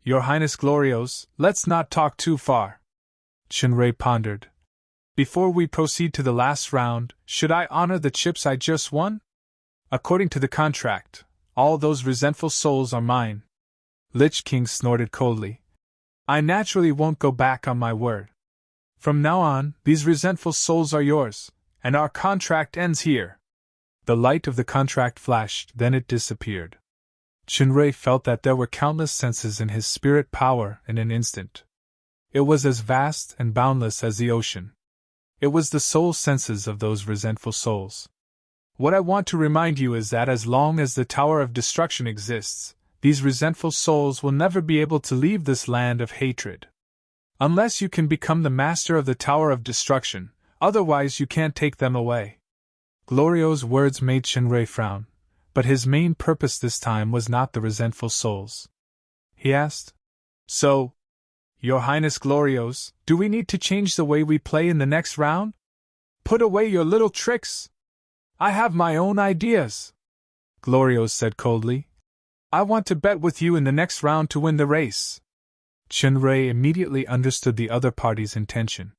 Your Highness Glorios, let's not talk too far. Chenrei pondered. Before we proceed to the last round, should I honor the chips I just won? According to the contract, all those resentful souls are mine. Lich King snorted coldly. I naturally won't go back on my word. From now on, these resentful souls are yours, and our contract ends here. The light of the contract flashed, then it disappeared. Chenrei felt that there were countless senses in his spirit power in an instant. It was as vast and boundless as the ocean. It was the soul senses of those resentful souls. What I want to remind you is that as long as the Tower of Destruction exists, these resentful souls will never be able to leave this land of hatred. Unless you can become the master of the Tower of Destruction, otherwise you can't take them away. Glorio's words made Chenrei frown, but his main purpose this time was not the resentful souls. He asked, So, Your Highness Glorios, do we need to change the way we play in the next round? Put away your little tricks. I have my own ideas. Glorios said coldly. I want to bet with you in the next round to win the race. Chenrei immediately understood the other party's intention.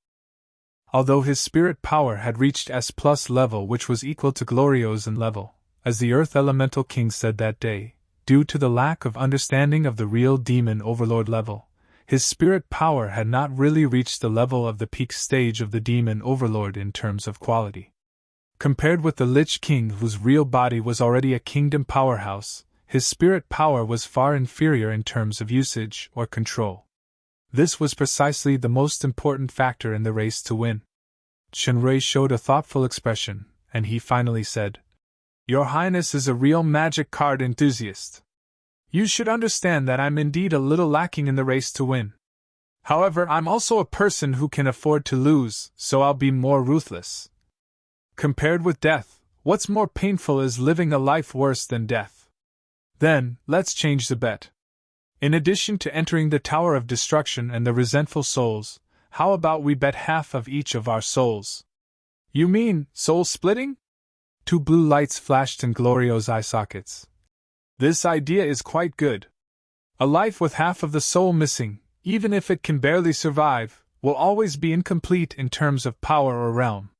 Although his spirit power had reached S+ level, which was equal to Glorios in level, as the Earth Elemental King said that day, due to the lack of understanding of the real Demon Overlord level, his spirit power had not really reached the level of the peak stage of the Demon Overlord in terms of quality. Compared with the Lich King, whose real body was already a kingdom powerhouse, his spirit power was far inferior in terms of usage or control. This was precisely the most important factor in the race to win. Chenrei showed a thoughtful expression, and he finally said, Your Highness is a real magic card enthusiast. You should understand that I'm indeed a little lacking in the race to win. However, I'm also a person who can afford to lose, so I'll be more ruthless. Compared with death, what's more painful is living a life worse than death. Then, let's change the bet. In addition to entering the Tower of Destruction and the resentful souls, how about we bet half of each of our souls? You mean, soul splitting? Two blue lights flashed in Glorio's eye sockets. This idea is quite good. A life with half of the soul missing, even if it can barely survive, will always be incomplete in terms of power or realm.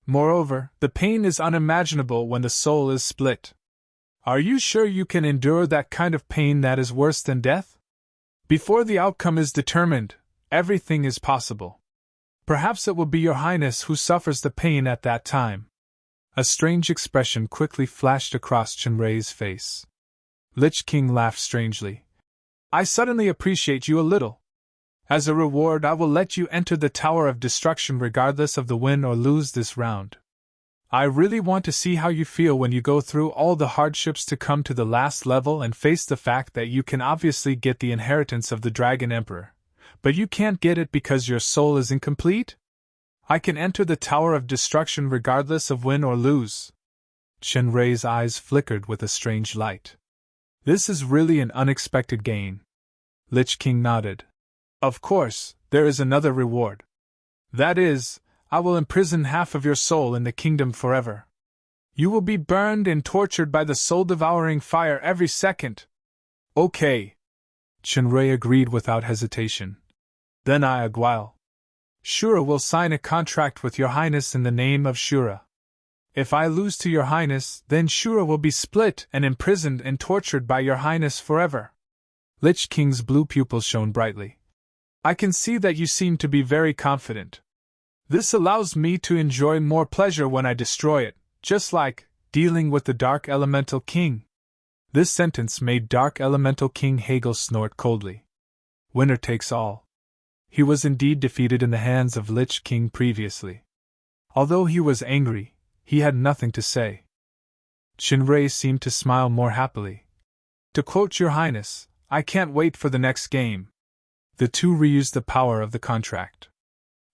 Moreover, the pain is unimaginable when the soul is split. Are you sure you can endure that kind of pain that is worse than death? Before the outcome is determined, everything is possible. Perhaps it will be Your Highness who suffers the pain at that time. A strange expression quickly flashed across Chenrei's face. Lich King laughed strangely. I suddenly appreciate you a little. As a reward, I will let you enter the Tower of Destruction regardless of the win or lose this round. I really want to see how you feel when you go through all the hardships to come to the last level and face the fact that you can obviously get the inheritance of the Dragon Emperor, but you can't get it because your soul is incomplete? I can enter the Tower of Destruction regardless of win or lose. Shenrei's eyes flickered with a strange light. This is really an unexpected gain. Lich King nodded. Of course, there is another reward. That is, I will imprison half of your soul in the kingdom forever. You will be burned and tortured by the soul-devouring fire every second. Okay. Shenrei agreed without hesitation. Then I, Aguile. Shura will sign a contract with your highness in the name of Shura. If I lose to your highness, then Shura will be split and imprisoned and tortured by your highness forever. Lich King's blue pupils shone brightly. I can see that you seem to be very confident. This allows me to enjoy more pleasure when I destroy it, just like dealing with the Dark Elemental King. This sentence made Dark Elemental King Hagel snort coldly. Winner takes all. He was indeed defeated in the hands of Lich King previously. Although he was angry, he had nothing to say. Shenrei seemed to smile more happily. To quote your highness, I can't wait for the next game. The two reused the power of the contract.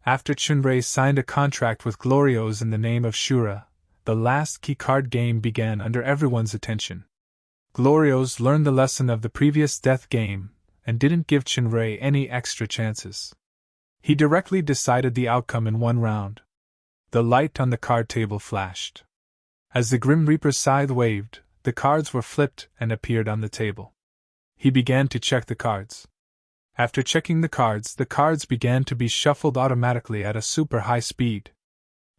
After Shenrei signed a contract with Glorios in the name of Shura, the last keycard game began under everyone's attention. Glorios learned the lesson of the previous death game, and didn't give Shenrei any extra chances. He directly decided the outcome in one round. The light on the card table flashed. As the Grim Reaper's scythe waved, the cards were flipped and appeared on the table. He began to check the cards. After checking the cards began to be shuffled automatically at a super high speed.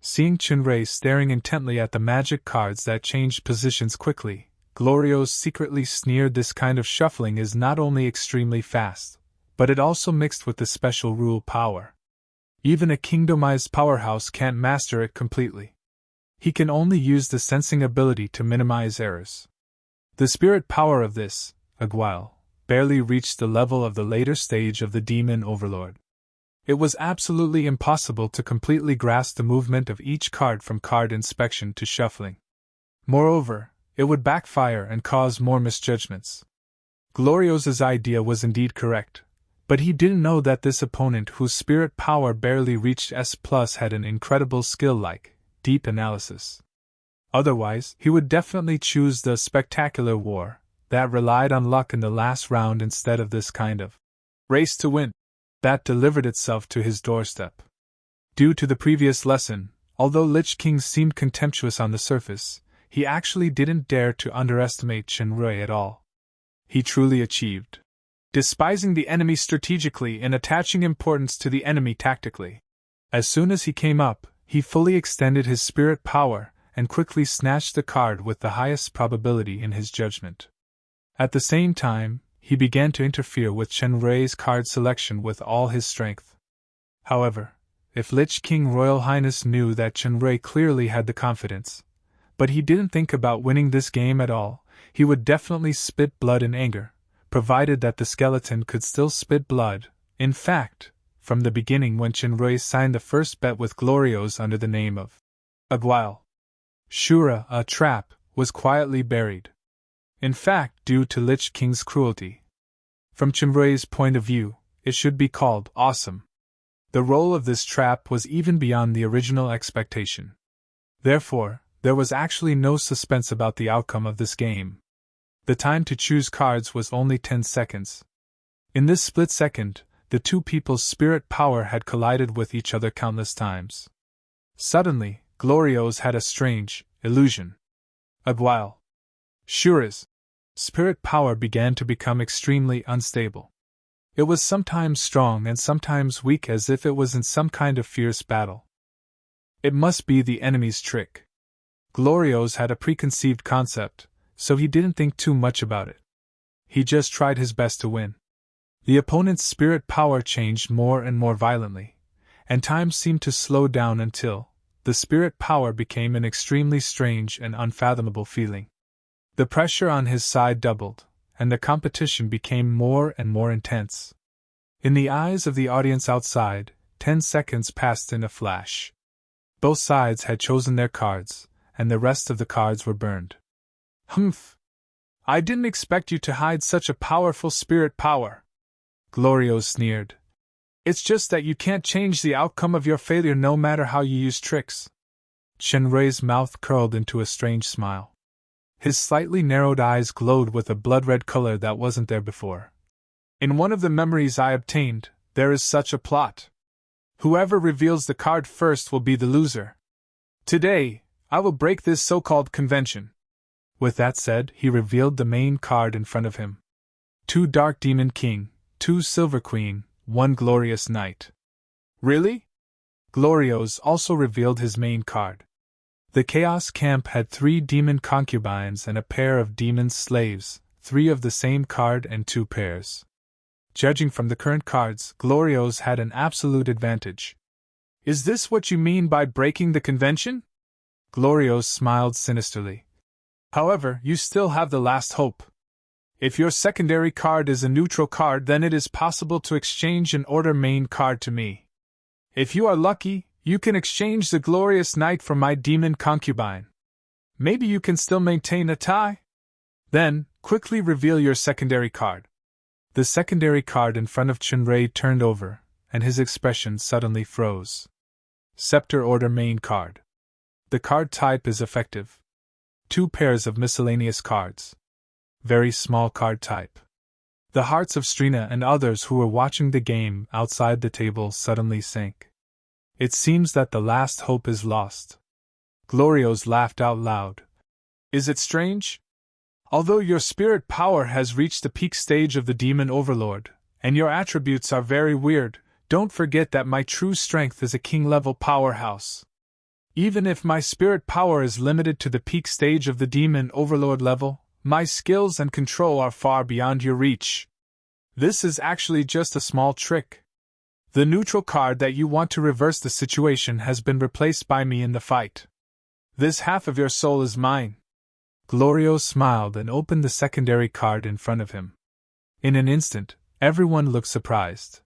Seeing Shenrei staring intently at the magic cards that changed positions quickly, Glorios secretly sneered. This kind of shuffling is not only extremely fast, but it also mixed with the special rule power. Even a kingdomized powerhouse can't master it completely. He can only use the sensing ability to minimize errors. The spirit power of this, Aguile, barely reached the level of the later stage of the Demon Overlord. It was absolutely impossible to completely grasp the movement of each card from card inspection to shuffling. Moreover, it would backfire and cause more misjudgments. Glorios's idea was indeed correct, but he didn't know that this opponent whose spirit power barely reached S+ had an incredible skill like deep analysis. Otherwise, he would definitely choose the spectacular war that relied on luck in the last round instead of this kind of race to win that delivered itself to his doorstep. Due to the previous lesson, although Lich King seemed contemptuous on the surface, he actually didn't dare to underestimate Shenrei at all. He truly achieved despising the enemy strategically and attaching importance to the enemy tactically. As soon as he came up, he fully extended his spirit power and quickly snatched the card with the highest probability in his judgment. At the same time, he began to interfere with Shenrei's card selection with all his strength. However, if Lich King Royal Highness knew that Shenrei clearly had the confidence, but he didn't think about winning this game at all, he would definitely spit blood in anger, provided that the skeleton could still spit blood. In fact, from the beginning when Shenrei signed the first bet with Glorios under the name of Aguile, Shura, a trap, was quietly buried. In fact, due to Lich King's cruelty. From Shenrei's point of view, it should be called awesome. The role of this trap was even beyond the original expectation. Therefore, there was actually no suspense about the outcome of this game. The time to choose cards was only 10 seconds. In this split second, the two people's spirit power had collided with each other countless times. Suddenly, Glorios had a strange illusion. Aguile, Shura's spirit power began to become extremely unstable. It was sometimes strong and sometimes weak, as if it was in some kind of fierce battle. It must be the enemy's trick. Glorios had a preconceived concept, so he didn't think too much about it. He just tried his best to win. The opponent's spirit power changed more and more violently, and time seemed to slow down until the spirit power became an extremely strange and unfathomable feeling. The pressure on his side doubled, and the competition became more and more intense. In the eyes of the audience outside, 10 seconds passed in a flash. Both sides had chosen their cards, and the rest of the cards were burned. Humph! I didn't expect you to hide such a powerful spirit power. Glorios sneered. It's just that you can't change the outcome of your failure no matter how you use tricks. Shenrei's mouth curled into a strange smile. His slightly narrowed eyes glowed with a blood-red color that wasn't there before. In one of the memories I obtained, there is such a plot. Whoever reveals the card first will be the loser. Today, I will break this so-called convention. With that said, he revealed the main card in front of him. 2 Dark Demon King, 2 Silver Queen, 1 Glorious Knight. Really? Glorios also revealed his main card. The Chaos Camp had 3 demon concubines and a pair of demon slaves, 3 of the same card and 2 pairs. Judging from the current cards, Glorios had an absolute advantage. Is this what you mean by breaking the convention? Glorios smiled sinisterly. However, you still have the last hope. If your secondary card is a neutral card, then it is possible to exchange an order main card to me. If you are lucky, you can exchange the Glorious Knight for my demon concubine. Maybe you can still maintain a tie? Then, quickly reveal your secondary card. The secondary card in front of Shenrei turned over, and his expression suddenly froze. Scepter Order Main Card. The card type is effective. 2 pairs of miscellaneous cards. Very small card type. The hearts of Strina and others who were watching the game outside the table suddenly sank. It seems that the last hope is lost. Glorios laughed out loud. Is it strange? Although your spirit power has reached the peak stage of the Demon Overlord, and your attributes are very weird, don't forget that my true strength is a king-level powerhouse. Even if my spirit power is limited to the peak stage of the Demon Overlord level, my skills and control are far beyond your reach. This is actually just a small trick. The neutral card that you want to reverse the situation has been replaced by me in the fight. This half of your soul is mine. Glorios smiled and opened the secondary card in front of him. In an instant, everyone looked surprised.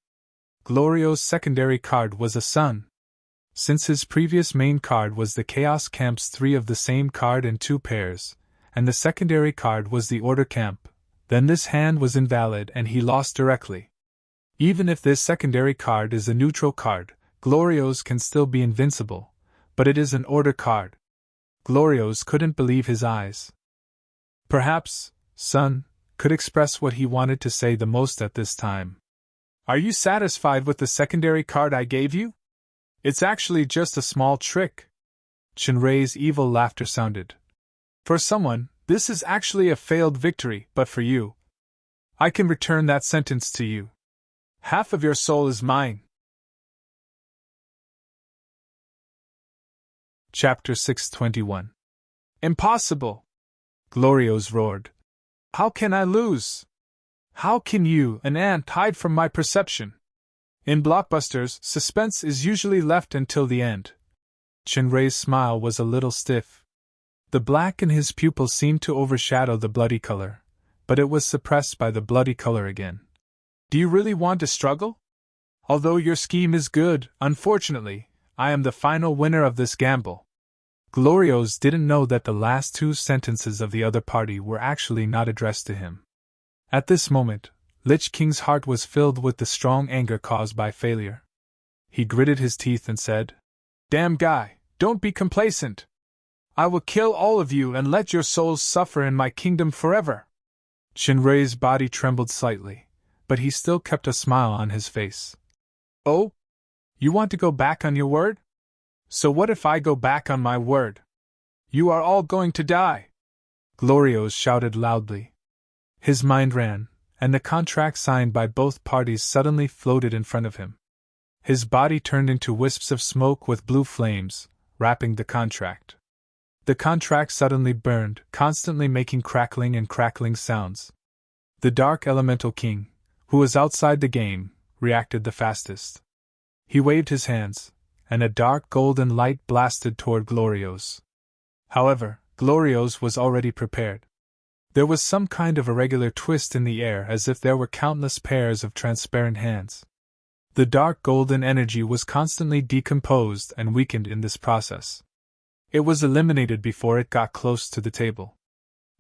Glorios' secondary card was a sun. Since his previous main card was the Chaos Camp's 3 of the same card in 2 pairs, and the secondary card was the Order Camp, then this hand was invalid and he lost directly. Even if this secondary card is a neutral card, Glorios can still be invincible, but it is an Order card. Glorios couldn't believe his eyes. Perhaps, Sun could express what he wanted to say the most at this time. Are you satisfied with the secondary card I gave you? It's actually just a small trick. Shenrei's evil laughter sounded. For someone, this is actually a failed victory, but for you, I can return that sentence to you. Half of your soul is mine. Chapter 621. Impossible! Glorios roared. How can I lose? How can you, an ant, hide from my perception? In blockbusters, suspense is usually left until the end. Shenrei's smile was a little stiff. The black in his pupils seemed to overshadow the bloody color, but it was suppressed by the bloody color again. Do you really want to struggle? Although your scheme is good, unfortunately, I am the final winner of this gamble. Glorios didn't know that the last 2 sentences of the other party were actually not addressed to him. At this moment, Lich King's heart was filled with the strong anger caused by failure. He gritted his teeth and said, Damn guy, don't be complacent. I will kill all of you and let your souls suffer in my kingdom forever. Shenrei's body trembled slightly, but he still kept a smile on his face. Oh? You want to go back on your word? So what if I go back on my word? You are all going to die! Glorios shouted loudly. His mind ran, and the contract signed by both parties suddenly floated in front of him. His body turned into wisps of smoke with blue flames, wrapping the contract. The contract suddenly burned, constantly making crackling sounds. The Dark Elemental King, who was outside the game, reacted the fastest. He waved his hands, and a dark golden light blasted toward Glorios. However, Glorios was already prepared. There was some kind of irregular twist in the air as if there were countless pairs of transparent hands. The dark golden energy was constantly decomposed and weakened in this process. It was eliminated before it got close to the table.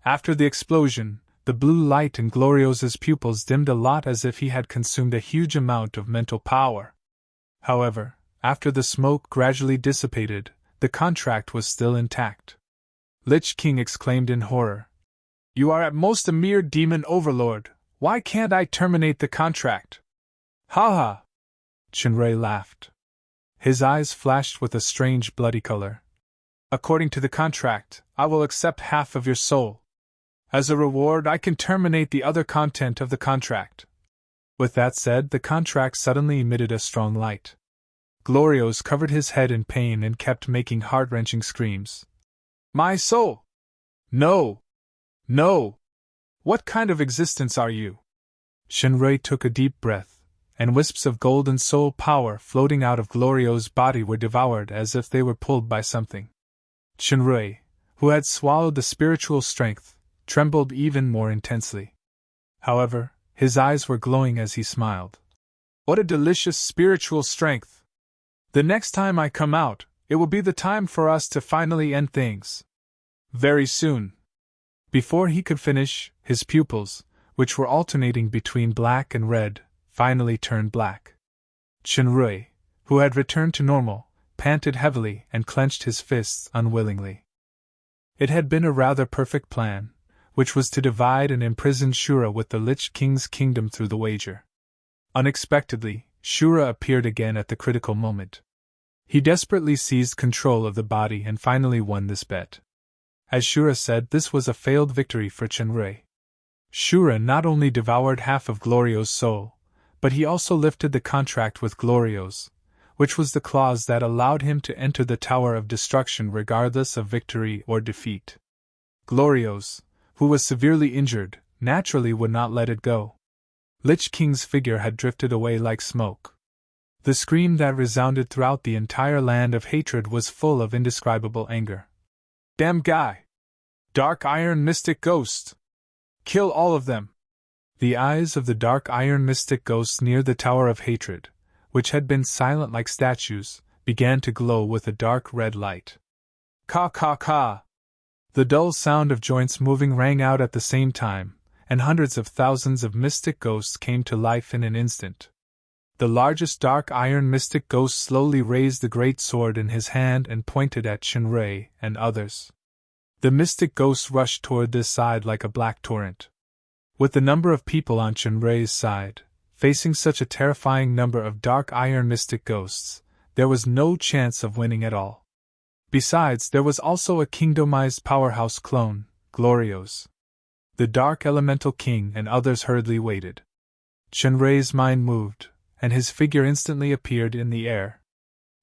After the explosion, the blue light in Gloriosa's pupils dimmed a lot as if he had consumed a huge amount of mental power. However, after the smoke gradually dissipated, the contract was still intact. Lich King exclaimed in horror. "You are at most a mere demon overlord. Why can't I terminate the contract?" "Ha ha!" Shinrei laughed. His eyes flashed with a strange bloody color. "According to the contract, I will accept half of your soul. As a reward, I can terminate the other content of the contract." With that said, the contract suddenly emitted a strong light. Glorios covered his head in pain and kept making heart-wrenching screams. "My soul! No! No! What kind of existence are you?" Shinrei took a deep breath, and wisps of golden soul power floating out of Glorio's body were devoured as if they were pulled by something. Shinrei, who had swallowed the spiritual strength, trembled even more intensely. However, his eyes were glowing as he smiled. "What a delicious spiritual strength! The next time I come out, it will be the time for us to finally end things. Very soon." Before he could finish, his pupils, which were alternating between black and red, finally turned black. Shinrei, who had returned to normal, panted heavily and clenched his fists unwillingly. It had been a rather perfect plan, which was to divide and imprison Shura with the Lich King's kingdom through the wager. Unexpectedly, Shura appeared again at the critical moment. He desperately seized control of the body and finally won this bet. As Shura said, this was a failed victory for Shinrei. Shura not only devoured half of Glorio's soul, but he also lifted the contract with Glorio's, which was the clause that allowed him to enter the Tower of Destruction regardless of victory or defeat. Glorio's, who was severely injured, naturally would not let it go. Lich King's figure had drifted away like smoke. The scream that resounded throughout the entire land of hatred was full of indescribable anger. "Damn guy! Dark Iron Mystic Ghost! Kill all of them!" The eyes of the Dark Iron Mystic Ghosts near the Tower of Hatred, which had been silent like statues, began to glow with a dark red light. "Ka ka ka!" The dull sound of joints moving rang out at the same time, and hundreds of thousands of mystic ghosts came to life in an instant. The largest Dark Iron Mystic Ghost slowly raised the great sword in his hand and pointed at Shinrei and others. The mystic ghosts rushed toward this side like a black torrent. With the number of people on Shinrei's side, facing such a terrifying number of Dark Iron Mystic Ghosts, there was no chance of winning at all. Besides, there was also a kingdomized powerhouse clone, Glorio's. The Dark Elemental King and others hurriedly waited. Shinrei's mind moved, and his figure instantly appeared in the air.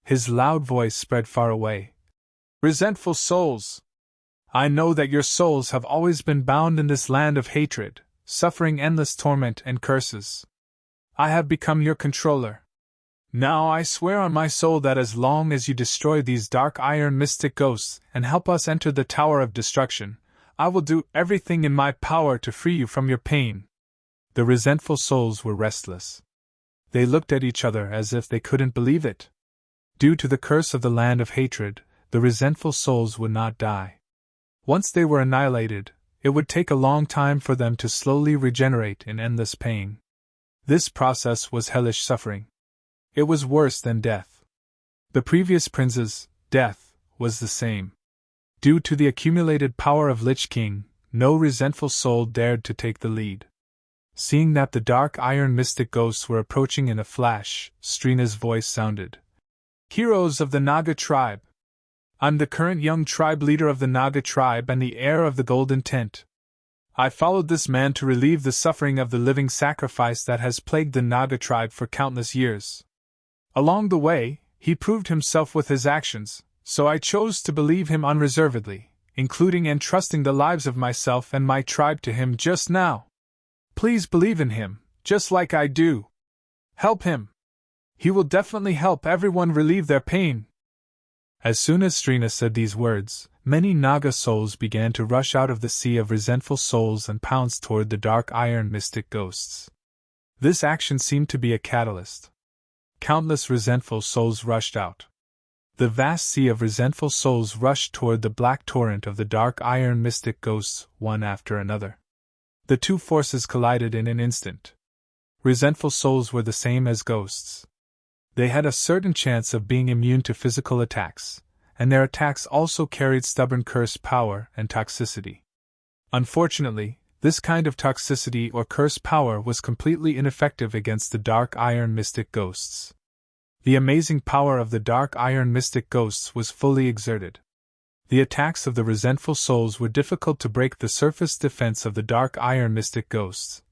His loud voice spread far away. "Resentful souls! I know that your souls have always been bound in this land of hatred, suffering endless torment and curses. I have become your controller. Now I swear on my soul that as long as you destroy these Dark Iron Mystic Ghosts and help us enter the Tower of Destruction, I will do everything in my power to free you from your pain." The resentful souls were restless. They looked at each other as if they couldn't believe it. Due to the curse of the land of hatred, the resentful souls would not die. Once they were annihilated, it would take a long time for them to slowly regenerate in endless pain. This process was hellish suffering. It was worse than death. The previous prince's death was the same. Due to the accumulated power of Lich King, no resentful soul dared to take the lead. Seeing that the Dark Iron Mystic Ghosts were approaching in a flash, Strina's voice sounded. "Heroes of the Naga tribe! I'm the current young tribe leader of the Naga tribe and the heir of the Golden Tent. I followed this man to relieve the suffering of the living sacrifice that has plagued the Naga tribe for countless years. Along the way, he proved himself with his actions, so I chose to believe him unreservedly, including entrusting the lives of myself and my tribe to him just now. Please believe in him, just like I do. Help him. He will definitely help everyone relieve their pain." As soon as Strina said these words, many Naga souls began to rush out of the sea of resentful souls and pounce toward the Dark Iron Mystic Ghosts. This action seemed to be a catalyst. Countless resentful souls rushed out. The vast sea of resentful souls rushed toward the black torrent of the dark iron mystic ghosts, one after another. The two forces collided in an instant. Resentful souls were the same as ghosts. They had a certain chance of being immune to physical attacks, and their attacks also carried stubborn curse power and toxicity. Unfortunately, this kind of toxicity or curse power was completely ineffective against the dark iron mystic ghosts. The amazing power of the dark iron mystic ghosts was fully exerted. The attacks of the resentful souls were difficult to break the surface defense of the dark iron mystic ghosts,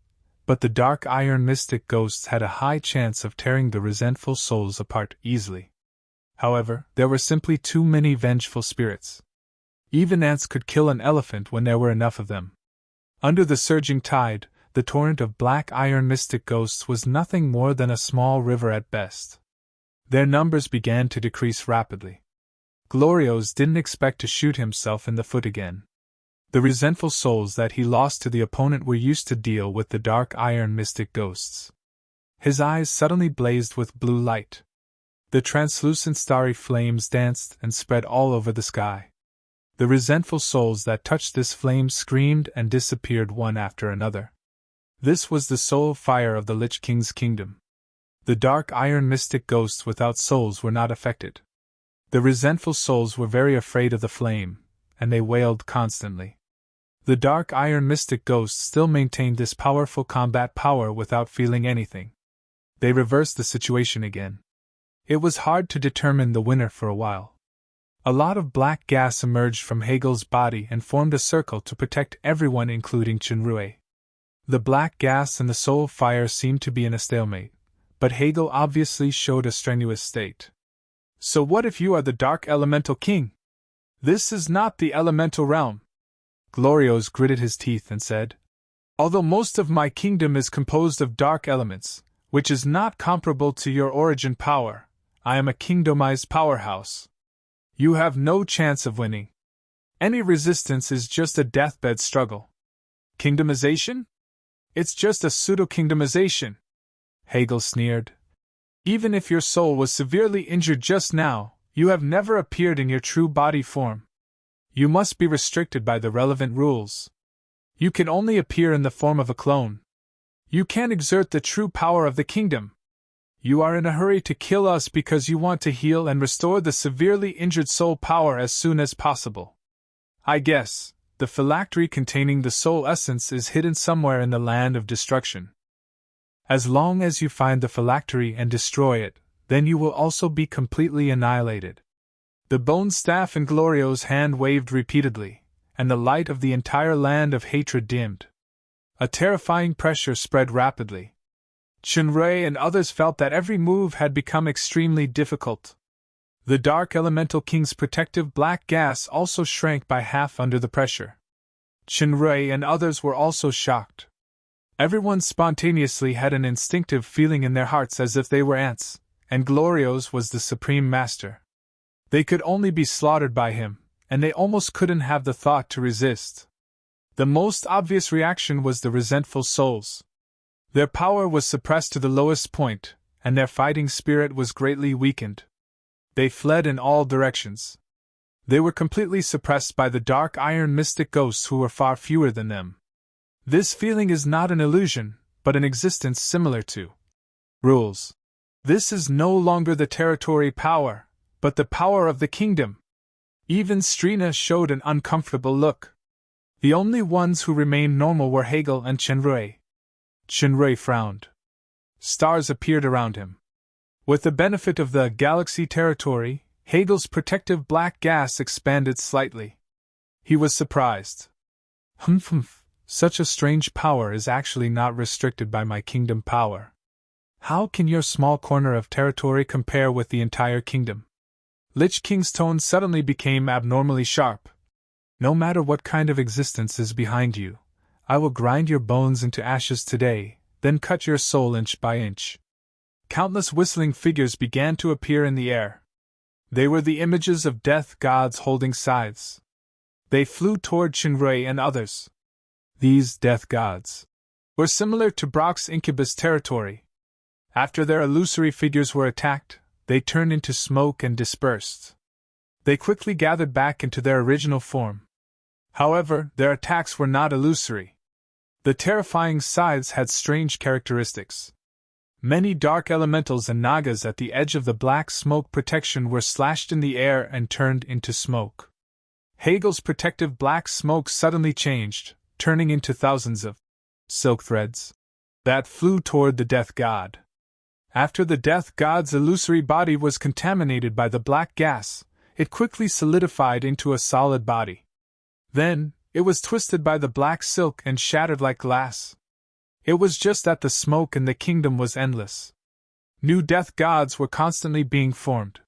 but the dark iron mystic ghosts had a high chance of tearing the resentful souls apart easily. However, there were simply too many vengeful spirits. Even ants could kill an elephant when there were enough of them. Under the surging tide, the torrent of black iron mystic ghosts was nothing more than a small river at best. Their numbers began to decrease rapidly. Glorios didn't expect to shoot himself in the foot again. The resentful souls that he lost to the opponent were used to deal with the dark iron mystic ghosts. His eyes suddenly blazed with blue light. The translucent starry flames danced and spread all over the sky. The resentful souls that touched this flame screamed and disappeared one after another. This was the soul fire of the Lich King's kingdom. The dark iron mystic ghosts without souls were not affected. The resentful souls were very afraid of the flame, and they wailed constantly. The dark iron mystic ghosts still maintained this powerful combat power without feeling anything. They reversed the situation again. It was hard to determine the winner for a while. A lot of black gas emerged from Hegel's body and formed a circle to protect everyone, including Chenrue. The black gas and the soul fire seemed to be in a stalemate, but Hegel obviously showed a strenuous state. So what if you are the Dark Elemental King? This is not the elemental realm. Glorios gritted his teeth and said, although most of my kingdom is composed of dark elements, which is not comparable to your origin power, I am a kingdomized powerhouse. You have no chance of winning. Any resistance is just a deathbed struggle. Kingdomization? It's just a pseudo-kingdomization. Hegel sneered. Even if your soul was severely injured just now, you have never appeared in your true body form. You must be restricted by the relevant rules. You can only appear in the form of a clone. You can't exert the true power of the kingdom. You are in a hurry to kill us because you want to heal and restore the severely injured soul power as soon as possible. I guess the phylactery containing the soul essence is hidden somewhere in the land of destruction. As long as you find the phylactery and destroy it, then you will also be completely annihilated. The bone staff in Glorio's hand waved repeatedly, and the light of the entire land of hatred dimmed. A terrifying pressure spread rapidly. Chenrue and others felt that every move had become extremely difficult. The Dark Elemental King's protective black gas also shrank by half under the pressure. Chenrue and others were also shocked. Everyone spontaneously had an instinctive feeling in their hearts as if they were ants, and Glorios was the supreme master. They could only be slaughtered by him, and they almost couldn't have the thought to resist. The most obvious reaction was the resentful souls. Their power was suppressed to the lowest point, and their fighting spirit was greatly weakened. They fled in all directions. They were completely suppressed by the dark iron mystic ghosts who were far fewer than them. This feeling is not an illusion, but an existence similar to rules. This is no longer the territory power, but the power of the kingdom. Even Strina showed an uncomfortable look. The only ones who remained normal were Hegel and Chenrue. Chenrue frowned. Stars appeared around him. With the benefit of the galaxy territory, Hegel's protective black gas expanded slightly. He was surprised. Humph, such a strange power is actually not restricted by my kingdom power. How can your small corner of territory compare with the entire kingdom? Lich King's tone suddenly became abnormally sharp. No matter what kind of existence is behind you, I will grind your bones into ashes today, then cut your soul inch by inch. Countless whistling figures began to appear in the air. They were the images of death gods holding scythes. They flew toward Chenrue and others. These death gods were similar to Brock's incubus territory. After their illusory figures were attacked, they turned into smoke and dispersed. They quickly gathered back into their original form. However, their attacks were not illusory. The terrifying scythes had strange characteristics. Many dark elementals and nagas at the edge of the black smoke protection were slashed in the air and turned into smoke. Hegel's protective black smoke suddenly changed, turning into thousands of silk threads that flew toward the death god. After the death god's illusory body was contaminated by the black gas, it quickly solidified into a solid body. Then, it was twisted by the black silk and shattered like glass. It was just that the smoke in the kingdom was endless. New death gods were constantly being formed.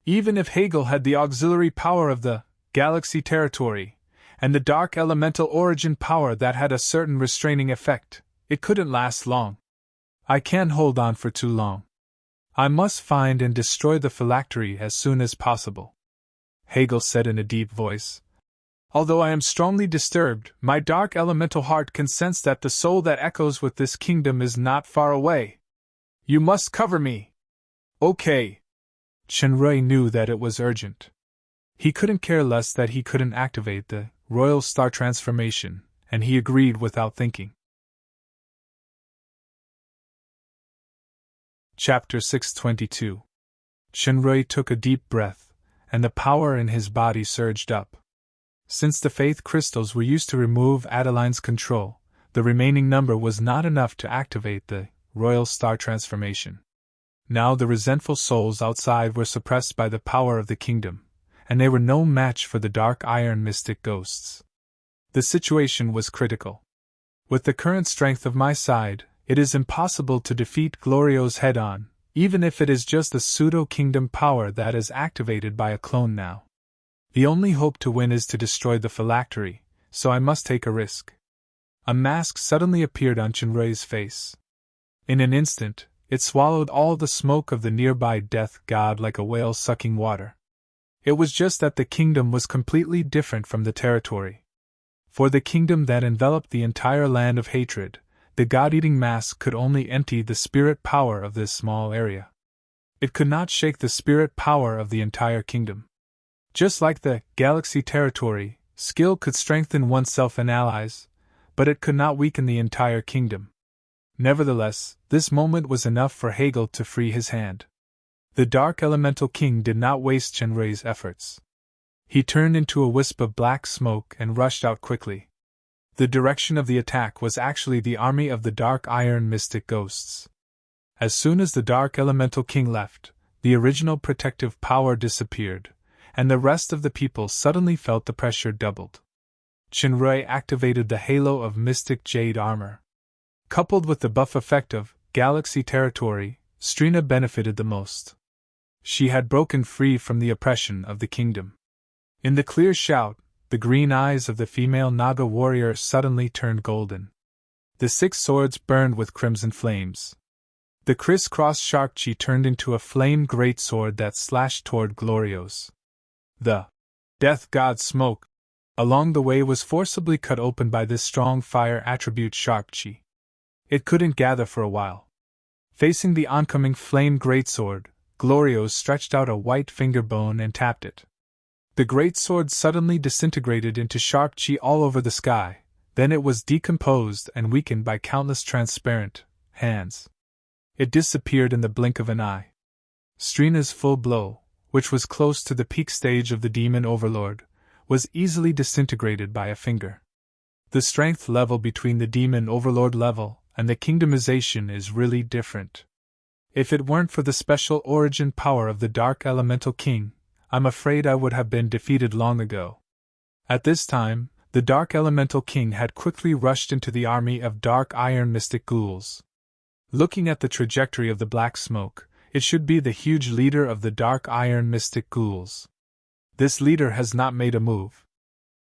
Even if Hegel had the auxiliary power of the galaxy territory, and the dark elemental origin power that had a certain restraining effect, it couldn't last long. I can't hold on for too long. I must find and destroy the phylactery as soon as possible, Hegel said in a deep voice. Although I am strongly disturbed, my dark elemental heart can sense that the soul that echoes with this kingdom is not far away. You must cover me. Okay. Shenrui knew that it was urgent. He couldn't care less that he couldn't activate the royal star transformation, and he agreed without thinking. Chapter 622. Shenrui took a deep breath, and the power in his body surged up. Since the faith crystals were used to remove Adeline's control, the remaining number was not enough to activate the royal star transformation. Now the resentful souls outside were suppressed by the power of the kingdom, and they were no match for the dark iron mystic ghosts. The situation was critical. With the current strength of my side, it is impossible to defeat Glorio's head-on, even if it is just the pseudo-kingdom power that is activated by a clone now. The only hope to win is to destroy the phylactery, so I must take a risk. A mask suddenly appeared on Shenrui's face. In an instant, it swallowed all the smoke of the nearby death god like a whale sucking water. It was just that the kingdom was completely different from the territory. For the kingdom that enveloped the entire land of hatred, the god-eating mask could only empty the spirit power of this small area. It could not shake the spirit power of the entire kingdom. Just like the galaxy territory, skill could strengthen oneself and allies, but it could not weaken the entire kingdom. Nevertheless, this moment was enough for Hegel to free his hand. The Dark Elemental King did not waste Shenrui's efforts. He turned into a wisp of black smoke and rushed out quickly. The direction of the attack was actually the army of the Dark Iron Mystic Ghosts. As soon as the Dark Elemental King left, the original protective power disappeared, and the rest of the people suddenly felt the pressure doubled. Shenrui activated the halo of mystic jade armor. Coupled with the buff effect of galaxy territory, Strina benefited the most. She had broken free from the oppression of the kingdom. In the clear shout, the green eyes of the female Naga warrior suddenly turned golden. The 6 swords burned with crimson flames. The criss-cross Sharkchi turned into a flame greatsword that slashed toward Glorio's. The death god smoke along the way was forcibly cut open by this strong fire attribute Sharkchi. It couldn't gather for a while. Facing the oncoming flame greatsword, Glorios stretched out a white finger bone and tapped it. The greatsword suddenly disintegrated into Sharkchi all over the sky, then it was decomposed and weakened by countless transparent hands. It disappeared in the blink of an eye. Strina's full blow, which was close to the peak stage of the demon overlord, was easily disintegrated by a finger. The strength level between the demon overlord level and the kingdomization is really different. If it weren't for the special origin power of the Dark Elemental King, I'm afraid I would have been defeated long ago. At this time, the Dark Elemental King had quickly rushed into the army of Dark Iron Mystic Ghouls. Looking at the trajectory of the black smoke, it should be the huge leader of the Dark Iron Mystic Ghouls. This leader has not made a move.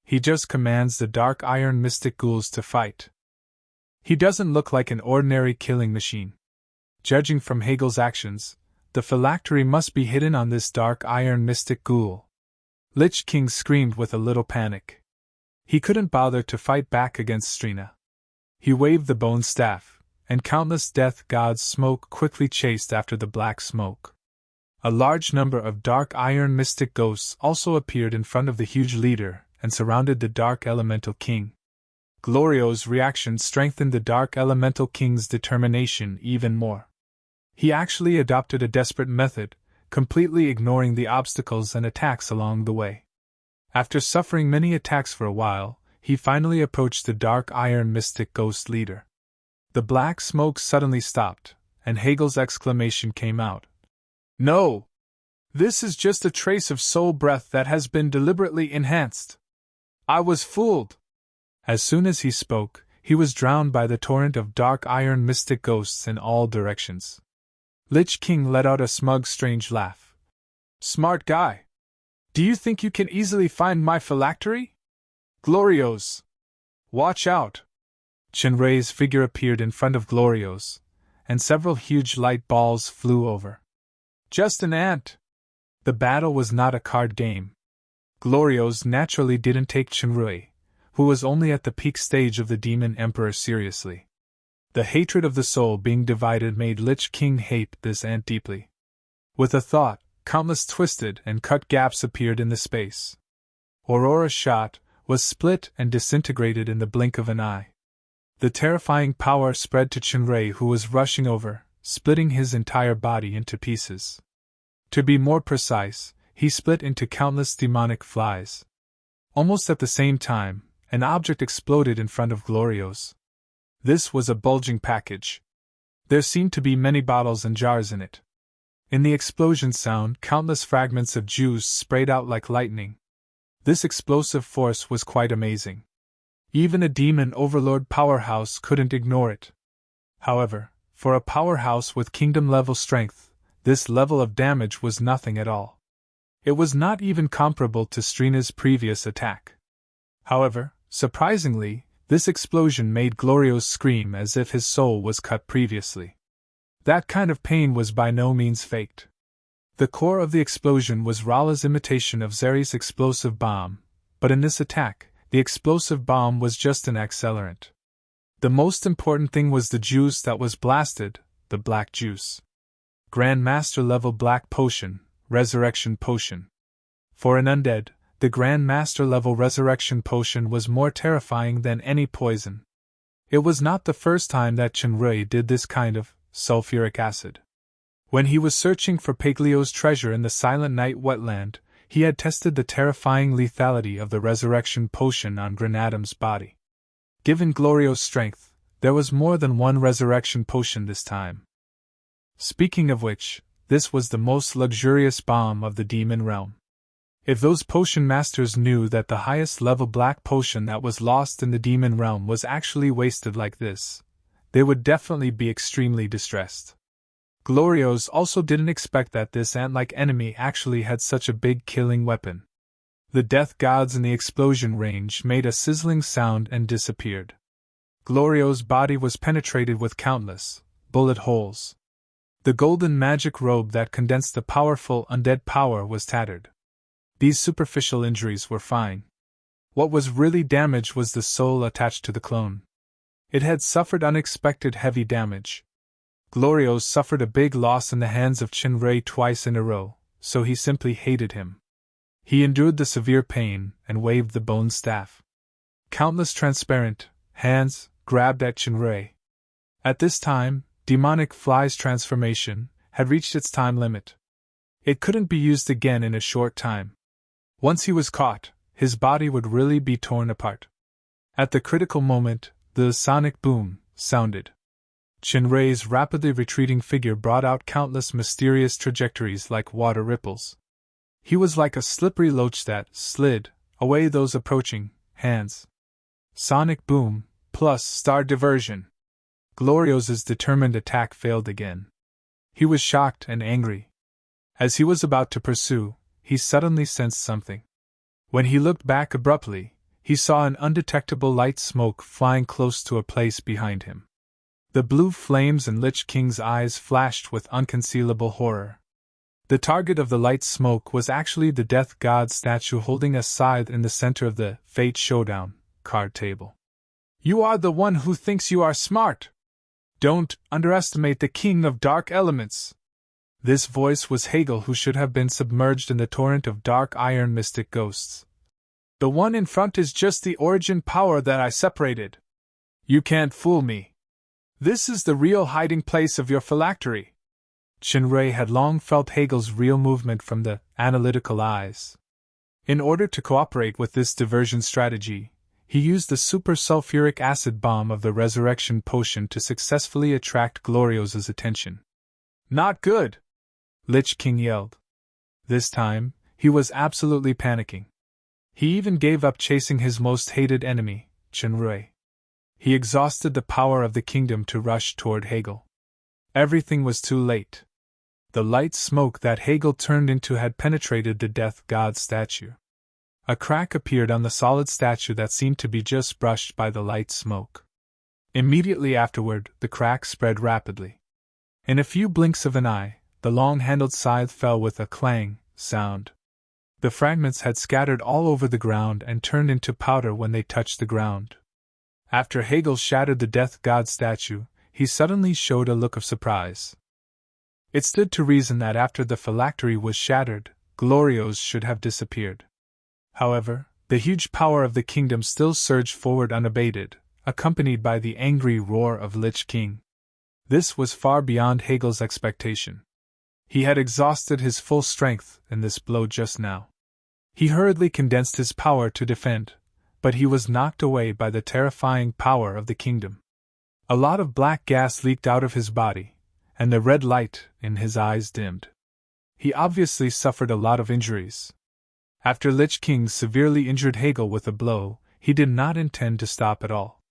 He just commands the Dark Iron Mystic Ghouls to fight. He doesn't look like an ordinary killing machine. Judging from Hegel's actions, the phylactery must be hidden on this Dark Iron Mystic Ghoul. Lich King screamed with a little panic. He couldn't bother to fight back against Strina. He waved the bone staff, and countless death god's smoke quickly chased after the black smoke. A large number of dark iron mystic ghosts also appeared in front of the huge leader and surrounded the Dark Elemental King. Glorio's reaction strengthened the Dark Elemental King's determination even more. He actually adopted a desperate method, completely ignoring the obstacles and attacks along the way. After suffering many attacks for a while, he finally approached the Dark Iron Mystic Ghost leader. The black smoke suddenly stopped, and Hegel's exclamation came out. "No! This is just a trace of soul breath that has been deliberately enhanced. I was fooled." As soon as he spoke, he was drowned by the torrent of dark iron mystic ghosts in all directions. Lich King let out a smug, strange laugh. "Smart guy! Do you think you can easily find my phylactery? Glorios! Watch out!" Chenrei's figure appeared in front of Glorios, and several huge light balls flew over. "Just an ant!" The battle was not a card game. Glorios naturally didn't take Chenrei, who was only at the peak stage of the Demon Emperor, seriously. The hatred of the soul being divided made Lich King hate this ant deeply. With a thought, countless twisted and cut gaps appeared in the space. Aurora's shot was split and disintegrated in the blink of an eye. The terrifying power spread to Chenrei, who was rushing over, splitting his entire body into pieces. To be more precise, he split into countless demonic flies. Almost at the same time, an object exploded in front of Glorios. This was a bulging package. There seemed to be many bottles and jars in it. In the explosion sound, countless fragments of juice sprayed out like lightning. This explosive force was quite amazing. Even a demon overlord powerhouse couldn't ignore it. However, for a powerhouse with kingdom-level strength, this level of damage was nothing at all. It was not even comparable to Strina's previous attack. However, surprisingly, this explosion made Glorios scream as if his soul was cut previously. That kind of pain was by no means faked. The core of the explosion was Rala's imitation of Zeri's explosive bomb, but in this attack, the explosive bomb was just an accelerant. The most important thing was the juice that was blasted, the black juice. Grand Master level black potion, Resurrection Potion. For an undead, the Grand Master level Resurrection Potion was more terrifying than any poison. It was not the first time that Chenrei did this kind of sulfuric acid. When he was searching for Paglio's treasure in the Silent Night wetland, he had tested the terrifying lethality of the Resurrection Potion on Grenadam's body. Given Glorio's strength, there was more than one Resurrection Potion this time. Speaking of which, this was the most luxurious bomb of the demon realm. If those potion masters knew that the highest level black potion that was lost in the demon realm was actually wasted like this, they would definitely be extremely distressed. Glorios also didn't expect that this ant-like enemy actually had such a big killing weapon. The death gods in the explosion range made a sizzling sound and disappeared. Glorios' body was penetrated with countless bullet holes. The golden magic robe that condensed the powerful undead power was tattered. These superficial injuries were fine. What was really damaged was the soul attached to the clone. It had suffered unexpected heavy damage. Glorios suffered a big loss in the hands of Chenrei twice in a row, so he simply hated him. He endured the severe pain and waved the bone staff. Countless transparent hands grabbed at Chenrei. At this time, Demonic Fly's transformation had reached its time limit. It couldn't be used again in a short time. Once he was caught, his body would really be torn apart. At the critical moment, the sonic boom sounded. Chenrei's rapidly retreating figure brought out countless mysterious trajectories like water ripples. He was like a slippery loach that slid away those approaching hands. Sonic boom plus star diversion. Glorios' determined attack failed again. He was shocked and angry. As he was about to pursue, he suddenly sensed something. When he looked back abruptly, he saw an undetectable light smoke flying close to a place behind him. The blue flames in Lich King's eyes flashed with unconcealable horror. The target of the light smoke was actually the Death God statue holding a scythe in the center of the Fate Showdown card table. "You are the one who thinks you are smart!" Don't underestimate the king of dark elements. This voice was Hegel, who should have been submerged in the torrent of dark iron mystic ghosts. The one in front is just the origin power that I separated. You can't fool me. This is the real hiding place of your phylactery. Shinrei had long felt Hegel's real movement from the analytical eyes. In order to cooperate with this diversion strategy, he used the super sulfuric acid bomb of the resurrection potion to successfully attract Gloriosa's attention. Not good! Lich King yelled. This time, he was absolutely panicking. He even gave up chasing his most hated enemy, Shinrei. He exhausted the power of the kingdom to rush toward Hegel. Everything was too late. The light smoke that Hegel turned into had penetrated the death god statue. A crack appeared on the solid statue that seemed to be just brushed by the light smoke. Immediately afterward, the crack spread rapidly. In a few blinks of an eye, the long-handled scythe fell with a clang sound. The fragments had scattered all over the ground and turned into powder when they touched the ground. After Hegel shattered the death god statue, he suddenly showed a look of surprise. It stood to reason that after the phylactery was shattered, Glorios should have disappeared. However, the huge power of the kingdom still surged forward unabated, accompanied by the angry roar of Lich King. This was far beyond Hegel's expectation. He had exhausted his full strength in this blow just now. He hurriedly condensed his power to defend, but he was knocked away by the terrifying power of the kingdom. A lot of black gas leaked out of his body, and the red light in his eyes dimmed. He obviously suffered a lot of injuries. After Lich King severely injured Hegel with a blow, he did not intend to stop at all.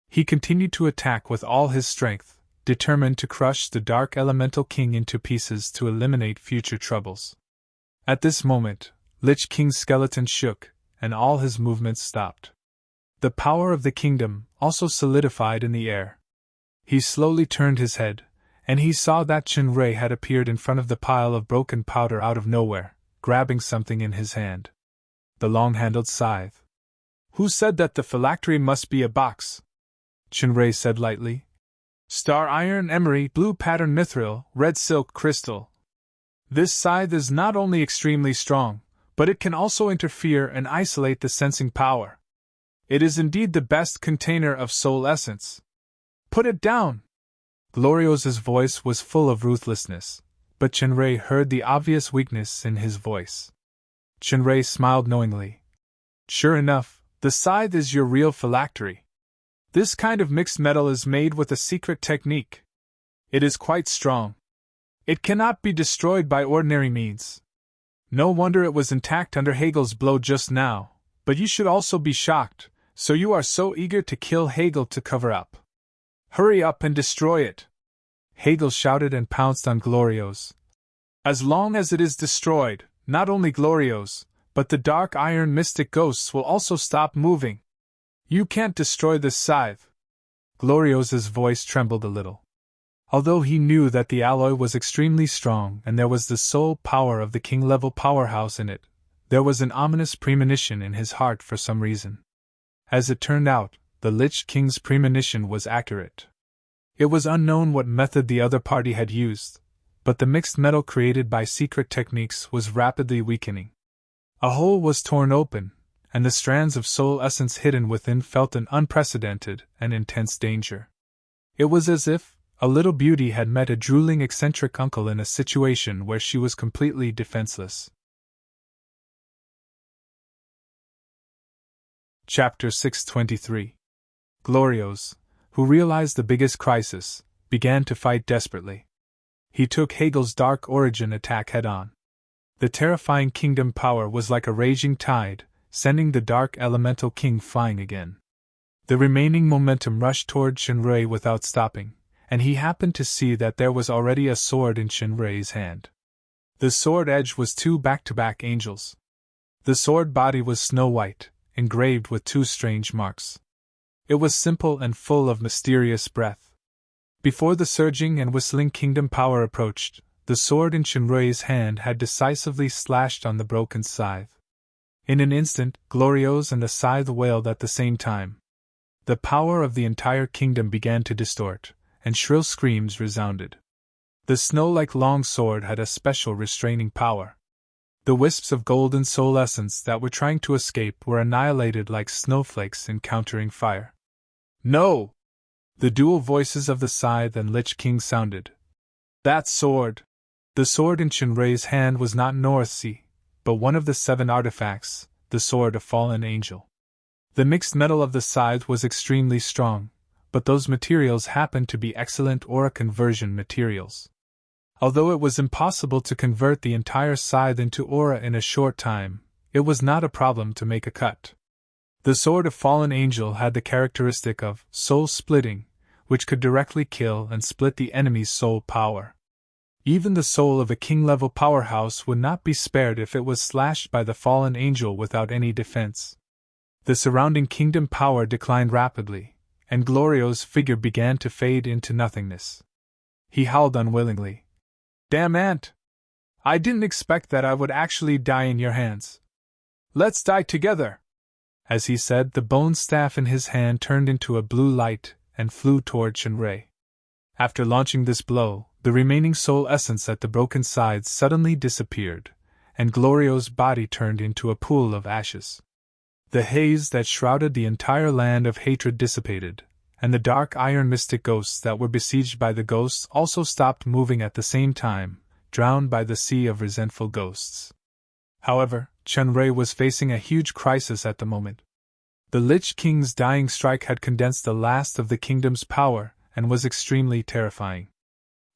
He continued to attack with all his strength, determined to crush the Dark Elemental King into pieces to eliminate future troubles. At this moment, Lich King's skeleton shook, and all his movements stopped. The power of the kingdom also solidified in the air. He slowly turned his head, and he saw that Shinrei had appeared in front of the pile of broken powder out of nowhere, grabbing something in his hand. The long-handled scythe. Who said that the phylactery must be a box? Shinrei said lightly. Star iron, emery, blue pattern mithril, red silk crystal. This scythe is not only extremely strong, but it can also interfere and isolate the sensing power. It is indeed the best container of soul essence. Put it down! Gloriosa's voice was full of ruthlessness, but Shinrei heard the obvious weakness in his voice. Shinrei smiled knowingly. Sure enough, the scythe is your real phylactery. This kind of mixed metal is made with a secret technique. It is quite strong. It cannot be destroyed by ordinary means. No wonder it was intact under Hegel's blow just now, but you should also be shocked, so you are so eager to kill Hegel to cover up. Hurry up and destroy it! Hegel shouted and pounced on Glorios. As long as it is destroyed, not only Glorios, but the dark iron mystic ghosts will also stop moving. You can't destroy this scythe. Glorios's voice trembled a little. Although he knew that the alloy was extremely strong and there was the soul power of the king-level powerhouse in it, there was an ominous premonition in his heart for some reason. As it turned out, the Lich King's premonition was accurate. It was unknown what method the other party had used, but the mixed metal created by secret techniques was rapidly weakening. A hole was torn open, and the strands of soul essence hidden within felt an unprecedented and intense danger. It was as if a little beauty had met a drooling eccentric uncle in a situation where she was completely defenseless. Chapter 623. Glorios, who realized the biggest crisis, began to fight desperately. He took Hegel's dark origin attack head-on. The terrifying kingdom power was like a raging tide, sending the Dark Elemental King flying again. The remaining momentum rushed toward Shinrei without stopping, and he happened to see that there was already a sword in Shinrei's hand. The sword edge was two back-to-back angels. The sword body was snow-white, engraved with two strange marks. It was simple and full of mysterious breath. Before the surging and whistling kingdom power approached, the sword in Shinrei's hand had decisively slashed on the broken scythe. In an instant, Glorios and the scythe wailed at the same time. The power of the entire kingdom began to distort, and shrill screams resounded. The snow-like long sword had a special restraining power. The wisps of golden soul essence that were trying to escape were annihilated like snowflakes encountering fire. No! The dual voices of the Scythe and Lich King sounded. That sword! The sword in Chinrei's hand was not Northsea, but one of the 7 artifacts, the Sword of Fallen Angel. The mixed metal of the scythe was extremely strong, but those materials happened to be excellent aura conversion materials. Although it was impossible to convert the entire scythe into aura in a short time, it was not a problem to make a cut. The Sword of Fallen Angel had the characteristic of soul splitting, which could directly kill and split the enemy's soul power. Even the soul of a king-level powerhouse would not be spared if it was slashed by the fallen angel without any defense. The surrounding kingdom power declined rapidly, and Glorio's figure began to fade into nothingness. He howled unwillingly. Damn ant! I didn't expect that I would actually die in your hands. Let's die together! As he said, the bone staff in his hand turned into a blue light and flew toward Chinrei. After launching this blow, the remaining soul essence at the broken sides suddenly disappeared, and Glorio's body turned into a pool of ashes. The haze that shrouded the entire land of hatred dissipated, and the dark iron mystic ghosts that were besieged by the ghosts also stopped moving at the same time, drowned by the sea of resentful ghosts. However, Chinrei was facing a huge crisis at the moment. The Lich King's dying strike had condensed the last of the kingdom's power and was extremely terrifying.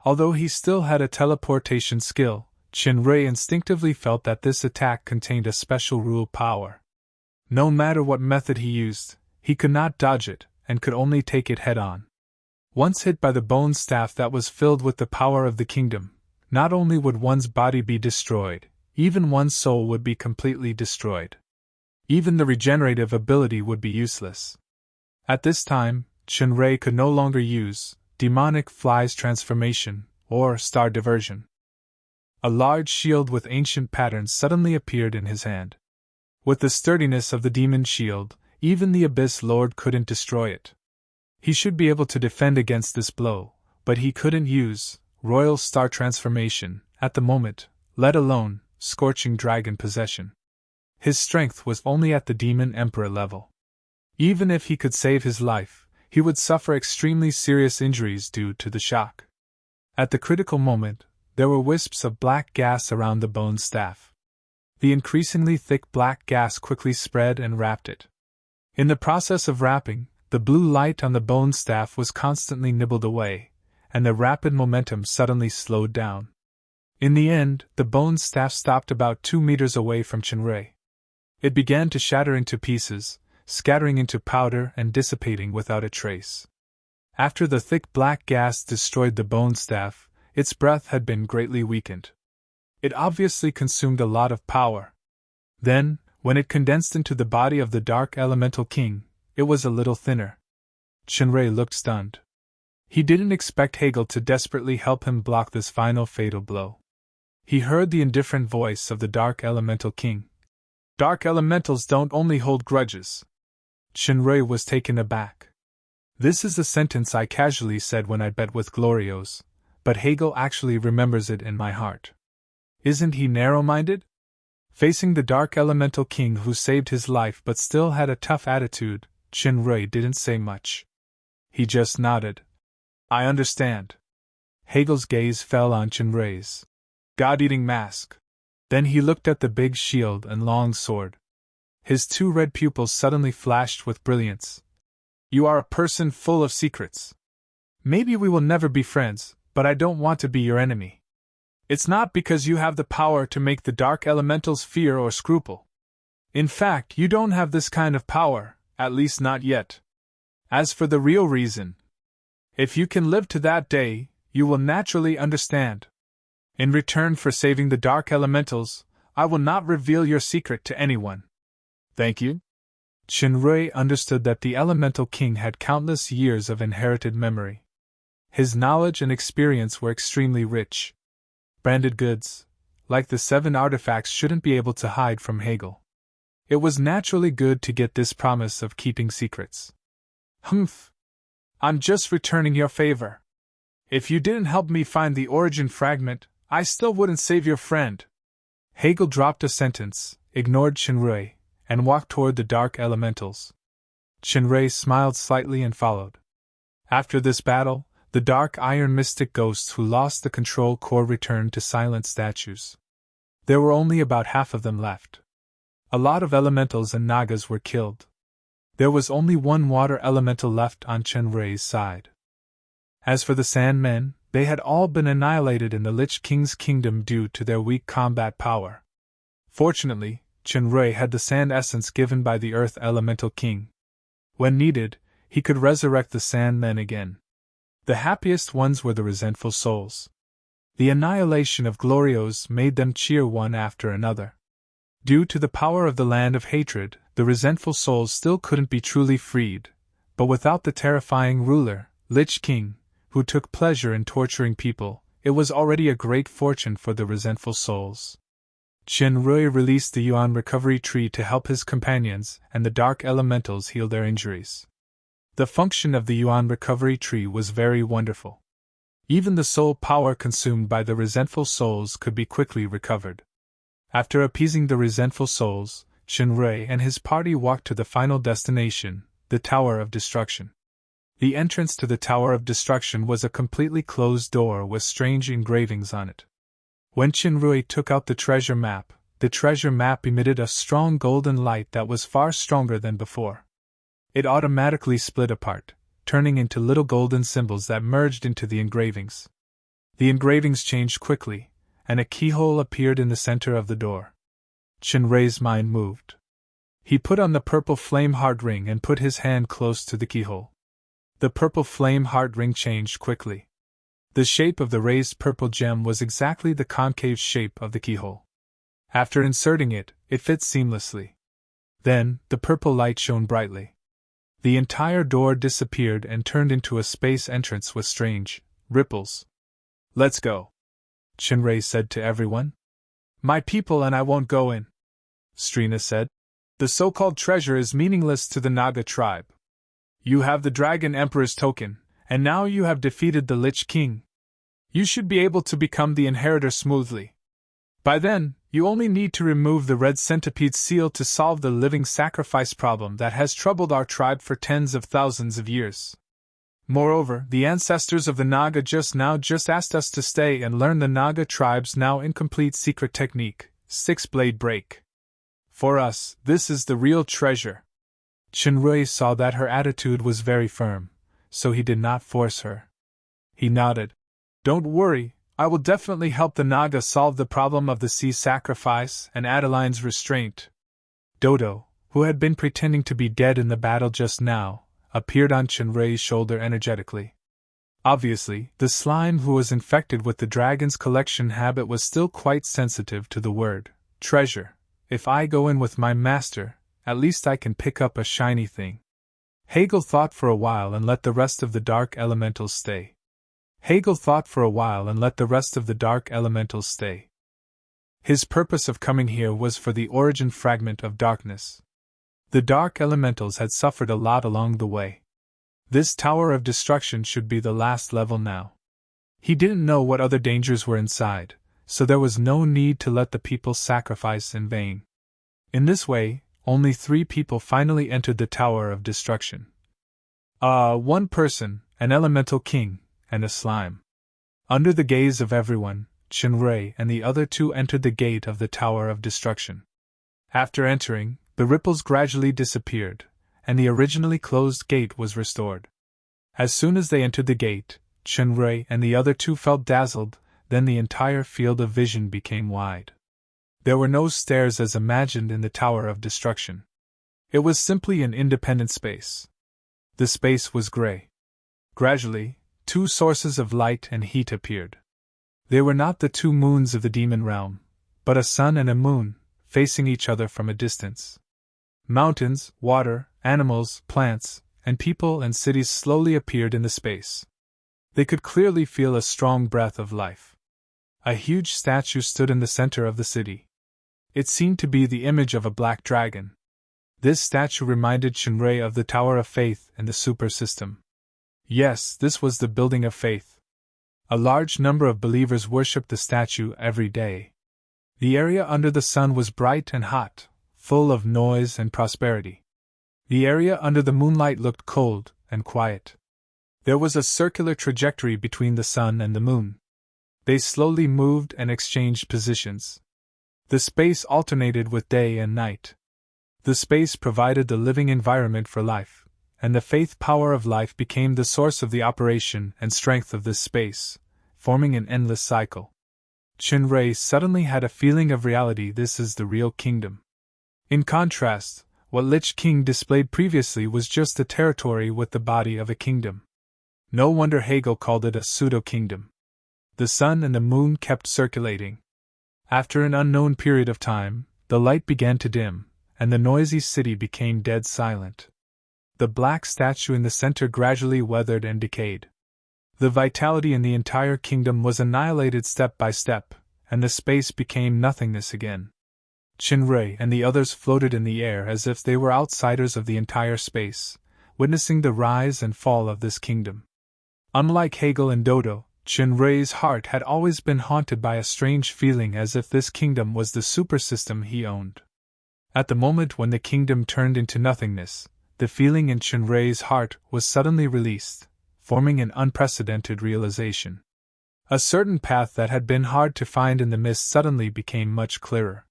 Although he still had a teleportation skill, Chinrei instinctively felt that this attack contained a special rule power. No matter what method he used, he could not dodge it, and could only take it head-on. Once hit by the bone staff that was filled with the power of the kingdom, not only would one's body be destroyed, even one's soul would be completely destroyed. Even the regenerative ability would be useless. At this time, Chinrei could no longer use demonic fly's transformation, or star diversion. A large shield with ancient patterns suddenly appeared in his hand. With the sturdiness of the demon shield, even the Abyss Lord couldn't destroy it. He should be able to defend against this blow, but he couldn't use Royal Star Transformation at the moment, let alone Scorching Dragon Possession. His strength was only at the Demon Emperor level. Even if he could save his life, he would suffer extremely serious injuries due to the shock. At the critical moment, there were wisps of black gas around the bone staff. The increasingly thick black gas quickly spread and wrapped it. In the process of wrapping, the blue light on the bone staff was constantly nibbled away, and the rapid momentum suddenly slowed down. In the end, the bone staff stopped about 2 meters away from Chinrei. It began to shatter into pieces, scattering into powder and dissipating without a trace. After the thick black gas destroyed the bone staff, its breath had been greatly weakened. It obviously consumed a lot of power. Then, when it condensed into the body of the Dark Elemental King, it was a little thinner. Chinrei looked stunned. He didn't expect Hegel to desperately help him block this final fatal blow. He heard the indifferent voice of the Dark Elemental King. Dark Elementals don't only hold grudges. Chinrei was taken aback. This is a sentence I casually said when I bet with Glorios, but Hegel actually remembers it in my heart. Isn't he narrow-minded? Facing the Dark Elemental King who saved his life but still had a tough attitude, Chinrei didn't say much. He just nodded. I understand. Hegel's gaze fell on Chinrei's god-eating mask. Then he looked at the big shield and long sword. His 2 red pupils suddenly flashed with brilliance. You are a person full of secrets. Maybe we will never be friends, but I don't want to be your enemy. It's not because you have the power to make the Dark Elementals fear or scruple. In fact, you don't have this kind of power, at least not yet. As for the real reason, if you can live to that day, you will naturally understand. In return for saving the Dark Elementals, I will not reveal your secret to anyone. Thank you? Chinrei understood that the Elemental King had countless years of inherited memory. His knowledge and experience were extremely rich. Branded goods, like the 7 artifacts, shouldn't be able to hide from Hegel. It was naturally good to get this promise of keeping secrets. Humph! I'm just returning your favor. If you didn't help me find the origin fragment, I still wouldn't save your friend. Hegel dropped a sentence, ignored Shinrei, and walked toward the dark elementals. Shinrei smiled slightly and followed. After this battle, the dark iron mystic ghosts who lost the control core returned to silent statues. There were only about half of them left. A lot of elementals and nagas were killed. There was only one water elemental left on Shinrei's side. As for the Sandmen, they had all been annihilated in the Lich King's kingdom due to their weak combat power. Fortunately, Shinrei had the sand essence given by the Earth Elemental King. When needed, he could resurrect the Sandmen again. The happiest ones were the resentful souls. The annihilation of Glorios made them cheer one after another. Due to the power of the land of hatred, the resentful souls still couldn't be truly freed, but without the terrifying ruler, Lich King, who took pleasure in torturing people, it was already a great fortune for the resentful souls. Shinrei released the Yuan recovery tree to help his companions and the dark elementals heal their injuries. The function of the Yuan recovery tree was very wonderful. Even the soul power consumed by the resentful souls could be quickly recovered. After appeasing the resentful souls, Shinrei and his party walked to the final destination, the Tower of Destruction. The entrance to the Tower of Destruction was a completely closed door with strange engravings on it. When Shinrei took out the treasure map emitted a strong golden light that was far stronger than before. It automatically split apart, turning into little golden symbols that merged into the engravings. The engravings changed quickly, and a keyhole appeared in the center of the door. Shinrei's mind moved. He put on the purple flame heart ring and put his hand close to the keyhole. The purple flame heart ring changed quickly. The shape of the raised purple gem was exactly the concave shape of the keyhole. After inserting it, it fit seamlessly. Then, the purple light shone brightly. The entire door disappeared and turned into a space entrance with strange ripples. "Let's go," Shinrei said to everyone. "My people and I won't go in," Strina said. "The so-called treasure is meaningless to the Naga tribe. You have the Dragon Emperor's token, and now you have defeated the Lich King. You should be able to become the inheritor smoothly. By then, you only need to remove the red centipede seal to solve the living sacrifice problem that has troubled our tribe for tens of thousands of years. Moreover, the ancestors of the Naga just asked us to stay and learn the Naga tribe's now incomplete secret technique, six-blade break. For us, this is the real treasure." Shinrei saw that her attitude was very firm, so he did not force her. He nodded. "Don't worry, I will definitely help the Naga solve the problem of the sea sacrifice and Adeline's restraint." Dodo, who had been pretending to be dead in the battle just now, appeared on Shinrei's shoulder energetically. Obviously, the slime who was infected with the dragon's collection habit was still quite sensitive to the word treasure. "If I go in with my master, at least I can pick up a shiny thing." Hegel thought for a while and let the rest of the dark elementals stay. His purpose of coming here was for the origin fragment of darkness. The dark elementals had suffered a lot along the way. This Tower of Destruction should be the last level now. He didn't know what other dangers were inside, so there was no need to let the people sacrifice in vain. In this way, only 3 people finally entered the Tower of Destruction. One person, an elemental king, and a slime. Under the gaze of everyone, Shinrei and the other 2 entered the gate of the Tower of Destruction. After entering, the ripples gradually disappeared, and the originally closed gate was restored. As soon as they entered the gate, Shinrei and the other 2 felt dazzled, then the entire field of vision became wide. There were no stairs as imagined in the Tower of Destruction. It was simply an independent space. The space was gray. Gradually, 2 sources of light and heat appeared. They were not the 2 moons of the demon realm, but a sun and a moon, facing each other from a distance. Mountains, water, animals, plants, and people and cities slowly appeared in the space. They could clearly feel a strong breath of life. A huge statue stood in the center of the city. It seemed to be the image of a black dragon. This statue reminded Shinrei of the Tower of Faith and the Super System. Yes, this was the building of faith. A large number of believers worshipped the statue every day. The area under the sun was bright and hot, full of noise and prosperity. The area under the moonlight looked cold and quiet. There was a circular trajectory between the sun and the moon. They slowly moved and exchanged positions. The space alternated with day and night. The space provided the living environment for life, and the faith power of life became the source of the operation and strength of this space, forming an endless cycle. Chinrei suddenly had a feeling of reality. This is the real kingdom. In contrast, what Lich King displayed previously was just the territory with the body of a kingdom. No wonder Hegel called it a pseudo-kingdom. The sun and the moon kept circulating. After an unknown period of time, the light began to dim, and the noisy city became dead silent. The black statue in the center gradually weathered and decayed. The vitality in the entire kingdom was annihilated step by step, and the space became nothingness again. Chinrei and the others floated in the air as if they were outsiders of the entire space, witnessing the rise and fall of this kingdom. Unlike Hegel and Dodo, Chinrei's heart had always been haunted by a strange feeling as if this kingdom was the supersystem he owned. At the moment when the kingdom turned into nothingness, the feeling in Chinrei's heart was suddenly released, forming an unprecedented realization. A certain path that had been hard to find in the mist suddenly became much clearer.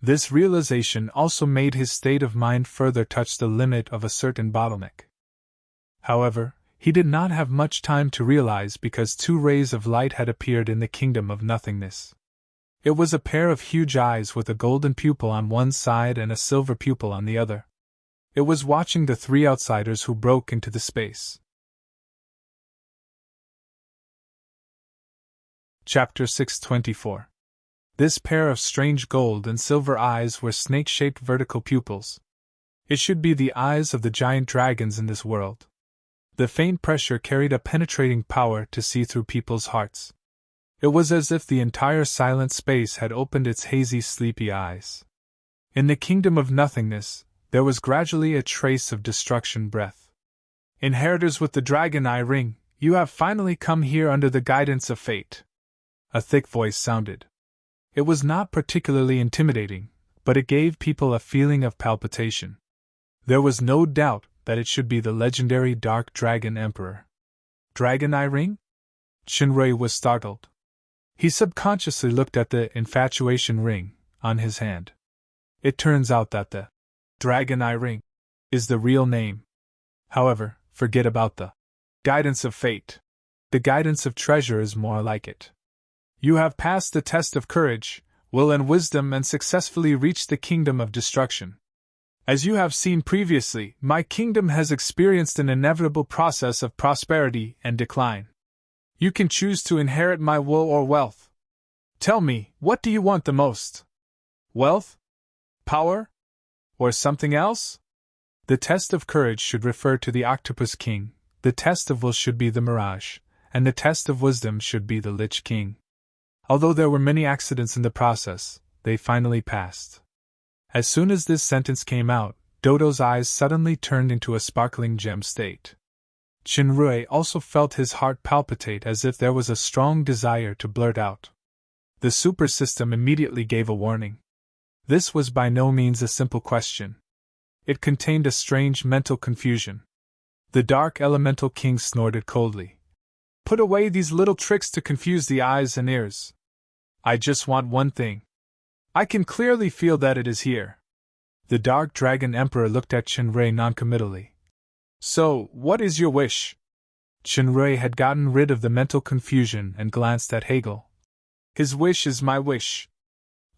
This realization also made his state of mind further touch the limit of a certain bottleneck. However, he did not have much time to realize because two rays of light had appeared in the kingdom of nothingness. It was a pair of huge eyes with a golden pupil on one side and a silver pupil on the other. It was watching the three outsiders who broke into the space. Chapter 624. This pair of strange gold and silver eyes were snake-shaped vertical pupils. It should be the eyes of the giant dragons in this world. The faint pressure carried a penetrating power to see through people's hearts. It was as if the entire silent space had opened its hazy, sleepy eyes. In the kingdom of nothingness, there was gradually a trace of destruction breath. Inheritors with the dragon eye ring, you have finally come here under the guidance of fate. A thick voice sounded. It was not particularly intimidating, but it gave people a feeling of palpitation. There was no doubt that it should be the legendary Dark Dragon Emperor. Dragon Eye Ring? Chinrei was startled. He subconsciously looked at the infatuation ring on his hand. It turns out that the Dragon Eye Ring is the real name. However, forget about the guidance of fate. The guidance of treasure is more like it. You have passed the test of courage, will and wisdom and successfully reached the kingdom of destruction. As you have seen previously, my kingdom has experienced an inevitable process of prosperity and decline. You can choose to inherit my wool or wealth. Tell me, what do you want the most? Wealth? Power? Or something else? The test of courage should refer to the Octopus King, the test of will should be the Mirage, and the test of wisdom should be the Lich King. Although there were many accidents in the process, they finally passed. As soon as this sentence came out, Dodo's eyes suddenly turned into a sparkling gem state. Chinrei also felt his heart palpitate as if there was a strong desire to blurt out. The super system immediately gave a warning. This was by no means a simple question. It contained a strange mental confusion. The Dark Elemental King snorted coldly. Put away these little tricks to confuse the eyes and ears. I just want one thing. I can clearly feel that it is here. The Dark Dragon Emperor looked at Chinrei noncommittally. So, what is your wish? Chinrei had gotten rid of the mental confusion and glanced at Hegel. His wish is my wish.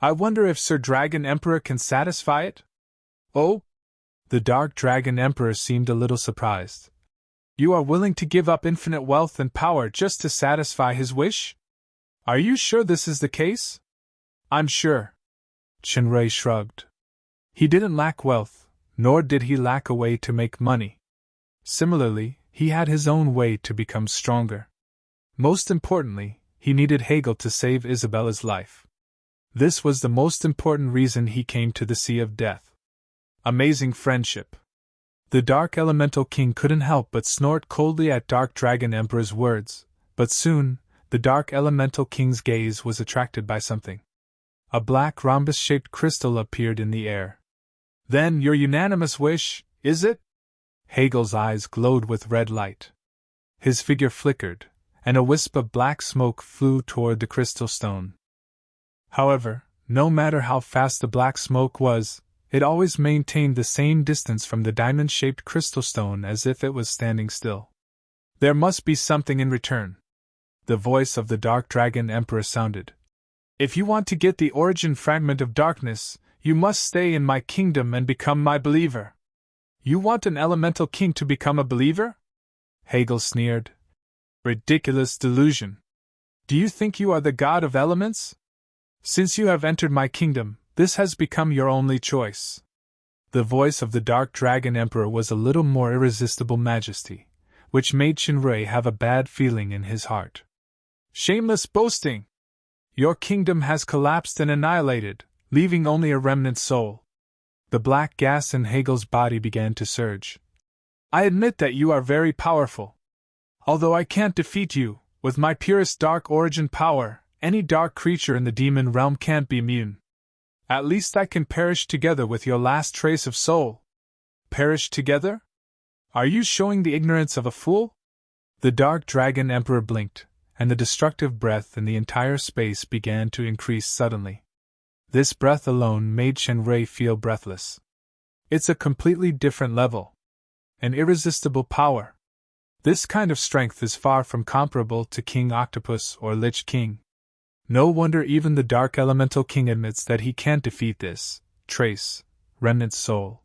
I wonder if Sir Dragon Emperor can satisfy it? Oh? The Dark Dragon Emperor seemed a little surprised. You are willing to give up infinite wealth and power just to satisfy his wish? Are you sure this is the case? I'm sure. Chinrei shrugged. He didn't lack wealth, nor did he lack a way to make money. Similarly, he had his own way to become stronger. Most importantly, he needed Hegel to save Isabella's life. This was the most important reason he came to the Sea of Death. Amazing friendship. The Dark Elemental King couldn't help but snort coldly at Dark Dragon Emperor's words, but soon, the Dark Elemental King's gaze was attracted by something. A black rhombus-shaped crystal appeared in the air. Then your unanimous wish, is it? Hegel's eyes glowed with red light. His figure flickered, and a wisp of black smoke flew toward the crystal stone. However, no matter how fast the black smoke was, it always maintained the same distance from the diamond-shaped crystal stone as if it was standing still. There must be something in return. The voice of the Dark Dragon Emperor sounded. If you want to get the origin fragment of darkness, you must stay in my kingdom and become my believer. You want an elemental king to become a believer? Hegel sneered. Ridiculous delusion. Do you think you are the god of elements? Since you have entered my kingdom, this has become your only choice. The voice of the Dark Dragon Emperor was a little more irresistible majesty, which made Shinrei have a bad feeling in his heart. Shameless boasting! Your kingdom has collapsed and annihilated, leaving only a remnant soul. The black gas in Hegel's body began to surge. I admit that you are very powerful. Although I can't defeat you, with my purest dark origin power, any dark creature in the demon realm can't be immune. At least I can perish together with your last trace of soul. Perish together? Are you showing the ignorance of a fool? The Dark Dragon Emperor blinked, and the destructive breath in the entire space began to increase suddenly. This breath alone made Shenrei feel breathless. It's a completely different level. An irresistible power. This kind of strength is far from comparable to King Octopus or Lich King. No wonder even the Dark Elemental King admits that he can't defeat this remnant soul.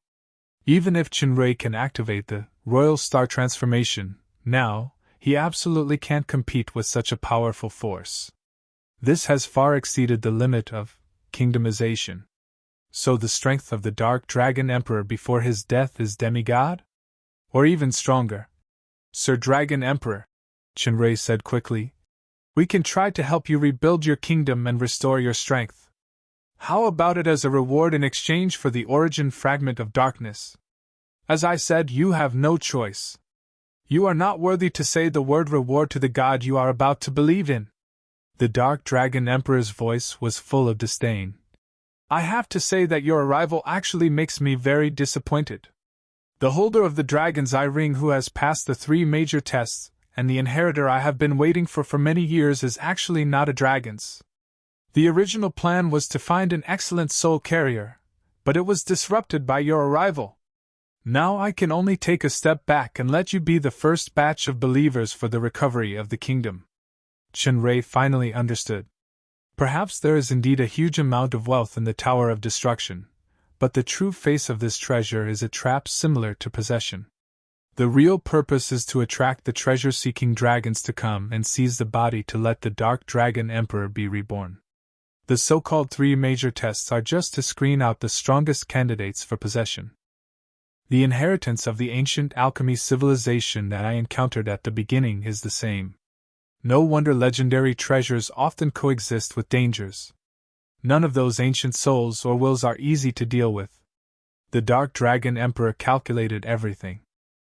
Even if Shenrei can activate the Royal Star Transformation, now, he absolutely can't compete with such a powerful force. This has far exceeded the limit of kingdomization. So the strength of the Dark Dragon Emperor before his death is demigod? Or even stronger? Sir Dragon Emperor, Shenrei said quickly, we can try to help you rebuild your kingdom and restore your strength. How about it as a reward in exchange for the origin fragment of darkness? As I said, you have no choice. You are not worthy to say the word reward to the god you are about to believe in. The Dark Dragon Emperor's voice was full of disdain. I have to say that your arrival actually makes me very disappointed. The holder of the Dragon's Eye Ring who has passed the 3 major tests, and the inheritor I have been waiting for many years is actually not a dragon's. The original plan was to find an excellent soul carrier, but it was disrupted by your arrival. Now I can only take a step back and let you be the first batch of believers for the recovery of the kingdom. Shenrei finally understood. Perhaps there is indeed a huge amount of wealth in the Tower of Destruction, but the true face of this treasure is a trap similar to possession. The real purpose is to attract the treasure-seeking dragons to come and seize the body to let the Dark Dragon Emperor be reborn. The so-called 3 major tests are just to screen out the strongest candidates for possession. The inheritance of the ancient alchemy civilization that I encountered at the beginning is the same. No wonder legendary treasures often coexist with dangers. None of those ancient souls or wills are easy to deal with. The Dark Dragon Emperor calculated everything.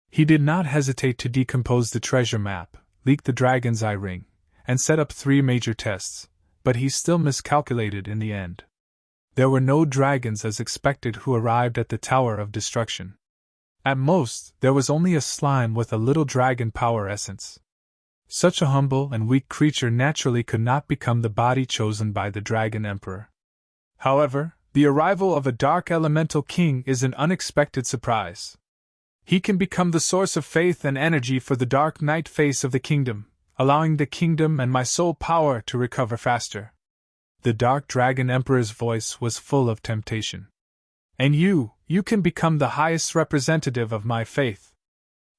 He did not hesitate to decompose the treasure map, leak the Dragon's Eye Ring, and set up 3 major tests, but he still miscalculated in the end. There were no dragons as expected who arrived at the Tower of Destruction. At most, there was only a slime with a little dragon power essence. Such a humble and weak creature naturally could not become the body chosen by the Dragon Emperor. However, the arrival of a Dark Elemental King is an unexpected surprise. He can become the source of faith and energy for the Dark Knight face of the kingdom, allowing the kingdom and my soul power to recover faster. The Dark Dragon Emperor's voice was full of temptation. And you can become the highest representative of my faith.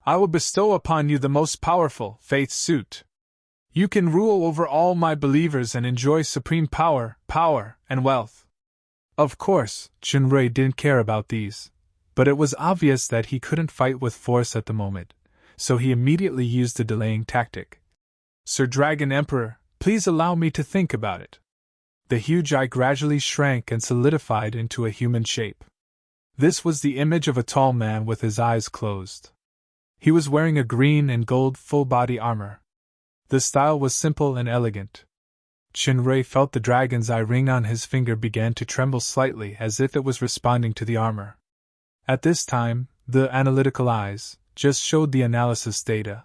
I will bestow upon you the most powerful faith suit. You can rule over all my believers and enjoy supreme power, and wealth. Of course, Shenrei didn't care about these, but it was obvious that he couldn't fight with force at the moment, so he immediately used a delaying tactic. Sir Dragon Emperor, please allow me to think about it. The huge eye gradually shrank and solidified into a human shape. This was the image of a tall man with his eyes closed. He was wearing a green and gold full-body armor. The style was simple and elegant. Shinrei felt the dragon's eye ring on his finger began to tremble slightly as if it was responding to the armor. At this time, the analytical eyes just showed the analysis data.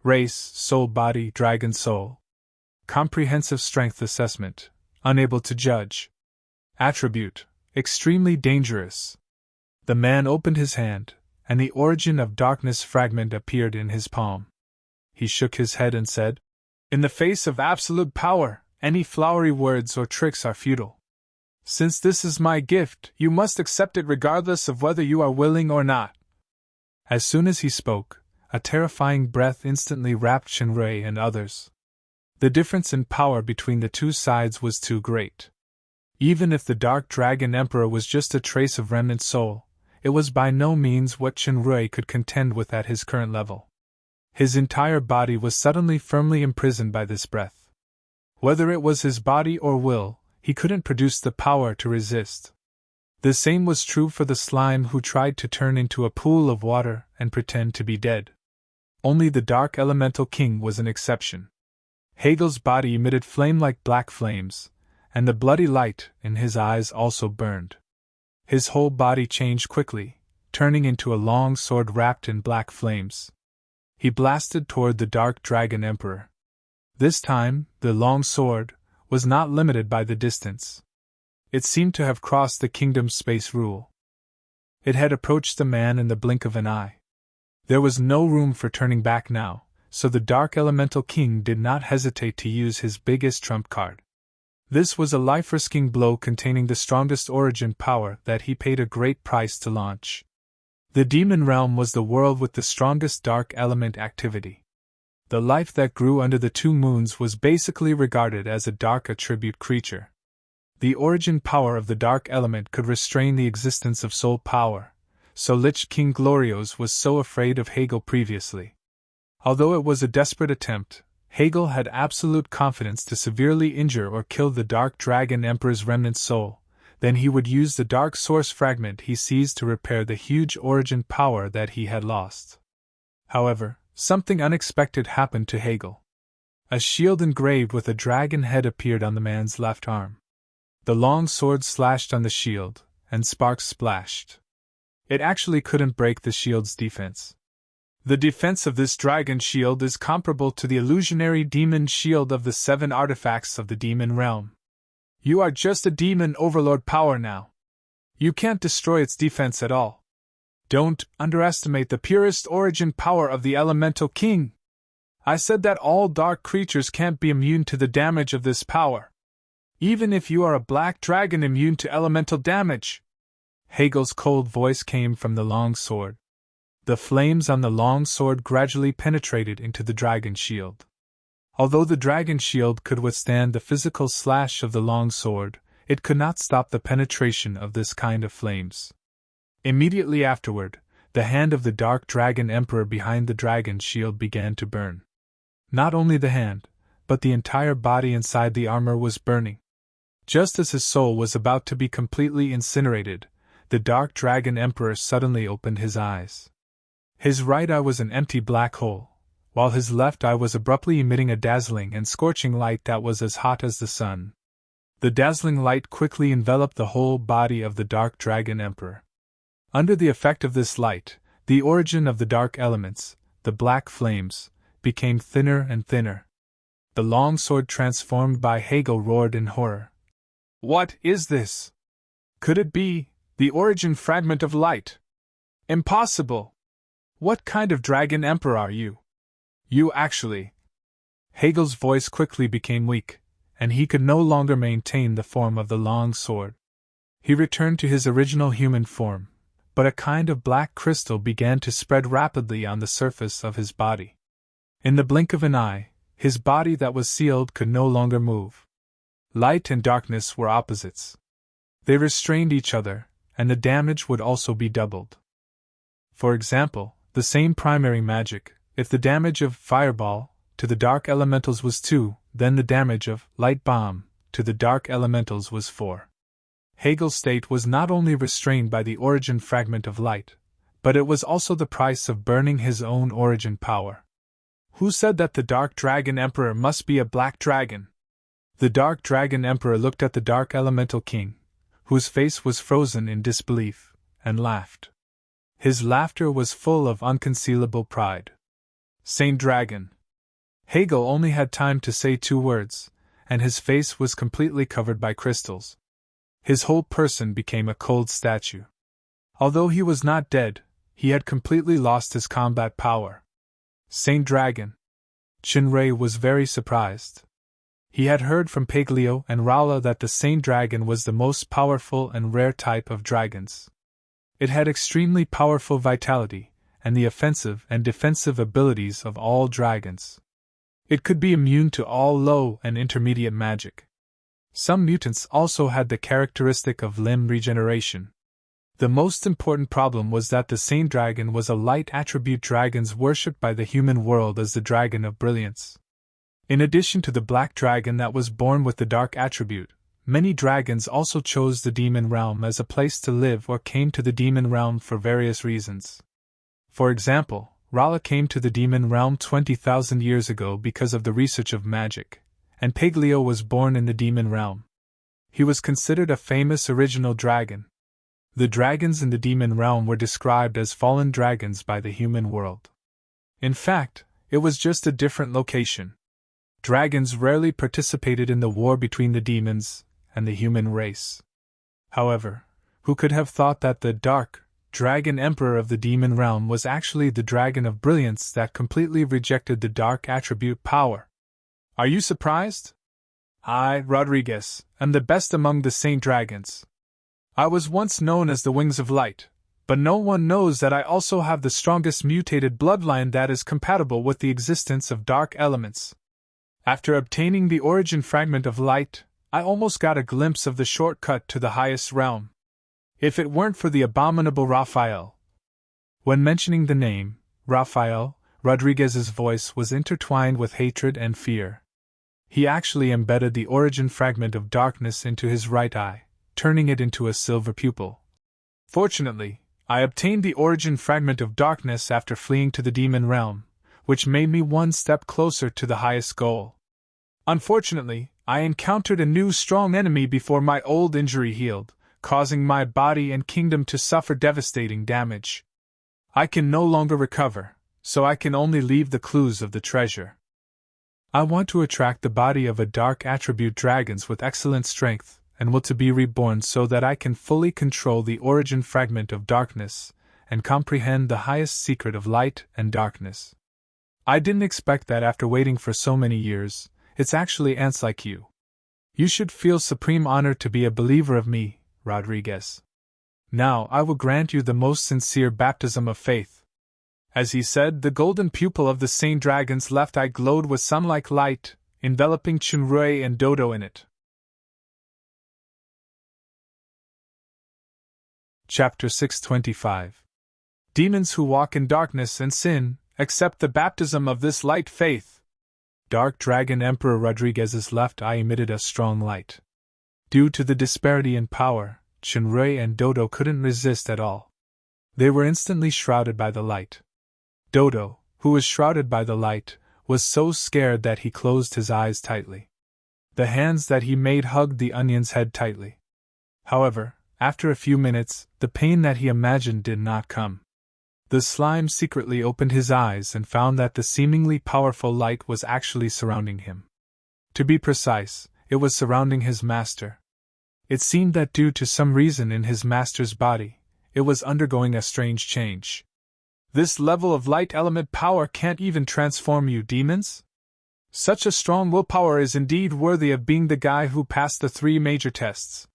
Race, soul body, dragon soul. Comprehensive strength assessment, unable to judge. Attribute, extremely dangerous. The man opened his hand, and the origin of darkness fragment appeared in his palm. He shook his head and said, "In the face of absolute power, any flowery words or tricks are futile. Since this is my gift, you must accept it regardless of whether you are willing or not." As soon as he spoke, a terrifying breath instantly wrapped Shinrei and others. The difference in power between the two sides was too great. Even if the Dark Dragon Emperor was just a trace of remnant soul, it was by no means what Shinrei could contend with at his current level. His entire body was suddenly firmly imprisoned by this breath. Whether it was his body or will, he couldn't produce the power to resist. The same was true for the slime who tried to turn into a pool of water and pretend to be dead. Only the Dark Elemental King was an exception. Hegel's body emitted flame-like black flames, and the bloody light in his eyes also burned. His whole body changed quickly, turning into a long sword wrapped in black flames. He blasted toward the Dark Dragon Emperor. This time, the long sword was not limited by the distance. It seemed to have crossed the kingdom's space rule. It had approached the man in the blink of an eye. There was no room for turning back now, so the Dark Elemental King did not hesitate to use his biggest trump card. This was a life-risking blow containing the strongest origin power that he paid a great price to launch. The demon realm was the world with the strongest dark element activity. The life that grew under the two moons was basically regarded as a dark attribute creature. The origin power of the dark element could restrain the existence of soul power, so Lich King Glorios was so afraid of Hegel previously. Although it was a desperate attempt, Hegel had absolute confidence to severely injure or kill the Dark Dragon Emperor's remnant soul. Then he would use the dark source fragment he seized to repair the huge origin power that he had lost. However, something unexpected happened to Hegel. A shield engraved with a dragon head appeared on the man's left arm. The long sword slashed on the shield, and sparks splashed. It actually couldn't break the shield's defense. The defense of this dragon shield is comparable to the illusionary demon shield of the 7 artifacts of the demon realm. You are just a demon overlord power now. You can't destroy its defense at all. Don't underestimate the purest origin power of the Elemental King. I said that all dark creatures can't be immune to the damage of this power. Even if you are a black dragon immune to elemental damage. Hegel's cold voice came from the long sword. The flames on the long sword gradually penetrated into the dragon shield. Although the dragon shield could withstand the physical slash of the long sword, it could not stop the penetration of this kind of flames. Immediately afterward, the hand of the Dark Dragon Emperor behind the dragon shield began to burn. Not only the hand, but the entire body inside the armor was burning. Just as his soul was about to be completely incinerated, the Dark Dragon Emperor suddenly opened his eyes. His right eye was an empty black hole, while his left eye was abruptly emitting a dazzling and scorching light that was as hot as the sun. The dazzling light quickly enveloped the whole body of the Dark Dragon Emperor. Under the effect of this light, the origin of the dark elements, the black flames, became thinner and thinner. The long sword transformed by Hegel roared in horror. What is this? Could it be the origin fragment of light? Impossible! What kind of dragon emperor are you? You actually. Hegel's voice quickly became weak, and he could no longer maintain the form of the long sword. He returned to his original human form, but a kind of black crystal began to spread rapidly on the surface of his body. In the blink of an eye, his body that was sealed could no longer move. Light and darkness were opposites. They restrained each other, and the damage would also be doubled. For example, the same primary magic, if the damage of fireball to the dark elementals was 2, then the damage of light bomb to the dark elementals was 4. Hegel's state was not only restrained by the origin fragment of light, but it was also the price of burning his own origin power. Who said that the Dark Dragon Emperor must be a black dragon? The Dark Dragon Emperor looked at the Dark Elemental King, whose face was frozen in disbelief, and laughed. His laughter was full of unconcealable pride. Saint Dragon. Hegel only had time to say 2 words, and his face was completely covered by crystals. His whole person became a cold statue. Although he was not dead, he had completely lost his combat power. Saint Dragon. Chinray was very surprised. He had heard from Paglio and Rala that the Saint Dragon was the most powerful and rare type of dragons. It had extremely powerful vitality, and the offensive and defensive abilities of all dragons. It could be immune to all low and intermediate magic. Some mutants also had the characteristic of limb regeneration. The most important problem was that the Saint Dragon was a light attribute dragons worshipped by the human world as the Dragon of Brilliance. In addition to the black dragon that was born with the dark attribute, many dragons also chose the demon realm as a place to live or came to the demon realm for various reasons. For example, Rala came to the demon realm 20,000 years ago because of the research of magic, and Paglio was born in the demon realm. He was considered a famous original dragon. The dragons in the demon realm were described as fallen dragons by the human world. In fact, it was just a different location. Dragons rarely participated in the war between the demons and the human race. However, who could have thought that the Dark Dragon Emperor of the demon realm was actually the Dragon of Brilliance that completely rejected the dark attribute power? Are you surprised? I, Rodriguez, am the best among the Saint Dragons. I was once known as the Wings of Light, but no one knows that I also have the strongest mutated bloodline that is compatible with the existence of dark elements. After obtaining the origin fragment of light, I almost got a glimpse of the shortcut to the highest realm. If it weren't for the abominable Raphael. When mentioning the name, Raphael, Rodriguez's voice was intertwined with hatred and fear. He actually embedded the origin fragment of darkness into his right eye, turning it into a silver pupil. Fortunately, I obtained the origin fragment of darkness after fleeing to the demon realm, which made me one step closer to the highest goal. Unfortunately, I encountered a new strong enemy before my old injury healed, causing my body and kingdom to suffer devastating damage. I can no longer recover, so I can only leave the clues of the treasure. I want to attract the body of a dark attribute dragons with excellent strength, and will to be reborn so that I can fully control the origin fragment of darkness, and comprehend the highest secret of light and darkness. I didn't expect that after waiting for so many years. It's actually ants like you. You should feel supreme honor to be a believer of me, Rodriguez. Now I will grant you the most sincere baptism of faith. As he said, the golden pupil of the Saint Dragon's left eye glowed with sun-like light, enveloping Chunrui and Dodo in it. Chapter 625. Demons who walk in darkness and sin, accept the baptism of this light faith. Dark Dragon Emperor Rodriguez's left eye emitted a strong light. Due to the disparity in power, Chunrui and Dodo couldn't resist at all. They were instantly shrouded by the light. Dodo, who was shrouded by the light, was so scared that he closed his eyes tightly. The hands that he made hugged the onion's head tightly. However, after a few minutes, the pain that he imagined did not come. The slime secretly opened his eyes and found that the seemingly powerful light was actually surrounding him. To be precise, it was surrounding his master. It seemed that due to some reason in his master's body, it was undergoing a strange change. This level of light element power can't even transform you, demons? Such a strong willpower is indeed worthy of being the guy who passed the 3 major tests.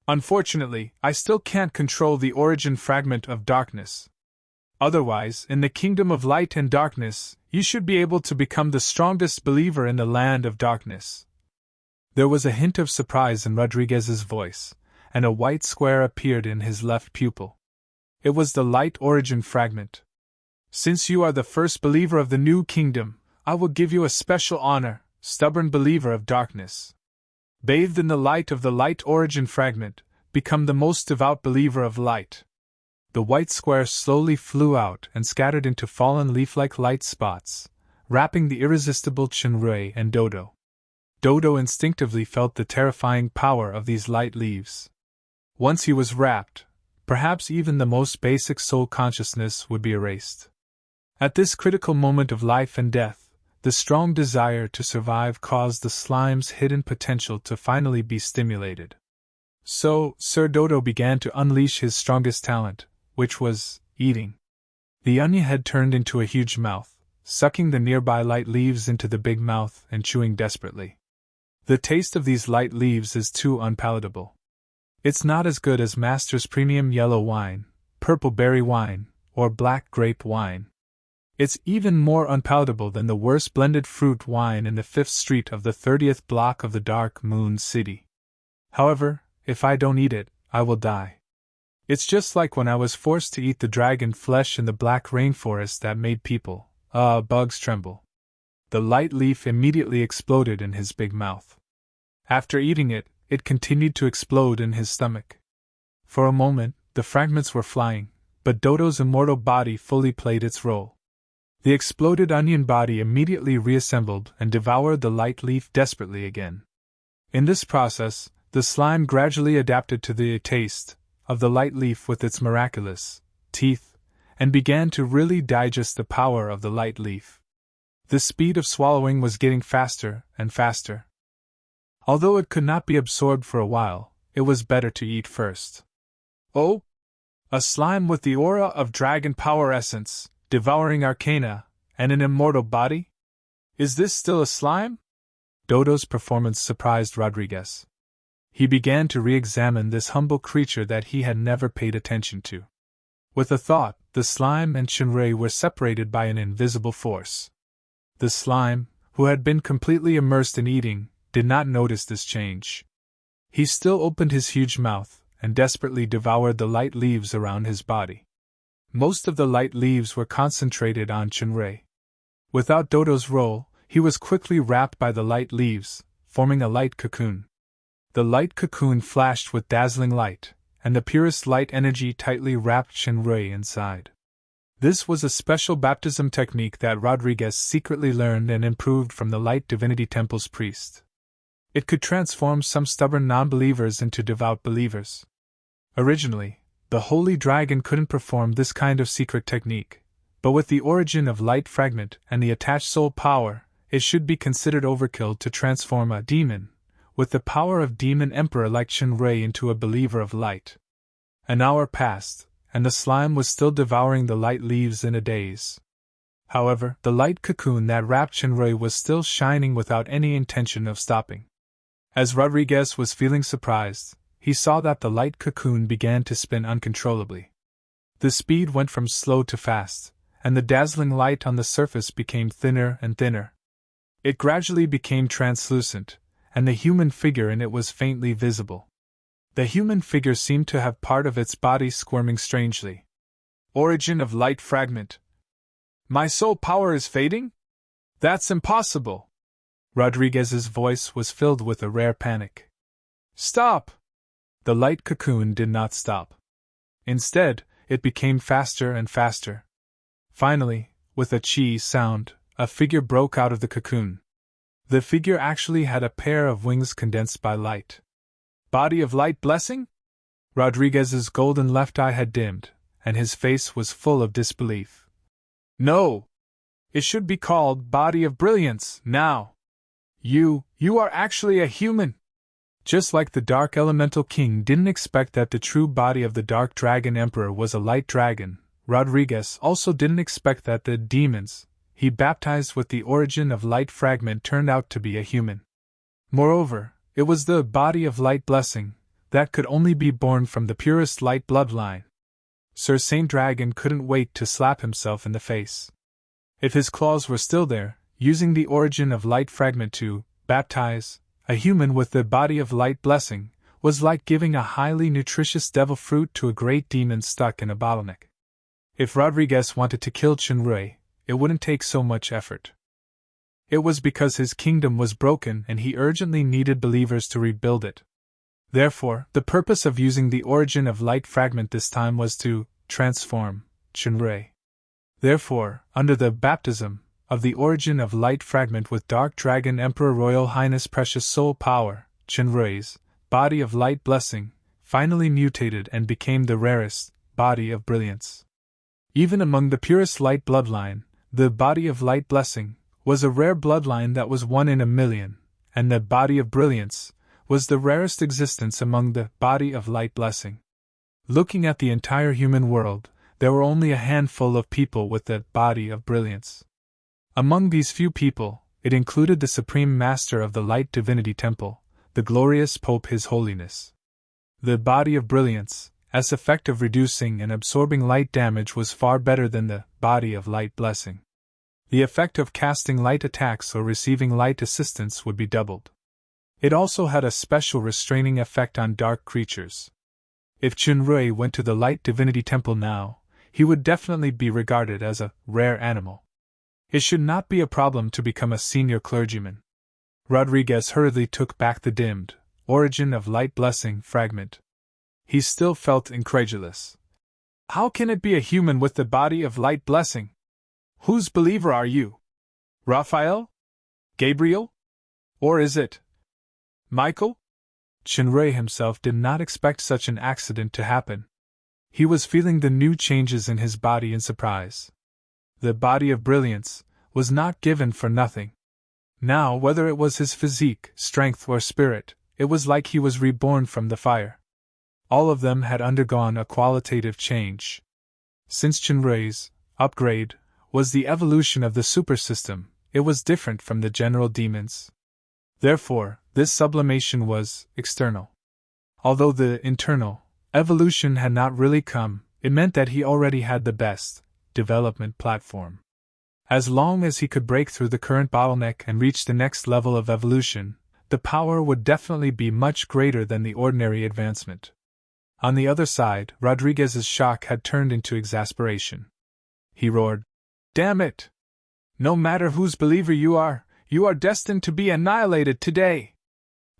Unfortunately, I still can't control the origin fragment of darkness. Otherwise, in the kingdom of light and darkness, you should be able to become the strongest believer in the land of darkness. There was a hint of surprise in Rodriguez's voice, and a white square appeared in his left pupil. It was the light origin fragment. Since you are the first believer of the new kingdom, I will give you a special honor, stubborn believer of darkness. Bathed in the light of the light origin fragment, become the most devout believer of light. The white square slowly flew out and scattered into fallen leaf-like light spots, wrapping the irresistible Chenrui and Dodo. Dodo instinctively felt the terrifying power of these light leaves. Once he was wrapped, perhaps even the most basic soul consciousness would be erased. At this critical moment of life and death, the strong desire to survive caused the slime's hidden potential to finally be stimulated. So, Sir Dodo began to unleash his strongest talent, which was eating. The onion had turned into a huge mouth, sucking the nearby light leaves into the big mouth and chewing desperately. The taste of these light leaves is too unpalatable. It's not as good as Master's premium yellow wine, purple berry wine, or black grape wine. It's even more unpalatable than the worst blended fruit wine in the 5th Street of the 30th block of the Dark Moon City. However, if I don't eat it, I will die. It's just like when I was forced to eat the dragon flesh in the black rainforest that made bugs tremble. The light leaf immediately exploded in his big mouth. After eating it, it continued to explode in his stomach. For a moment, the fragments were flying, but Dodo's immortal body fully played its role. The exploded onion body immediately reassembled and devoured the light leaf desperately again. In this process, the slime gradually adapted to the taste of the light leaf with its miraculous teeth, and began to really digest the power of the light leaf. The speed of swallowing was getting faster and faster. Although it could not be absorbed for a while, it was better to eat first. Oh! A slime with the aura of dragon power essence, devouring arcana, and an immortal body? Is this still a slime? Dodo's performance surprised Rodriguez. He began to re-examine this humble creature that he had never paid attention to. With a thought, the slime and Chenrui were separated by an invisible force. The slime, who had been completely immersed in eating, did not notice this change. He still opened his huge mouth and desperately devoured the light leaves around his body. Most of the light leaves were concentrated on Chenrui. Without Dodo's role, he was quickly wrapped by the light leaves, forming a light cocoon. The light cocoon flashed with dazzling light, and the purest light energy tightly wrapped Chenrui inside. This was a special baptism technique that Rodriguez secretly learned and improved from the Light Divinity Temple's priest. It could transform some stubborn non-believers into devout believers. Originally, the Holy Dragon couldn't perform this kind of secret technique, but with the origin of light fragment and the attached soul power, it should be considered overkill to transform a demon, with the power of demon emperor like Chenrui, into a believer of light. An hour passed, and the slime was still devouring the light leaves in a daze. However, the light cocoon that wrapped Chenrui was still shining without any intention of stopping. As Rodriguez was feeling surprised, he saw that the light cocoon began to spin uncontrollably. The speed went from slow to fast, and the dazzling light on the surface became thinner and thinner. It gradually became translucent, and the human figure in it was faintly visible. The human figure seemed to have part of its body squirming strangely. Origin of light fragment. My soul power is fading? That's impossible! Rodriguez's voice was filled with a rare panic. Stop! The light cocoon did not stop. Instead, it became faster and faster. Finally, with a chi sound, a figure broke out of the cocoon. The figure actually had a pair of wings condensed by light. Body of light blessing? Rodriguez's golden left eye had dimmed, and his face was full of disbelief. No! It should be called body of brilliance, now! You are actually a human! Just like the Dark Elemental King didn't expect that the true body of the Dark Dragon Emperor was a light dragon, Rodriguez also didn't expect that the demons he baptized with the origin of light fragment turned out to be a human. Moreover, it was the body of light blessing that could only be born from the purest light bloodline. Sir Saint Dragon couldn't wait to slap himself in the face. If his claws were still there, using the origin of light fragment to baptize a human with the body of light blessing was like giving a highly nutritious devil fruit to a great demon stuck in a bottleneck. If Rodriguez wanted to kill Chenrui, it wouldn't take so much effort. It was because his kingdom was broken and he urgently needed believers to rebuild it. Therefore, the purpose of using the origin of light fragment this time was to transform Chenrui. Therefore, under the baptism, of the origin of light fragment with Dark Dragon Emperor Royal Highness Precious Soul Power, Chenrui's body of light blessing, finally mutated and became the rarest body of brilliance. Even among the purest light bloodline, the body of light blessing was a rare bloodline that was 1 in a million, and the body of brilliance was the rarest existence among the body of light blessing. Looking at the entire human world, there were only a handful of people with the body of brilliance. Among these few people, it included the Supreme Master of the Light Divinity Temple, the glorious Pope His Holiness. The body of brilliance, as effect of reducing and absorbing light damage, was far better than the body of light blessing. The effect of casting light attacks or receiving light assistance would be doubled. It also had a special restraining effect on dark creatures. If Chenrui went to the Light Divinity Temple now, he would definitely be regarded as a rare animal. It should not be a problem to become a senior clergyman. Rodriguez hurriedly took back the dimmed origin of light blessing fragment. He still felt incredulous. How can it be a human with the body of light blessing? Whose believer are you? Raphael? Gabriel? Or is it Michael? Chenrui himself did not expect such an accident to happen. He was feeling the new changes in his body in surprise. The body of brilliance was not given for nothing. Now, whether it was his physique, strength, or spirit, it was like he was reborn from the fire. All of them had undergone a qualitative change. Since Chenrui's upgrade was the evolution of the super system, it was different from the general demons. Therefore, this sublimation was external. Although the internal evolution had not really come, it meant that he already had the best development platform. As long as he could break through the current bottleneck and reach the next level of evolution, the power would definitely be much greater than the ordinary advancement. On the other side, Rodriguez's shock had turned into exasperation. He roared, "Damn it! No matter whose believer you are destined to be annihilated today!"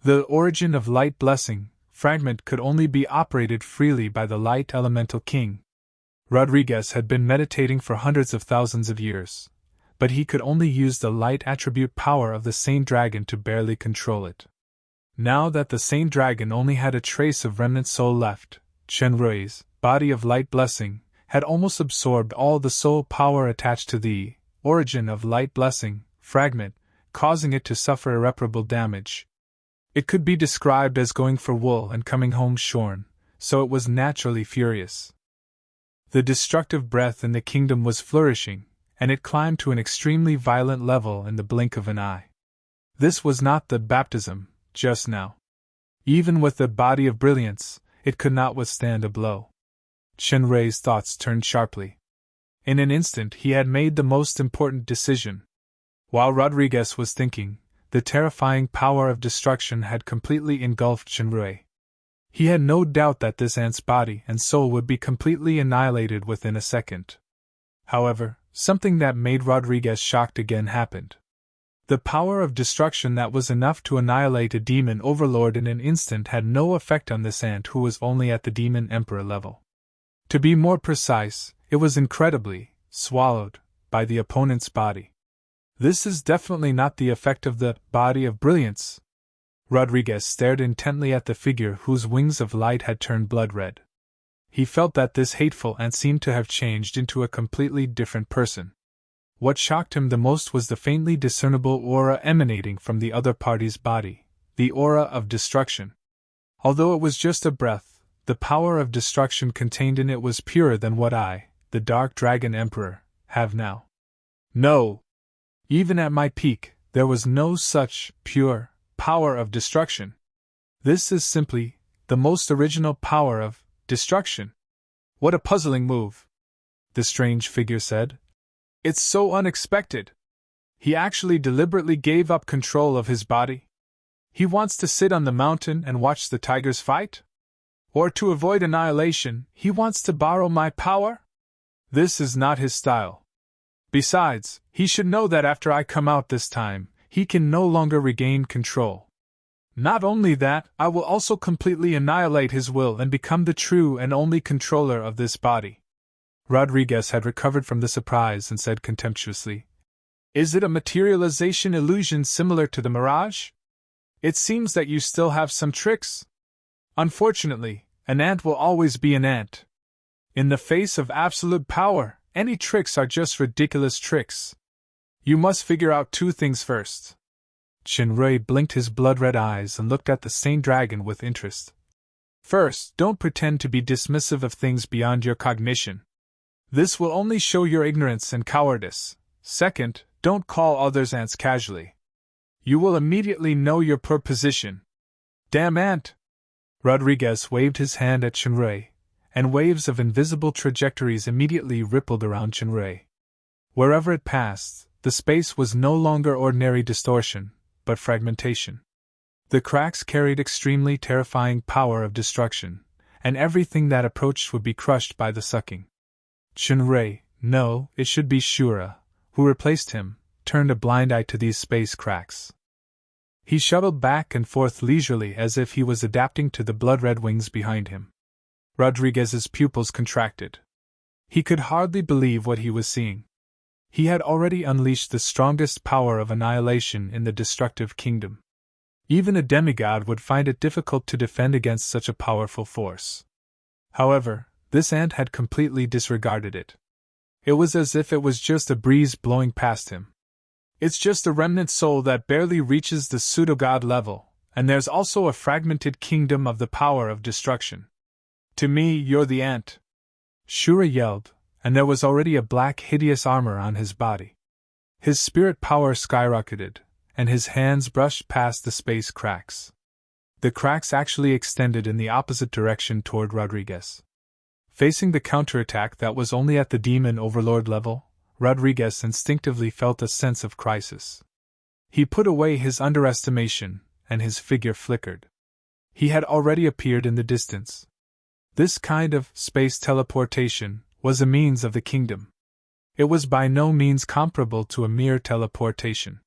The origin of light blessing fragment could only be operated freely by the Light Elemental King. Rodriguez had been meditating for hundreds of thousands of years, but he could only use the light attribute power of the Saint Dragon to barely control it. Now that the Saint Dragon only had a trace of remnant soul left, Chenrui's body of light blessing had almost absorbed all the soul power attached to the origin of light blessing fragment, causing it to suffer irreparable damage. It could be described as going for wool and coming home shorn, so it was naturally furious. The destructive breath in the kingdom was flourishing, and it climbed to an extremely violent level in the blink of an eye. This was not the baptism, just now. Even with the body of brilliance, it could not withstand a blow. Chenrui's thoughts turned sharply. In an instant he had made the most important decision. While Rodriguez was thinking, the terrifying power of destruction had completely engulfed Chenrui. He had no doubt that this ant's body and soul would be completely annihilated within a second. However, something that made Rodriguez shocked again happened. The power of destruction that was enough to annihilate a demon overlord in an instant had no effect on this ant who was only at the demon emperor level. To be more precise, it was incredibly swallowed by the opponent's body. This is definitely not the effect of the body of brilliance. Rodriguez stared intently at the figure whose wings of light had turned blood red. He felt that this hateful ant seemed to have changed into a completely different person. What shocked him the most was the faintly discernible aura emanating from the other party's body, the aura of destruction. Although it was just a breath, the power of destruction contained in it was purer than what I, the Dark Dragon Emperor, have now. No! Even at my peak, there was no such pure power of destruction. This is simply the most original power of destruction. What a puzzling move, the strange figure said. It's so unexpected. He actually deliberately gave up control of his body. He wants to sit on the mountain and watch the tigers fight? Or to avoid annihilation, he wants to borrow my power? This is not his style. Besides, he should know that after I come out this time, he can no longer regain control. Not only that, I will also completely annihilate his will and become the true and only controller of this body. Rodriguez had recovered from the surprise and said contemptuously, Is it a materialization illusion similar to the mirage? It seems that you still have some tricks. Unfortunately, an ant will always be an ant. In the face of absolute power, any tricks are just ridiculous tricks. You must figure out two things first. Chinrui blinked his blood-red eyes and looked at the sane dragon with interest. First, don't pretend to be dismissive of things beyond your cognition. This will only show your ignorance and cowardice. Second, don't call others ants casually. You will immediately know your poor position. Damn ant! Rodriguez waved his hand at Chinrui, and waves of invisible trajectories immediately rippled around Chinrui. Wherever it passed, the space was no longer ordinary distortion, but fragmentation. The cracks carried extremely terrifying power of destruction, and everything that approached would be crushed by the sucking. Chinrui, no, it should be Shura, who replaced him, turned a blind eye to these space cracks. He shuttled back and forth leisurely as if he was adapting to the blood-red wings behind him. Rodriguez's pupils contracted. He could hardly believe what he was seeing. He had already unleashed the strongest power of annihilation in the destructive kingdom. Even a demigod would find it difficult to defend against such a powerful force. However, this ant had completely disregarded it. It was as if it was just a breeze blowing past him. It's just a remnant soul that barely reaches the pseudo-god level, and there's also a fragmented kingdom of the power of destruction. To me, you're the ant. Shura yelled, and there was already a black hideous armor on his body. His spirit power skyrocketed, and his hands brushed past the space cracks. The cracks actually extended in the opposite direction toward Rodriguez. Facing the counterattack that was only at the demon overlord level, Rodriguez instinctively felt a sense of crisis. He put away his underestimation, and his figure flickered. He had already appeared in the distance. This kind of space teleportation was a means of the kingdom. It was by no means comparable to a mere teleportation.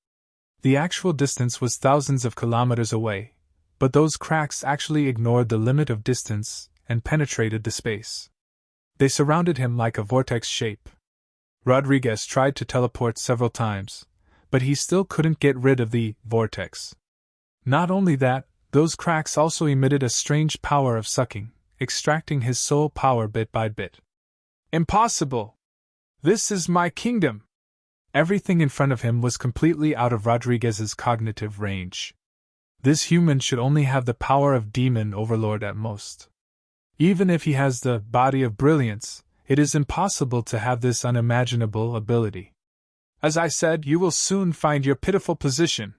The actual distance was thousands of kilometers away, but those cracks actually ignored the limit of distance and penetrated the space. They surrounded him like a vortex shape. Rodriguez tried to teleport several times, but he still couldn't get rid of the vortex. Not only that, those cracks also emitted a strange power of sucking, extracting his soul power bit by bit. Impossible! This is my kingdom! Everything in front of him was completely out of Rodriguez's cognitive range. This human should only have the power of demon overlord at most. Even if he has the body of brilliance, it is impossible to have this unimaginable ability. As I said, you will soon find your pitiful position.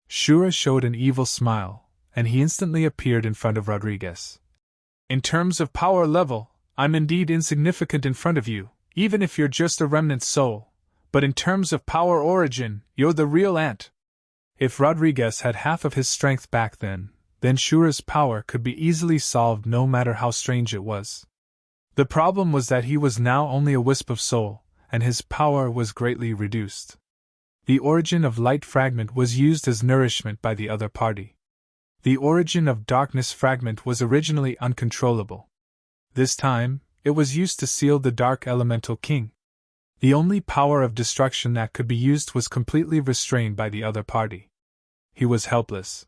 Shura showed an evil smile, and he instantly appeared in front of Rodriguez. In terms of power level, I'm indeed insignificant in front of you, even if you're just a remnant soul, but in terms of power origin, you're the real ant. If Rodriguez had half of his strength back then Shura's power could be easily solved no matter how strange it was. The problem was that he was now only a wisp of soul, and his power was greatly reduced. The origin of light fragment was used as nourishment by the other party. The origin of darkness fragment was originally uncontrollable. This time, it was used to seal the dark elemental king. The only power of destruction that could be used was completely restrained by the other party. He was helpless.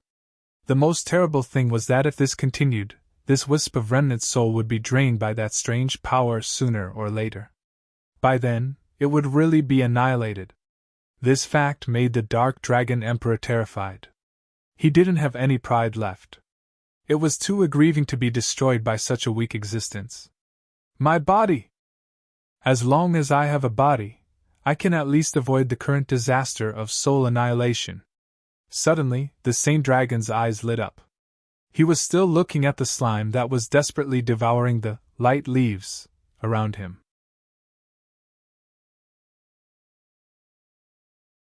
The most terrible thing was that if this continued, this wisp of remnant soul would be drained by that strange power sooner or later. By then, it would really be annihilated. This fact made the Dark Dragon Emperor terrified. He didn't have any pride left. It was too aggrieving to be destroyed by such a weak existence. My body! As long as I have a body, I can at least avoid the current disaster of soul annihilation. Suddenly, the same dragon's eyes lit up. He was still looking at the slime that was desperately devouring the light leaves around him.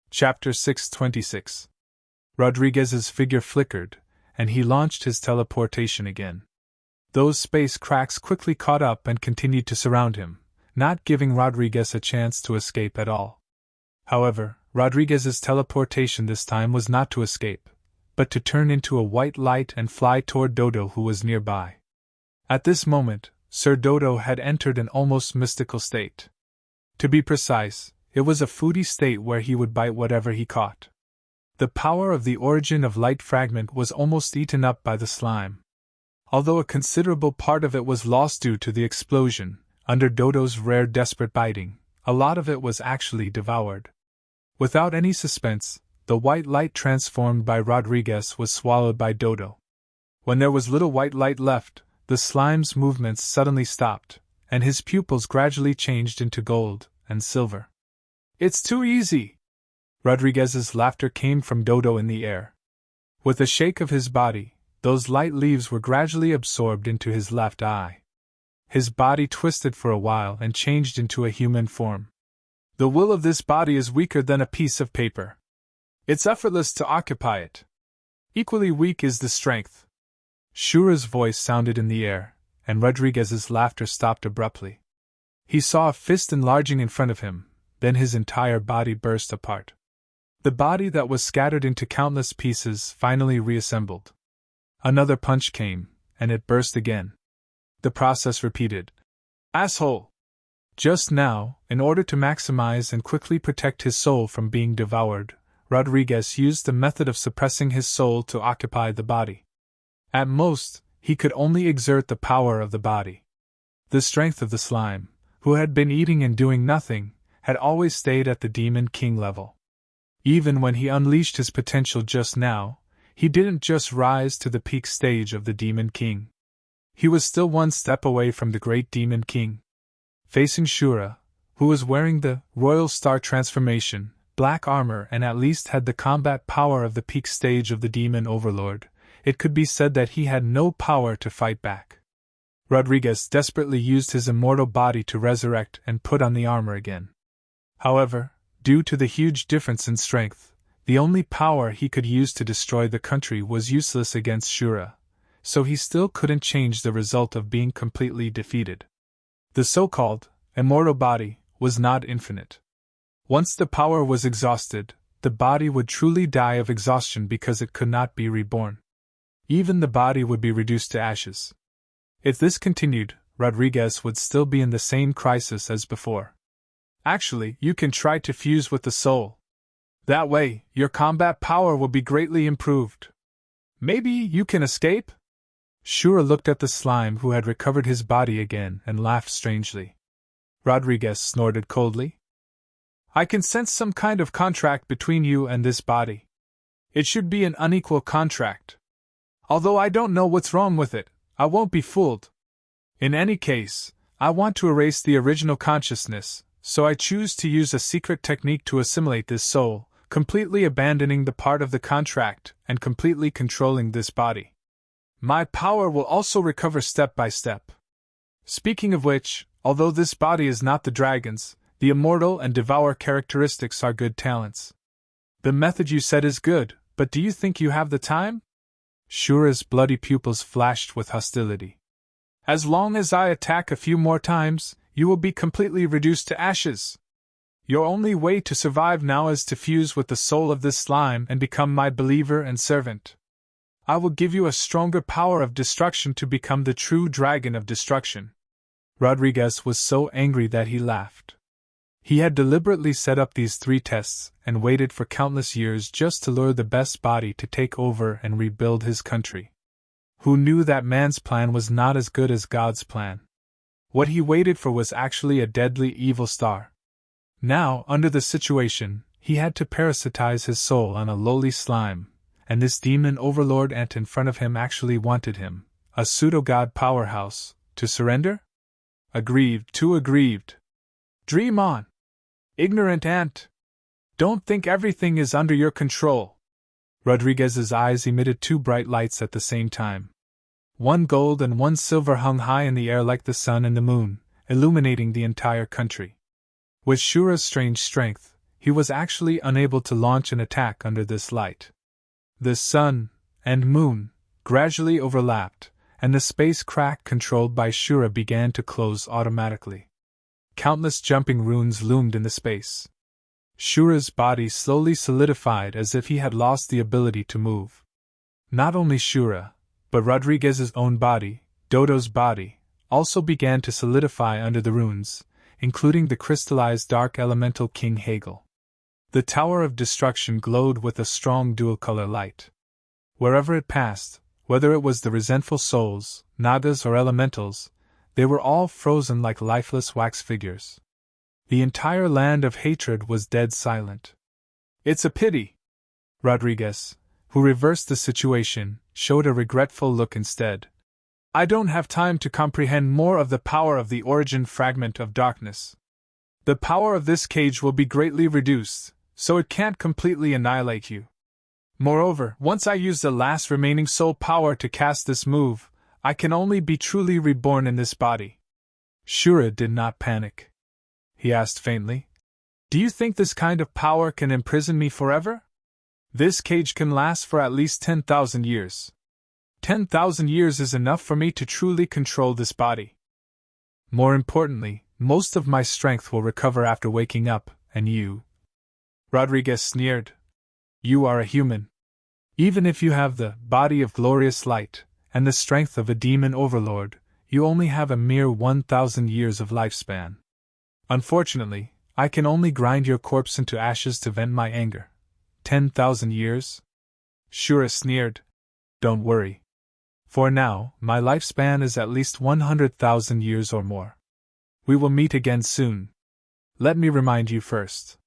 Chapter 626. Rodriguez's figure flickered, and he launched his teleportation again. Those space cracks quickly caught up and continued to surround him, not giving Rodriguez a chance to escape at all. However, Rodriguez's teleportation this time was not to escape, but to turn into a white light and fly toward Dodo, who was nearby. At this moment, Sir Dodo had entered an almost mystical state. To be precise, it was a foodie state where he would bite whatever he caught. The power of the origin of light fragment was almost eaten up by the slime. Although a considerable part of it was lost due to the explosion, under Dodo's rare desperate biting, a lot of it was actually devoured. Without any suspense, the white light transformed by Rodriguez was swallowed by Dodo. When there was little white light left, the slime's movements suddenly stopped, and his pupils gradually changed into gold and silver. "It's too easy!" Rodriguez's laughter came from Dodo in the air. With a shake of his body, those light leaves were gradually absorbed into his left eye. His body twisted for a while and changed into a human form. "The will of this body is weaker than a piece of paper. It's effortless to occupy it. Equally weak is the strength." Shura's voice sounded in the air, and Rodriguez's laughter stopped abruptly. He saw a fist enlarging in front of him, then his entire body burst apart. The body that was scattered into countless pieces finally reassembled. Another punch came, and it burst again. The process repeated. "Asshole!" Just now, in order to maximize and quickly protect his soul from being devoured, Rodriguez used the method of suppressing his soul to occupy the body. At most, he could only exert the power of the body. The strength of the slime, who had been eating and doing nothing, had always stayed at the Demon King level. Even when he unleashed his potential just now, he didn't just rise to the peak stage of the Demon King. He was still one step away from the great Demon King. Facing Shura, who was wearing the Royal Star transformation, black armor, and at least had the combat power of the peak stage of the Demon Overlord, it could be said that he had no power to fight back. Rodriguez desperately used his immortal body to resurrect and put on the armor again. However, due to the huge difference in strength, the only power he could use to destroy the country was useless against Shura, so he still couldn't change the result of being completely defeated. The so-called immortal body was not infinite. Once the power was exhausted, the body would truly die of exhaustion because it could not be reborn. Even the body would be reduced to ashes. If this continued, Rodriguez would still be in the same crisis as before. "Actually, you can try to fuse with the soul. That way, your combat power will be greatly improved. Maybe you can escape?" Shura looked at the slime who had recovered his body again and laughed strangely. Rodriguez snorted coldly. "I can sense some kind of contract between you and this body. It should be an unequal contract. Although I don't know what's wrong with it, I won't be fooled. In any case, I want to erase the original consciousness, so I choose to use a secret technique to assimilate this soul, completely abandoning the part of the contract and completely controlling this body. My power will also recover step by step. Speaking of which, although this body is not the dragon's, the immortal and devour characteristics are good talents. The method you said is good, but do you think you have the time?" Shura's bloody pupils flashed with hostility. "As long as I attack a few more times, you will be completely reduced to ashes. Your only way to survive now is to fuse with the soul of this slime and become my believer and servant. I will give you a stronger power of destruction to become the true dragon of destruction." Rodriguez was so angry that he laughed. He had deliberately set up these 3 tests and waited for countless years just to lure the best body to take over and rebuild his country. Who knew that man's plan was not as good as God's plan? What he waited for was actually a deadly evil star. Now, under the situation, he had to parasitize his soul on a lowly slime, and this demon overlord ant in front of him actually wanted him, a pseudo-god powerhouse, to surrender? Aggrieved, too aggrieved. Dream on! Ignorant ant! Don't think everything is under your control. Rodriguez's eyes emitted 2 bright lights at the same time. One gold and one silver hung high in the air like the sun and the moon, illuminating the entire country. With Shura's strange strength, he was actually unable to launch an attack under this light. The sun and moon gradually overlapped, and the space crack controlled by Shura began to close automatically. Countless jumping runes loomed in the space. Shura's body slowly solidified as if he had lost the ability to move. Not only Shura, but Rodriguez's own body, Dodo's body, also began to solidify under the runes, including the crystallized dark elemental King Hegel. The Tower of Destruction glowed with a strong dual-color light. Wherever it passed, whether it was the resentful souls, nagas or elementals, they were all frozen like lifeless wax figures. The entire land of hatred was dead silent. "It's a pity." Rodriguez, who reversed the situation, showed a regretful look instead. "I don't have time to comprehend more of the power of the origin fragment of darkness. The power of this cage will be greatly reduced, so it can't completely annihilate you. Moreover, once I use the last remaining soul power to cast this move, I can only be truly reborn in this body." Shura did not panic. He asked faintly, "Do you think this kind of power can imprison me forever? This cage can last for at least 10,000 years. 10,000 years is enough for me to truly control this body. More importantly, most of my strength will recover after waking up, and you..." Rodriguez sneered. "You are a human. Even if you have the body of glorious light and the strength of a demon overlord, you only have a mere 1,000 years of lifespan. Unfortunately, I can only grind your corpse into ashes to vent my anger. 10,000 years?" Shura sneered. "Don't worry. For now, my lifespan is at least 100,000 years or more. We will meet again soon. Let me remind you first.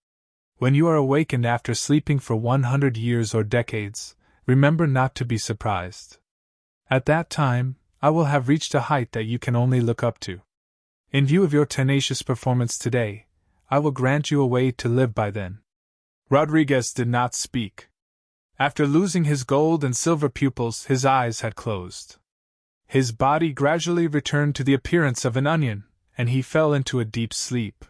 When you are awakened after sleeping for 100 years or decades, remember not to be surprised. At that time, I will have reached a height that you can only look up to. In view of your tenacious performance today, I will grant you a way to live by then." Rodriguez did not speak. After losing his gold and silver pupils, his eyes had closed. His body gradually returned to the appearance of an onion, and he fell into a deep sleep.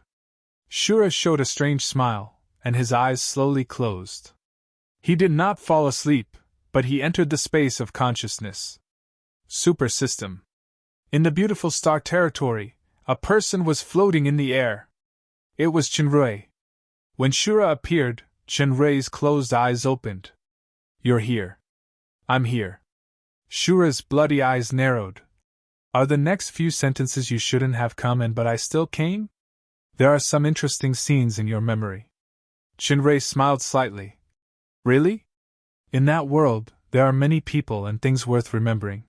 Shura showed a strange smile, and his eyes slowly closed. He did not fall asleep, but he entered the space of consciousness. Super system. In the beautiful star territory, a person was floating in the air. It was Chenrui. When Shura appeared, Chenrui's closed eyes opened. "You're here." "I'm here." Shura's bloody eyes narrowed. "Are the next few sentences you shouldn't have come in but I still came? There are some interesting scenes in your memory." Chenrui smiled slightly. "Really? In that world, there are many people and things worth remembering.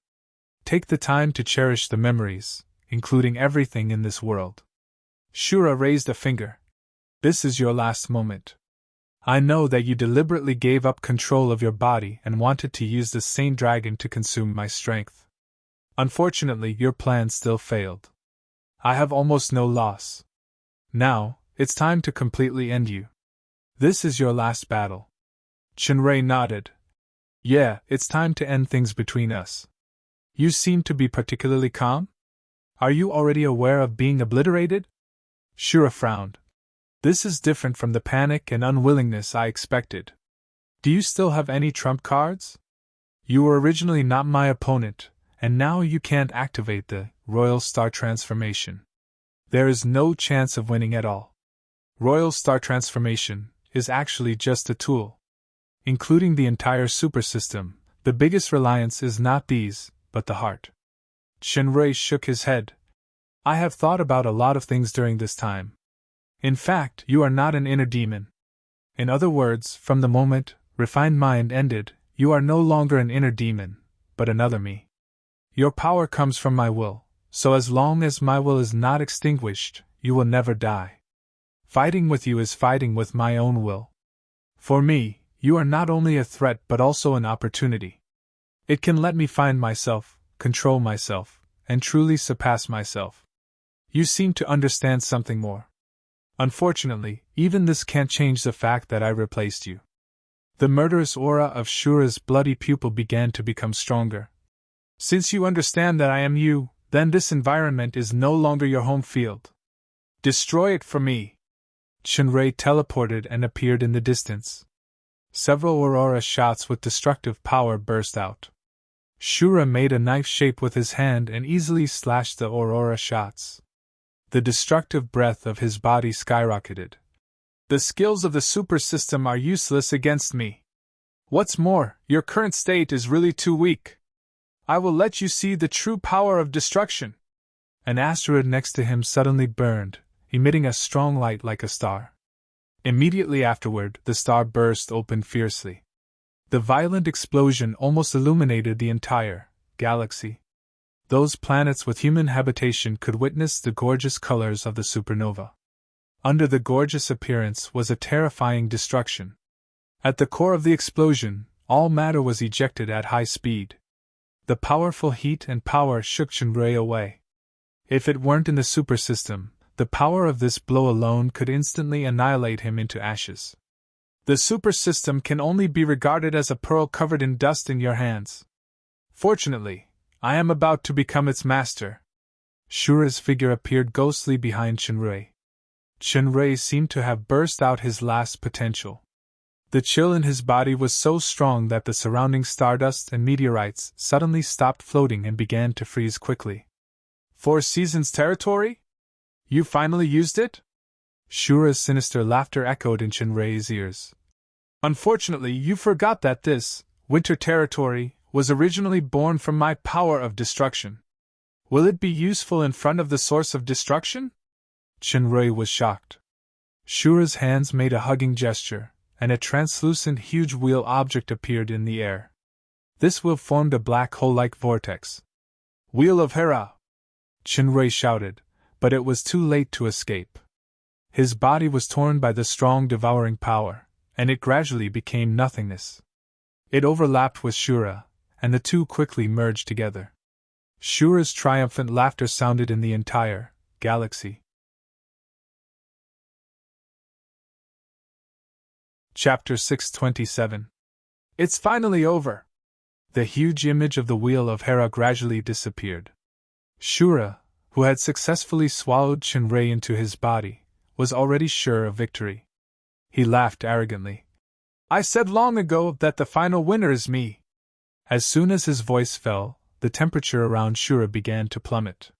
Take the time to cherish the memories, including everything in this world." Shura raised a finger. "This is your last moment. I know that you deliberately gave up control of your body and wanted to use the Saint Dragon to consume my strength. Unfortunately, your plan still failed. I have almost no loss. Now, it's time to completely end you. This is your last battle." Chenrui nodded. "Yeah, it's time to end things between us. You seem to be particularly calm? Are you already aware of being obliterated?" Shura frowned. "This is different from the panic and unwillingness I expected. Do you still have any trump cards? You were originally not my opponent, and now you can't activate the Royal Star Transformation. There is no chance of winning at all. Royal Star Transformation is actually just a tool. Including the entire super system, the biggest reliance is not these, but the heart." Chenrui shook his head. "I have thought about a lot of things during this time. In fact, you are not an inner demon. In other words, from the moment refined mind ended, you are no longer an inner demon, but another me. Your power comes from my will, so as long as my will is not extinguished, you will never die. Fighting with you is fighting with my own will. For me, you are not only a threat but also an opportunity. It can let me find myself, control myself, and truly surpass myself. You seem to understand something more. Unfortunately, even this can't change the fact that I replaced you." The murderous aura of Shura's bloody pupil began to become stronger. "Since you understand that I am you, then this environment is no longer your home field. Destroy it for me." Chenrui teleported and appeared in the distance. Several aurora shots with destructive power burst out. Shura made a knife shape with his hand and easily slashed the aurora shots. The destructive breath of his body skyrocketed. "The skills of the super system are useless against me. What's more, your current state is really too weak. I will let you see the true power of destruction." An asteroid next to him suddenly burned, emitting a strong light like a star. Immediately afterward, the star burst open fiercely. The violent explosion almost illuminated the entire galaxy. Those planets with human habitation could witness the gorgeous colors of the supernova. Under the gorgeous appearance was a terrifying destruction. At the core of the explosion, all matter was ejected at high speed. The powerful heat and power shook Shinrei away. If it weren't in the super system, the power of this blow alone could instantly annihilate him into ashes. The super system can only be regarded as a pearl covered in dust in your hands. Fortunately, I am about to become its master. Shura's figure appeared ghostly behind Shinrei. Shinrei seemed to have burst out his last potential. The chill in his body was so strong that the surrounding stardust and meteorites suddenly stopped floating and began to freeze quickly. 4 seasons territory? You finally used it? Shura's sinister laughter echoed in Shinrei's ears. Unfortunately, you forgot that this, winter territory, was originally born from my power of destruction. Will it be useful in front of the source of destruction? Shinrei was shocked. Shura's hands made a hugging gesture, and a translucent huge wheel object appeared in the air. This wheel formed a black hole-like vortex. Wheel of Hera! Shinrei shouted, but it was too late to escape. His body was torn by the strong devouring power, and it gradually became nothingness. It overlapped with Shura, and the two quickly merged together. Shura's triumphant laughter sounded in the entire galaxy. Chapter 627. It's finally over! The huge image of the Wheel of Hera gradually disappeared. Shura, who had successfully swallowed Shinrei into his body, was already sure of victory. He laughed arrogantly. I said long ago that the final winner is me! As soon as his voice fell, the temperature around Shura began to plummet.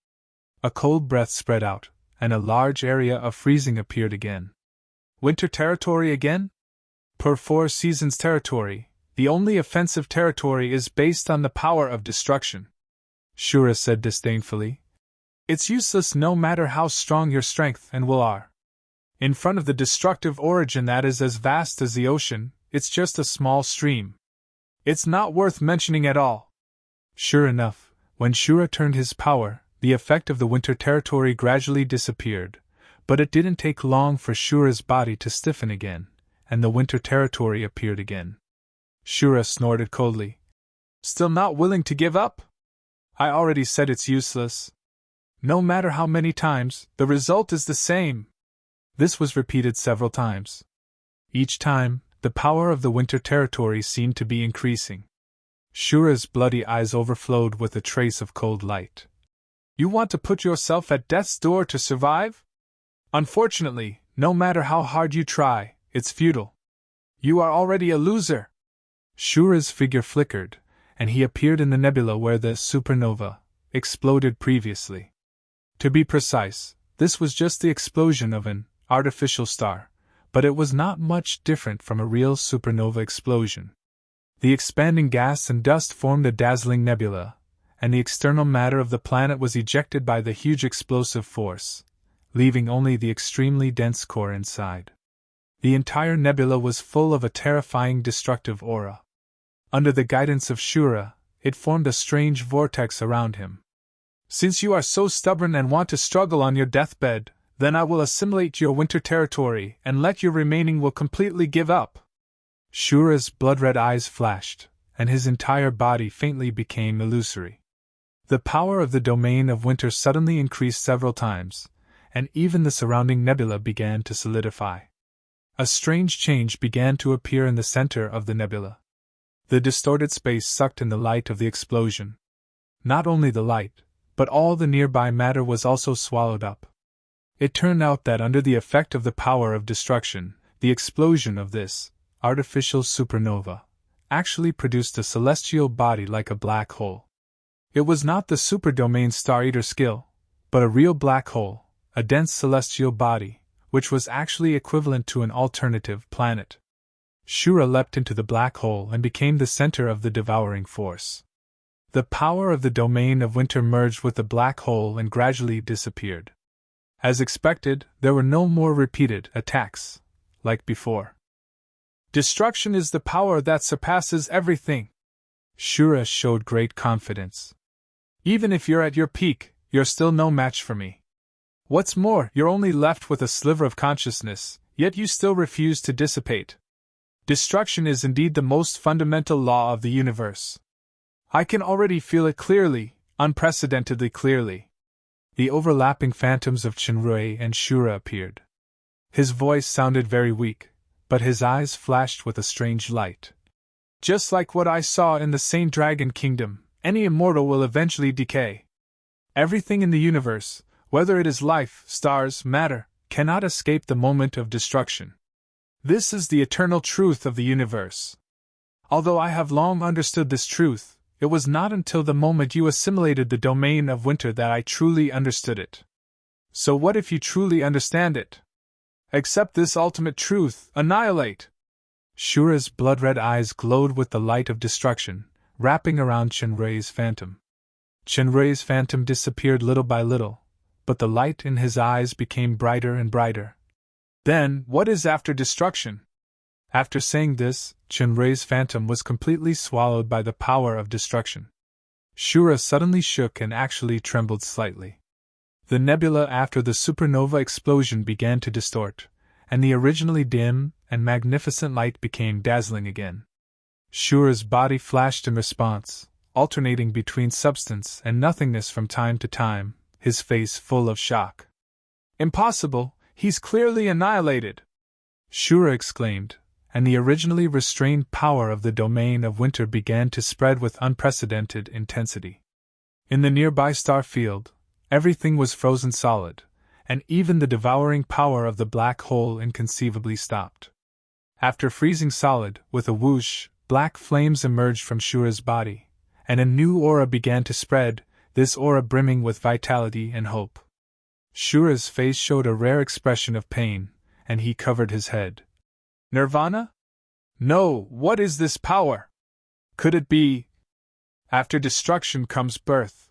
A cold breath spread out, and a large area of freezing appeared again. Winter territory again? Per 4 seasons territory, the only offensive territory is based on the power of destruction. Shura said disdainfully. It's useless no matter how strong your strength and will are. In front of the destructive origin that is as vast as the ocean, it's just a small stream. It's not worth mentioning at all. Sure enough, when Shura turned his power, the effect of the winter territory gradually disappeared, but it didn't take long for Shura's body to stiffen again, and the winter territory appeared again. Shura snorted coldly. Still not willing to give up? I already said it's useless. No matter how many times, the result is the same. This was repeated several times. Each time, the power of the winter territory seemed to be increasing. Shura's bloody eyes overflowed with a trace of cold light. You want to put yourself at death's door to survive? Unfortunately, no matter how hard you try, it's futile. You are already a loser. Shura's figure flickered, and he appeared in the nebula where the supernova exploded previously. To be precise, this was just the explosion of an artificial star, but it was not much different from a real supernova explosion. The expanding gas and dust formed a dazzling nebula, and the external matter of the planet was ejected by the huge explosive force, leaving only the extremely dense core inside. The entire nebula was full of a terrifying destructive aura. Under the guidance of Shura, it formed a strange vortex around him. Since you are so stubborn and want to struggle on your deathbed, then I will assimilate your winter territory and let your remaining will completely give up. Shura's blood-red eyes flashed, and his entire body faintly became illusory. The power of the domain of winter suddenly increased several times, and even the surrounding nebula began to solidify. A strange change began to appear in the center of the nebula. The distorted space sucked in the light of the explosion. Not only the light, but all the nearby matter was also swallowed up. It turned out that under the effect of the power of destruction, the explosion of this artificial supernova actually produced a celestial body like a black hole. It was not the superdomain Star-Eater skill, but a real black hole, a dense celestial body, which was actually equivalent to an alternative planet. Shura leapt into the black hole and became the center of the devouring force. The power of the domain of winter merged with the black hole and gradually disappeared. As expected, there were no more repeated attacks, like before. Destruction is the power that surpasses everything. Shura showed great confidence. Even if you're at your peak, you're still no match for me. What's more, you're only left with a sliver of consciousness, yet you still refuse to dissipate. Destruction is indeed the most fundamental law of the universe. I can already feel it clearly, unprecedentedly clearly. The overlapping phantoms of Chenrui and Shura appeared. His voice sounded very weak, but his eyes flashed with a strange light. Just like what I saw in the Saint Dragon Kingdom, any immortal will eventually decay. Everything in the universe, whether it is life, stars, matter, cannot escape the moment of destruction. This is the eternal truth of the universe. Although I have long understood this truth, it was not until the moment you assimilated the domain of winter that I truly understood it. So what if you truly understand it? Accept this ultimate truth, annihilate! Shura's blood-red eyes glowed with the light of destruction, wrapping around Chenrui's phantom. Chenrui's phantom disappeared little by little, but the light in his eyes became brighter and brighter. Then, what is after destruction? After saying this, Chenrui's phantom was completely swallowed by the power of destruction. Shura suddenly shook and actually trembled slightly. The nebula after the supernova explosion began to distort, and the originally dim and magnificent light became dazzling again. Shura's body flashed in response, alternating between substance and nothingness from time to time, his face full of shock. Impossible! He's clearly annihilated! Shura exclaimed, and the originally restrained power of the domain of winter began to spread with unprecedented intensity. In the nearby star field, everything was frozen solid, and even the devouring power of the black hole inconceivably stopped. After freezing solid, with a whoosh, black flames emerged from Shura's body, and a new aura began to spread, this aura brimming with vitality and hope. Shura's face showed a rare expression of pain, and he covered his head. Nirvana? No, what is this power? Could it be? After destruction comes birth.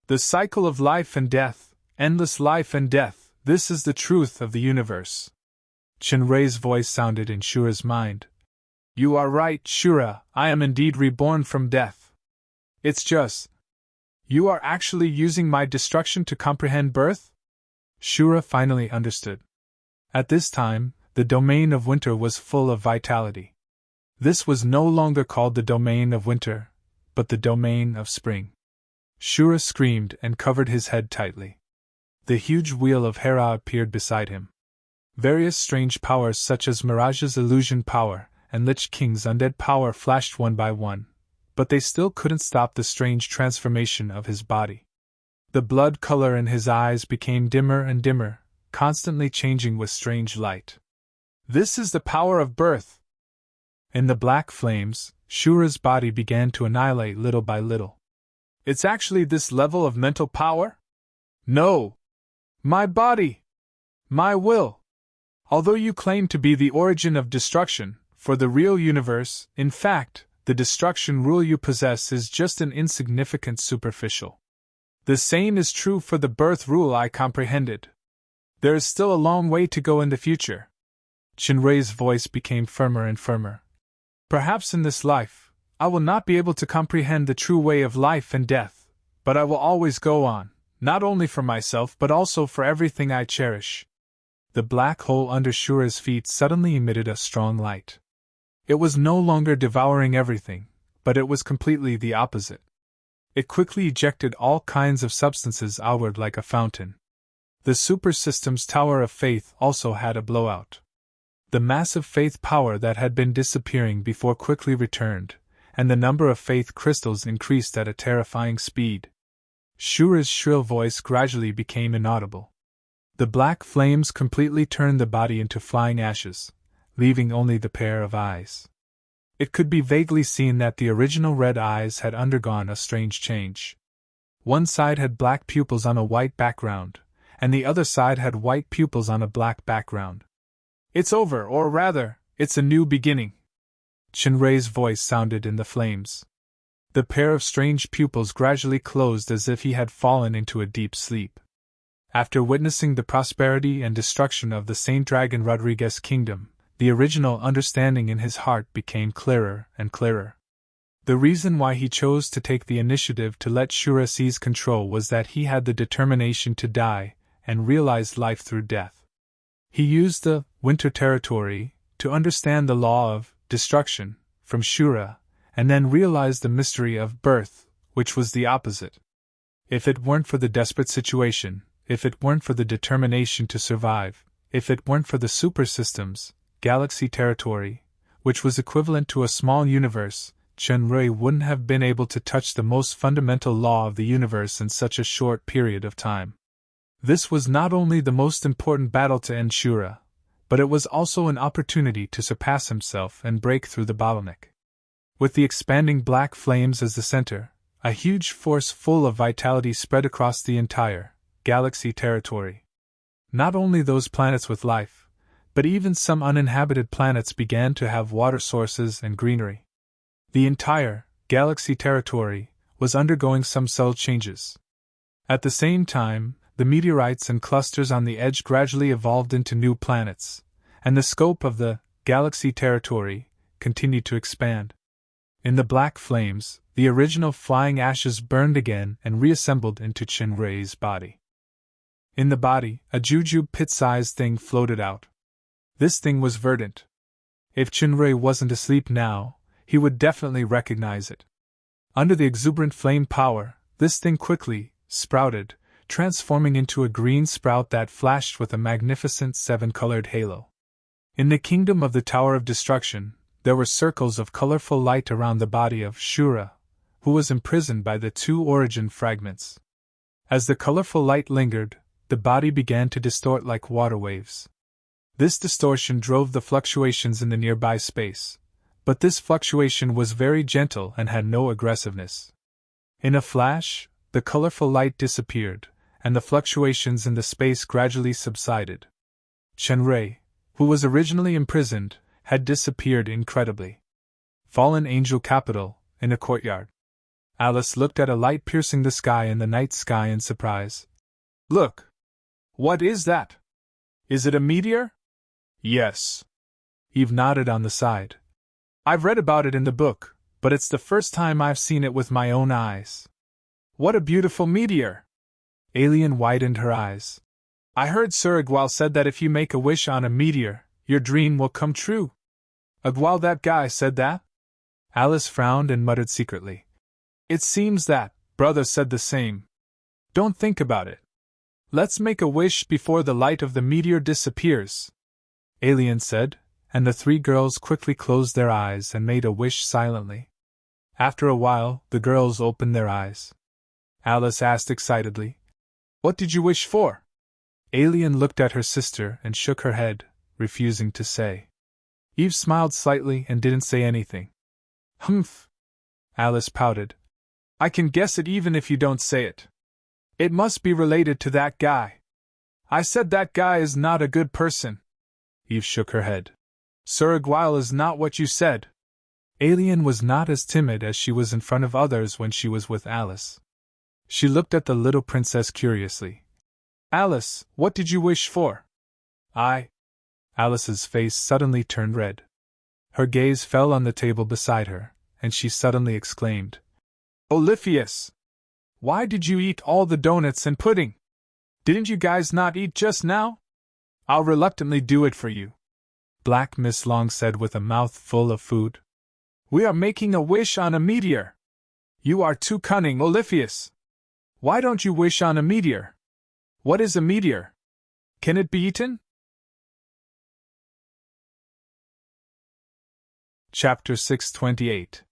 The cycle of life and death, endless life and death, this is the truth of the universe. Chenrui's voice sounded in Shura's mind. You are right, Shura, I am indeed reborn from death. It's just. You are actually using my destruction to comprehend birth? Shura finally understood. At this time, the domain of winter was full of vitality. This was no longer called the domain of winter, but the domain of spring. Shura screamed and covered his head tightly. The huge wheel of Hera appeared beside him. Various strange powers such as Mirage's illusion power and Lich King's undead power flashed one by one, but they still couldn't stop the strange transformation of his body. The blood color in his eyes became dimmer and dimmer, constantly changing with strange light. This is the power of birth! In the black flames, Shura's body began to annihilate little by little. It's actually this level of mental power? No! My body! My will! Although you claim to be the origin of destruction, for the real universe, in fact, the destruction rule you possess is just an insignificant superficial. The same is true for the birth rule I comprehended. There is still a long way to go in the future. Chenrui's voice became firmer and firmer. Perhaps in this life, I will not be able to comprehend the true way of life and death, but I will always go on, not only for myself but also for everything I cherish. The black hole under Shura's feet suddenly emitted a strong light. It was no longer devouring everything, but it was completely the opposite. It quickly ejected all kinds of substances outward like a fountain. The super system's Tower of Faith also had a blowout. The massive faith power that had been disappearing before quickly returned, and the number of faith crystals increased at a terrifying speed. Shura's shrill voice gradually became inaudible. The black flames completely turned the body into flying ashes, leaving only the pair of eyes. It could be vaguely seen that the original red eyes had undergone a strange change. One side had black pupils on a white background, and the other side had white pupils on a black background. It's over, or rather, it's a new beginning. Chenrui's voice sounded in the flames. The pair of strange pupils gradually closed as if he had fallen into a deep sleep. After witnessing the prosperity and destruction of the Saint Dragon Rodriguez kingdom, the original understanding in his heart became clearer and clearer. The reason why he chose to take the initiative to let Shura seize control was that he had the determination to die and realize life through death. He used the winter territory to understand the law of destruction from Shura, and then realized the mystery of birth, which was the opposite. If it weren't for the desperate situation, if it weren't for the determination to survive, if it weren't for the super systems, galaxy territory, which was equivalent to a small universe, Chen-Rui wouldn't have been able to touch the most fundamental law of the universe in such a short period of time. This was not only the most important battle to end Shura, but it was also an opportunity to surpass himself and break through the bottleneck. With the expanding black flames as the center, a huge force full of vitality spread across the entire galaxy territory. Not only those planets with life, but even some uninhabited planets began to have water sources and greenery. The entire galaxy territory was undergoing some subtle changes. At the same time, the meteorites and clusters on the edge gradually evolved into new planets, and the scope of the galaxy territory continued to expand. In the black flames, the original flying ashes burned again and reassembled into Chen-Rui's body. In the body, a jujube pit-sized thing floated out. This thing was verdant. If Chen-Rui wasn't asleep now, he would definitely recognize it. Under the exuberant flame power, this thing quickly sprouted, transforming into a green sprout that flashed with a magnificent seven-colored halo. In the kingdom of the Tower of Destruction, there were circles of colorful light around the body of Shura, who was imprisoned by the two origin fragments. As the colorful light lingered, the body began to distort like water waves. This distortion drove the fluctuations in the nearby space, but this fluctuation was very gentle and had no aggressiveness. In a flash, the colorful light disappeared, and the fluctuations in the space gradually subsided. Chen-Rui, who was originally imprisoned, had disappeared incredibly. Fallen Angel Capital, in a courtyard. Alice looked at a light piercing the sky in the night sky in surprise. "Look! What is that? Is it a meteor?" "Yes." Eve nodded on the side. "I've read about it in the book, but it's the first time I've seen it with my own eyes." "What a beautiful meteor!" Alien widened her eyes. "I heard Sir Igwal said that if you make a wish on a meteor, your dream will come true." "Igwal, that guy, said that?" Alice frowned and muttered secretly. "It seems that brother said the same. Don't think about it. Let's make a wish before the light of the meteor disappears," Alien said, and the three girls quickly closed their eyes and made a wish silently. After a while, the girls opened their eyes. Alice asked excitedly, "What did you wish for?" Alien looked at her sister and shook her head, refusing to say. Eve smiled slightly and didn't say anything. "Humph," Alice pouted. "I can guess it even if you don't say it. It must be related to that guy." "I said that guy is not a good person." Eve shook her head. "Sir Igwal is not what you said." Alien was not as timid as she was in front of others when she was with Alice. She looked at the little princess curiously. "Alice, what did you wish for?" Alice's face suddenly turned red. Her gaze fell on the table beside her, and she suddenly exclaimed, "Oliphius! Why did you eat all the donuts and pudding? Didn't you guys not eat just now? I'll reluctantly do it for you," Black Miss Long said with a mouth full of food. "We are making a wish on a meteor." "You are too cunning, Oliphius. Why don't you wish on a meteor? What is a meteor? Can it be eaten?" Chapter 628.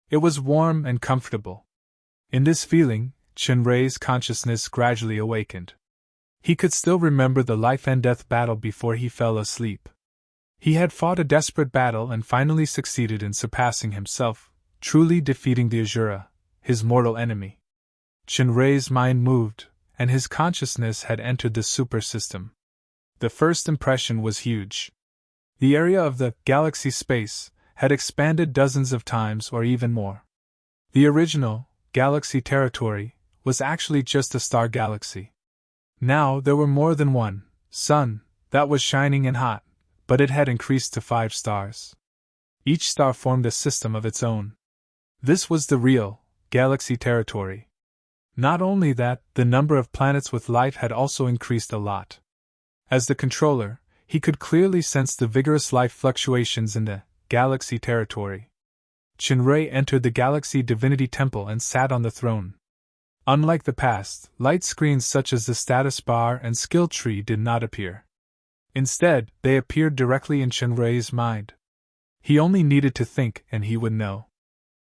It was warm and comfortable. In this feeling, Chen-Rui's consciousness gradually awakened. He could still remember the life-and-death battle before he fell asleep. He had fought a desperate battle and finally succeeded in surpassing himself, truly defeating the Azura, his mortal enemy. Chen-Rui's mind moved, and his consciousness had entered the super system. The first impression was huge. The area of the galaxy space had expanded dozens of times or even more. The original galaxy territory was actually just a star galaxy. Now there were more than one sun that was shining and hot, but it had increased to 5 stars. Each star formed a system of its own. This was the real galaxy territory. Not only that, the number of planets with life had also increased a lot. As the controller, he could clearly sense the vigorous life fluctuations in the galaxy territory. Chenrei entered the Galaxy Divinity Temple and sat on the throne. Unlike the past, light screens such as the status bar and skill tree did not appear. Instead, they appeared directly in Chenrei's mind. He only needed to think and he would know.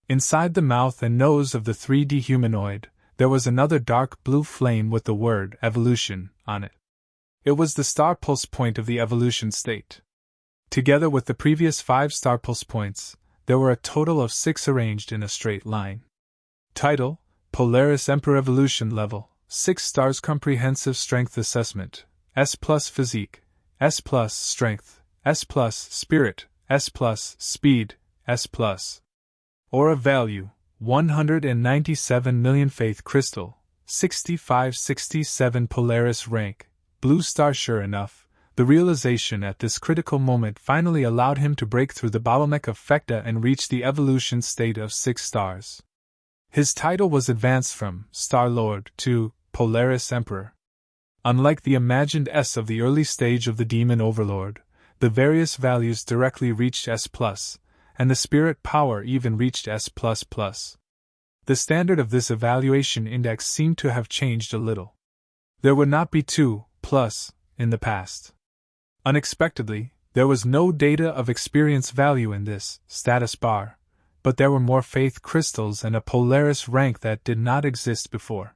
Inside the mouth and nose of the 3D humanoid, there was another dark blue flame with the word evolution on it. It was the star pulse point of the evolution state. Together with the previous 5 star pulse points, there were a total of 6 arranged in a straight line. Title: Polaris Emperor Evolution Level, 6 stars. Comprehensive Strength Assessment, S+ Physique, S+ Strength, S+ Spirit, S+ Speed, S+. Aura Value, 197 million. Faith Crystal, 6567. Polaris Rank, Blue Star. Sure enough, the realization at this critical moment finally allowed him to break through the bottleneck of Fecta and reach the evolution state of 6 stars. His title was advanced from Star Lord to Polaris Emperor. Unlike the imagined S of the early stage of the Demon Overlord, the various values directly reached S+, and the spirit power even reached S++. The standard of this evaluation index seemed to have changed a little. There would not be 2+ in the past. Unexpectedly, there was no data of experience value in this status bar, but there were more faith crystals and a Polaris rank that did not exist before.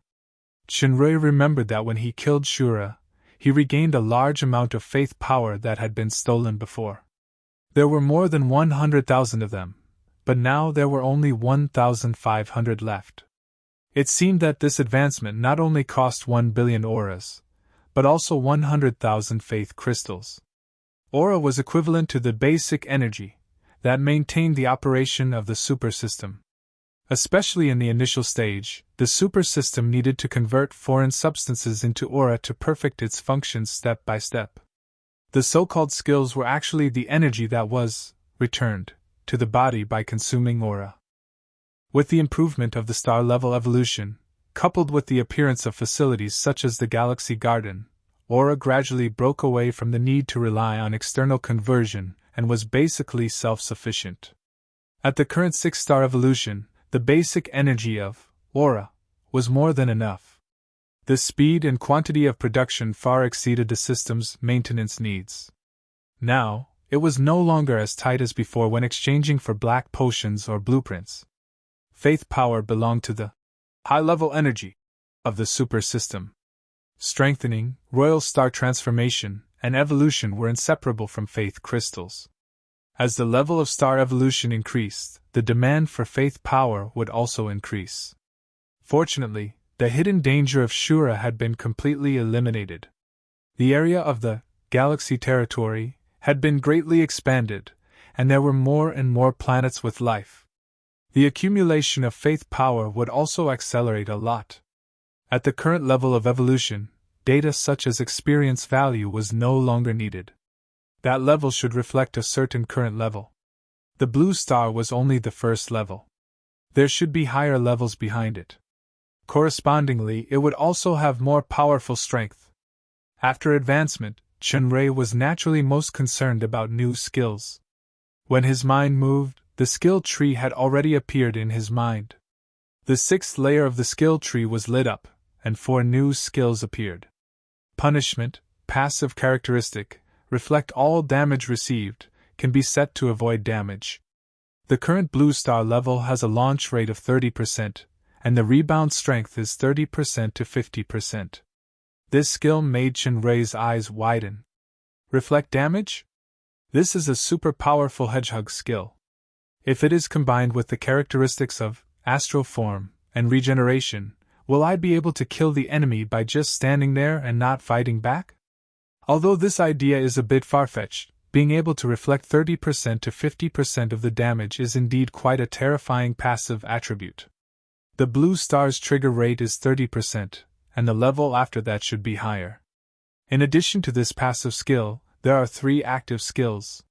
Chenrei remembered that when he killed Shura, he regained a large amount of faith power that had been stolen before. There were more than 100,000 of them, but now there were only 1,500 left. It seemed that this advancement not only cost 1 billion auras, but also 100,000 faith crystals. Aura was equivalent to the basic energy that maintained the operation of the super system. Especially in the initial stage, the super system needed to convert foreign substances into aura to perfect its functions step by step. The so-called skills were actually the energy that was returned to the body by consuming aura. With the improvement of the star-level evolution, coupled with the appearance of facilities such as the Galaxy Garden, aura gradually broke away from the need to rely on external conversion and was basically self-sufficient. At the current 6-star evolution, the basic energy of aura was more than enough. The speed and quantity of production far exceeded the system's maintenance needs. Now, it was no longer as tight as before when exchanging for black potions or blueprints. Faith power belonged to the high-level energy of the super system. Strengthening, royal star transformation, and evolution were inseparable from faith crystals. As the level of star evolution increased, the demand for faith power would also increase. Fortunately, the hidden danger of Shura had been completely eliminated. The area of the galaxy territory had been greatly expanded, and there were more and more planets with life. The accumulation of faith power would also accelerate a lot. At the current level of evolution, data such as experience value was no longer needed. That level should reflect a certain current level. The blue star was only the first level. There should be higher levels behind it. Correspondingly, it would also have more powerful strength. After advancement, Chenrei was naturally most concerned about new skills. When his mind moved, the skill tree had already appeared in his mind. The 6th layer of the skill tree was lit up, and 4 new skills appeared. Punishment, passive characteristic, reflect all damage received, can be set to avoid damage. The current blue star level has a launch rate of 30%, and the rebound strength is 30% to 50%. This skill made Chenrei's eyes widen. Reflect damage? This is a super powerful hedgehog skill. If it is combined with the characteristics of astral form and regeneration, will I be able to kill the enemy by just standing there and not fighting back? Although this idea is a bit far-fetched, being able to reflect 30% to 50% of the damage is indeed quite a terrifying passive attribute. The blue star's trigger rate is 30%, and the level after that should be higher. In addition to this passive skill, there are 3 active skills.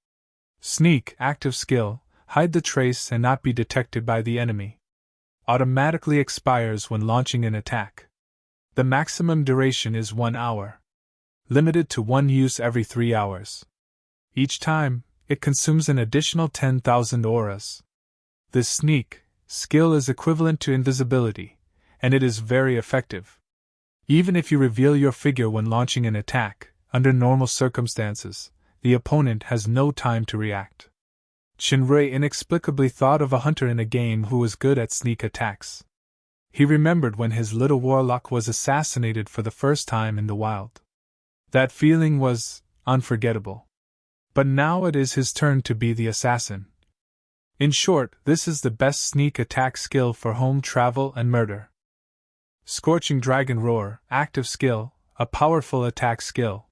Sneak, active skill, hide the trace and not be detected by the enemy. Automatically expires when launching an attack. The maximum duration is 1 hour. Limited to 1 use every 3 hours. Each time, it consumes an additional 10,000 auras. This sneak skill is equivalent to invisibility, and it is very effective. Even if you reveal your figure when launching an attack, under normal circumstances, the opponent has no time to react. Shinrei inexplicably thought of a hunter in a game who was good at sneak attacks. He remembered when his little warlock was assassinated for the first time in the wild. That feeling was unforgettable. But now it is his turn to be the assassin. In short, this is the best sneak attack skill for home travel and murder. Scorching Dragon Roar, active skill, a powerful attack skill.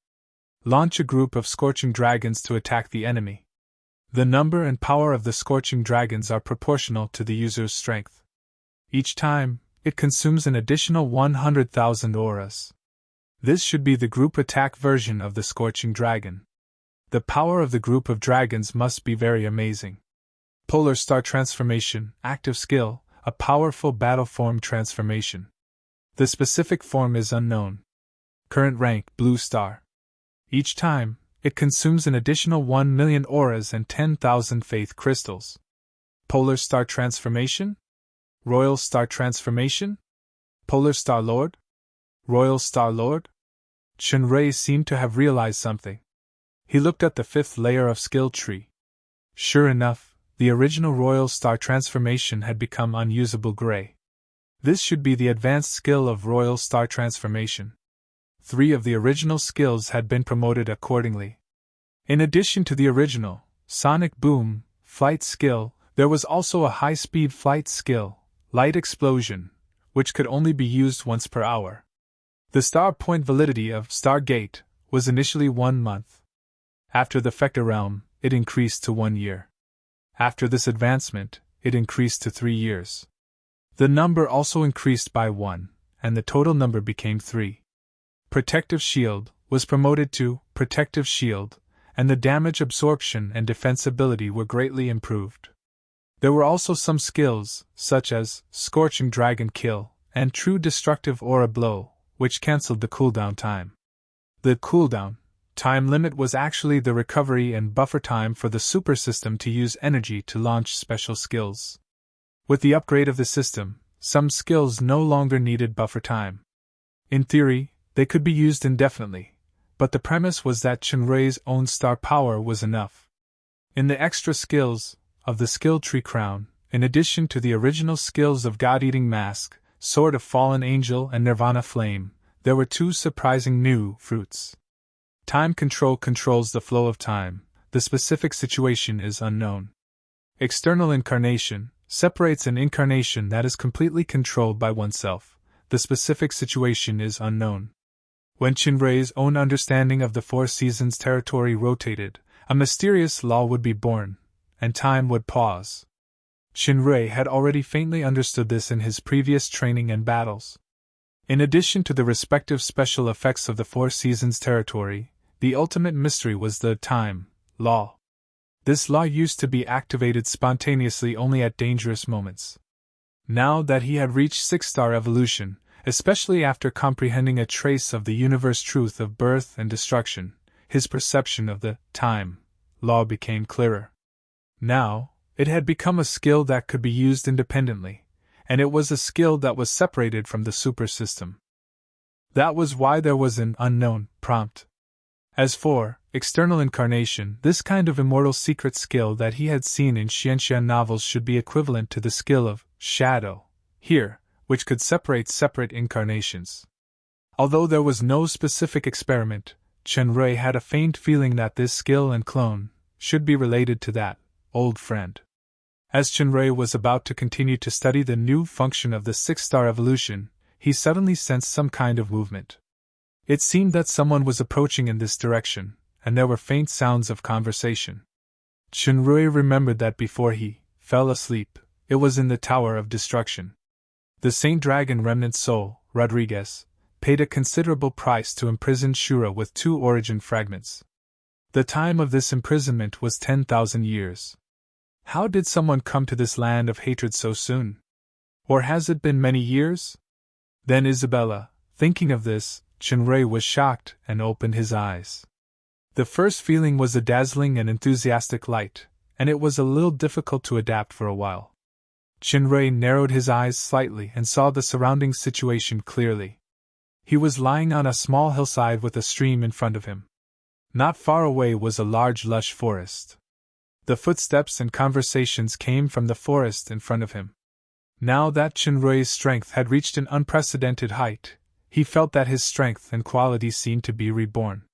Launch a group of scorching dragons to attack the enemy. The number and power of the scorching dragons are proportional to the user's strength. Each time, it consumes an additional 100,000 auras. This should be the group attack version of the scorching dragon. The power of the group of dragons must be very amazing. Polar Star Transformation, active skill, a powerful battle form transformation. The specific form is unknown. Current rank, Blue Star. Each time, it consumes an additional 1 million auras and 10,000 faith crystals. Polar Star Transformation? Royal Star Transformation? Polar Star Lord? Royal Star Lord? Shinrei seemed to have realized something. He looked at the 5th layer of skill tree. Sure enough, the original Royal Star Transformation had become unusable gray. This should be the advanced skill of Royal Star Transformation. 3 of the original skills had been promoted accordingly. In addition to the original, Sonic Boom, flight skill, there was also a high-speed flight skill, Light Explosion, which could only be used once per hour. The star point validity of Stargate was initially 1 month. After the Fecta realm, it increased to 1 year. After this advancement, it increased to 3 years. The number also increased by 1, and the total number became 3. Protective Shield was promoted to Protective Shield, and the damage absorption and defensibility were greatly improved. There were also some skills, such as Scorching Dragon Kill and True Destructive Aura Blow, which cancelled the cooldown time. The cooldown time limit was actually the recovery and buffer time for the super system to use energy to launch special skills. With the upgrade of the system, some skills no longer needed buffer time. In theory, they could be used indefinitely, but the premise was that Shinrei's own star power was enough. In the extra skills of the skill tree crown, in addition to the original skills of God-Eating Mask, Sword of Fallen Angel and Nirvana Flame, there were 2 surprising new fruits. Time Control controls the flow of time, the specific situation is unknown. External Incarnation separates an incarnation that is completely controlled by oneself, the specific situation is unknown. When Shinrei's own understanding of the 4 seasons territory rotated, a mysterious law would be born, and time would pause. Shinrei had already faintly understood this in his previous training and battles. In addition to the respective special effects of the 4 seasons territory, the ultimate mystery was the time law. This law used to be activated spontaneously only at dangerous moments. Now that he had reached 6-star evolution, especially after comprehending a trace of the universe truth of birth and destruction, his perception of the time law became clearer. Now, it had become a skill that could be used independently, and it was a skill that was separated from the super system. That was why there was an unknown prompt. As for external incarnation, this kind of immortal secret skill that he had seen in Xianxian novels should be equivalent to the skill of shadow, here, which could separate separate incarnations. Although there was no specific experiment, Shinrei had a faint feeling that this skill and clone should be related to that old friend. As Shinrei was about to continue to study the new function of the 6-star evolution, he suddenly sensed some kind of movement. It seemed that someone was approaching in this direction, and there were faint sounds of conversation. Shinrei remembered that before he fell asleep, it was in the Tower of Destruction. The Saint Dragon Remnant Soul, Rodriguez, paid a considerable price to imprison Shura with 2 origin fragments. The time of this imprisonment was 10,000 years. How did someone come to this land of hatred so soon? Or has it been many years? Then Isabella, thinking of this, Chinrui was shocked and opened his eyes. The first feeling was a dazzling and enthusiastic light, and it was a little difficult to adapt for a while. Chinrui narrowed his eyes slightly and saw the surrounding situation clearly. He was lying on a small hillside with a stream in front of him. Not far away was a large lush forest. The footsteps and conversations came from the forest in front of him. Now that Chinrui's strength had reached an unprecedented height, he felt that his strength and qualities seemed to be reborn.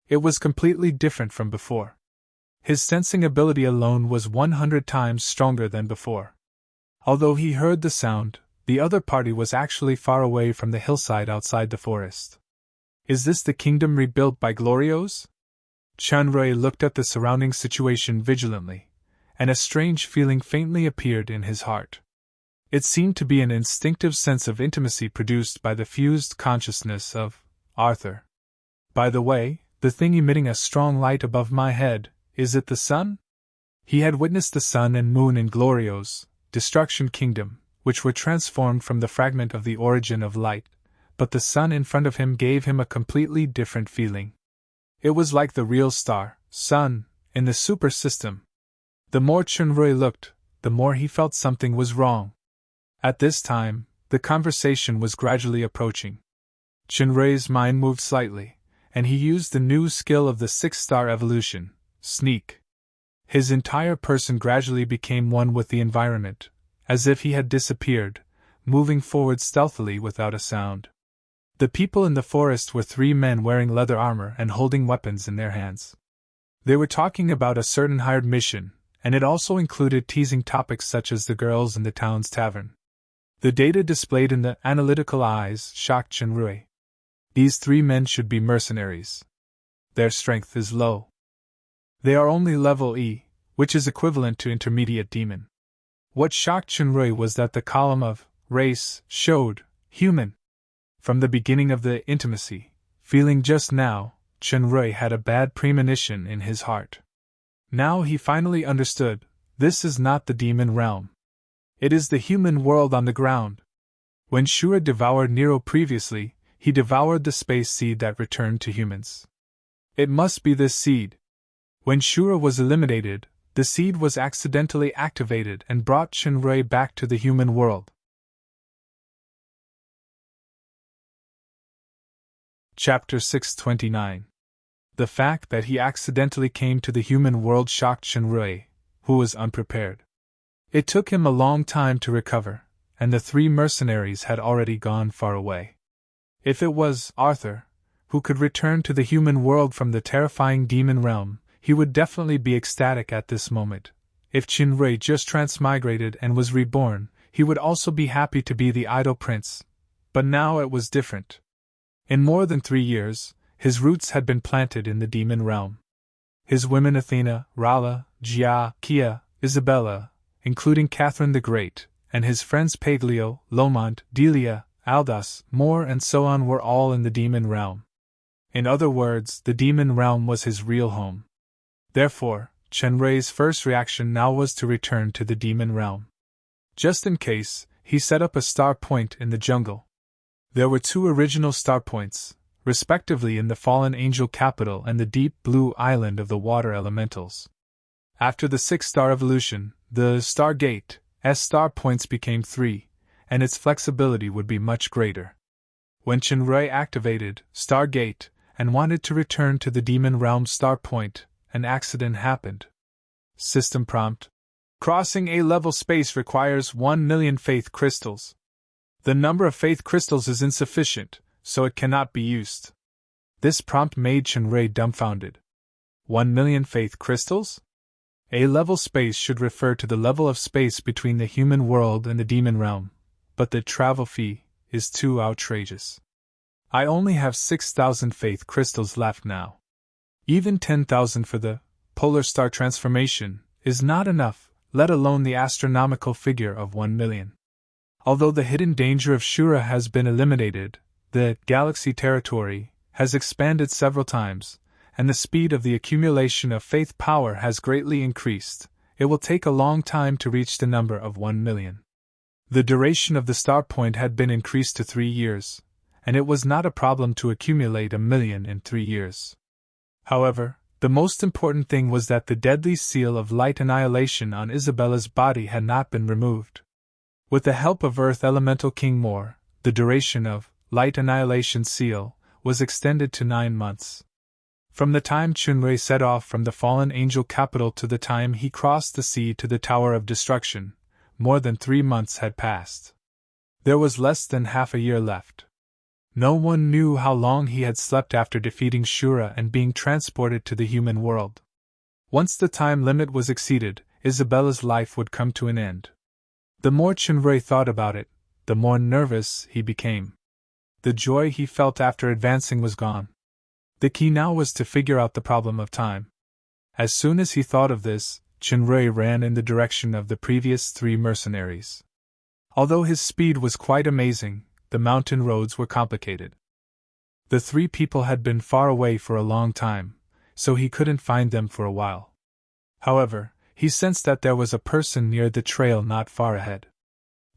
It was completely different from before. His sensing ability alone was 100 times stronger than before. Although he heard the sound, the other party was actually far away from the hillside outside the forest. Is this the kingdom rebuilt by Glorios? Chinrui looked at the surrounding situation vigilantly, and a strange feeling faintly appeared in his heart. It seemed to be an instinctive sense of intimacy produced by the fused consciousness of Arthur. By the way, the thing emitting a strong light above my head, is it the sun? He had witnessed the sun and moon in Glorios, Destruction Kingdom, which were transformed from the fragment of the origin of light, but the sun in front of him gave him a completely different feeling. It was like the real star, sun, in the super system. The more Chinrui looked, the more he felt something was wrong. At this time, the conversation was gradually approaching. Chinrui's mind moved slightly, and he used the new skill of the 6-star evolution, Sneak. His entire person gradually became one with the environment, as if he had disappeared, moving forward stealthily without a sound. The people in the forest were 3 men wearing leather armor and holding weapons in their hands. They were talking about a certain hired mission, and it also included teasing topics such as the girls in the town's tavern. The data displayed in the analytical eyes shocked Chinrui. These 3 men should be mercenaries. Their strength is low. They are only level E, which is equivalent to intermediate demon. What shocked Chinrui was that the column of race showed human. From the beginning of the intimacy, feeling just now, Chinrui had a bad premonition in his heart. Now he finally understood, this is not the demon realm. It is the human world on the ground. When Shura devoured Nero previously, he devoured the space seed that returned to humans. It must be this seed. When Shura was eliminated, the seed was accidentally activated and brought Chinrui back to the human world. Chapter 629. The fact that he accidentally came to the human world shocked Chinrui, who was unprepared. It took him a long time to recover, and the 3 mercenaries had already gone far away. If it was Arthur, who could return to the human world from the terrifying demon realm, he would definitely be ecstatic at this moment. If Chinrui just transmigrated and was reborn, he would also be happy to be the idol prince. But now it was different. In more than 3 years, his roots had been planted in the demon realm. His women Athena, Rala, Gia, Kia, Isabella, including Catherine the Great, and his friends Paglio, Lomont, Delia, Aldas, Moore and so on were all in the demon realm. In other words, the demon realm was his real home. Therefore, Chinrui's first reaction now was to return to the demon realm. Just in case, he set up a star point in the jungle. There were 2 original star points, respectively in the fallen angel capital and the deep blue island of the water elementals. After the 6-star evolution, the Stargate S star points became 3, and its flexibility would be much greater. When Chinrui activated Stargate and wanted to return to the demon realm star point, an accident happened. System prompt: crossing A-level space requires 1 million faith crystals. The number of faith crystals is insufficient, so it cannot be used. This prompt made Chinrui dumbfounded. 1 million faith crystals? A-level space should refer to the level of space between the human world and the demon realm, but the travel fee is too outrageous. I only have 6,000 faith crystals left now. Even 10,000 for the polar star transformation is not enough, let alone the astronomical figure of 1 million. Although the hidden danger of Shura has been eliminated, The galaxy territory has expanded several times, and the speed of the accumulation of faith power has greatly increased. It will take a long time to reach the number of 1 million. The duration of the star point had been increased to 3 years, and it was not a problem to accumulate 1 million in 3 years. However, the most important thing was that the deadly seal of light annihilation on Isabella's body had not been removed. With the help of Earth Elemental King Moore, the duration of light annihilation seal was extended to 9 months. From the time Chunrei set off from the fallen angel capital to the time he crossed the sea to the Tower of Destruction, more than 3 months had passed. There was less than half a year left. No one knew how long he had slept after defeating Shura and being transported to the human world. Once the time limit was exceeded, Isabella's life would come to an end. The more Chunrei thought about it, the more nervous he became. The joy he felt after advancing was gone. The key now was to figure out the problem of time. As soon as he thought of this, Chunrei ran in the direction of the previous 3 mercenaries. Although his speed was quite amazing, the mountain roads were complicated. The 3 people had been far away for a long time, so he couldn't find them for a while. However, he sensed that there was a person near the trail not far ahead.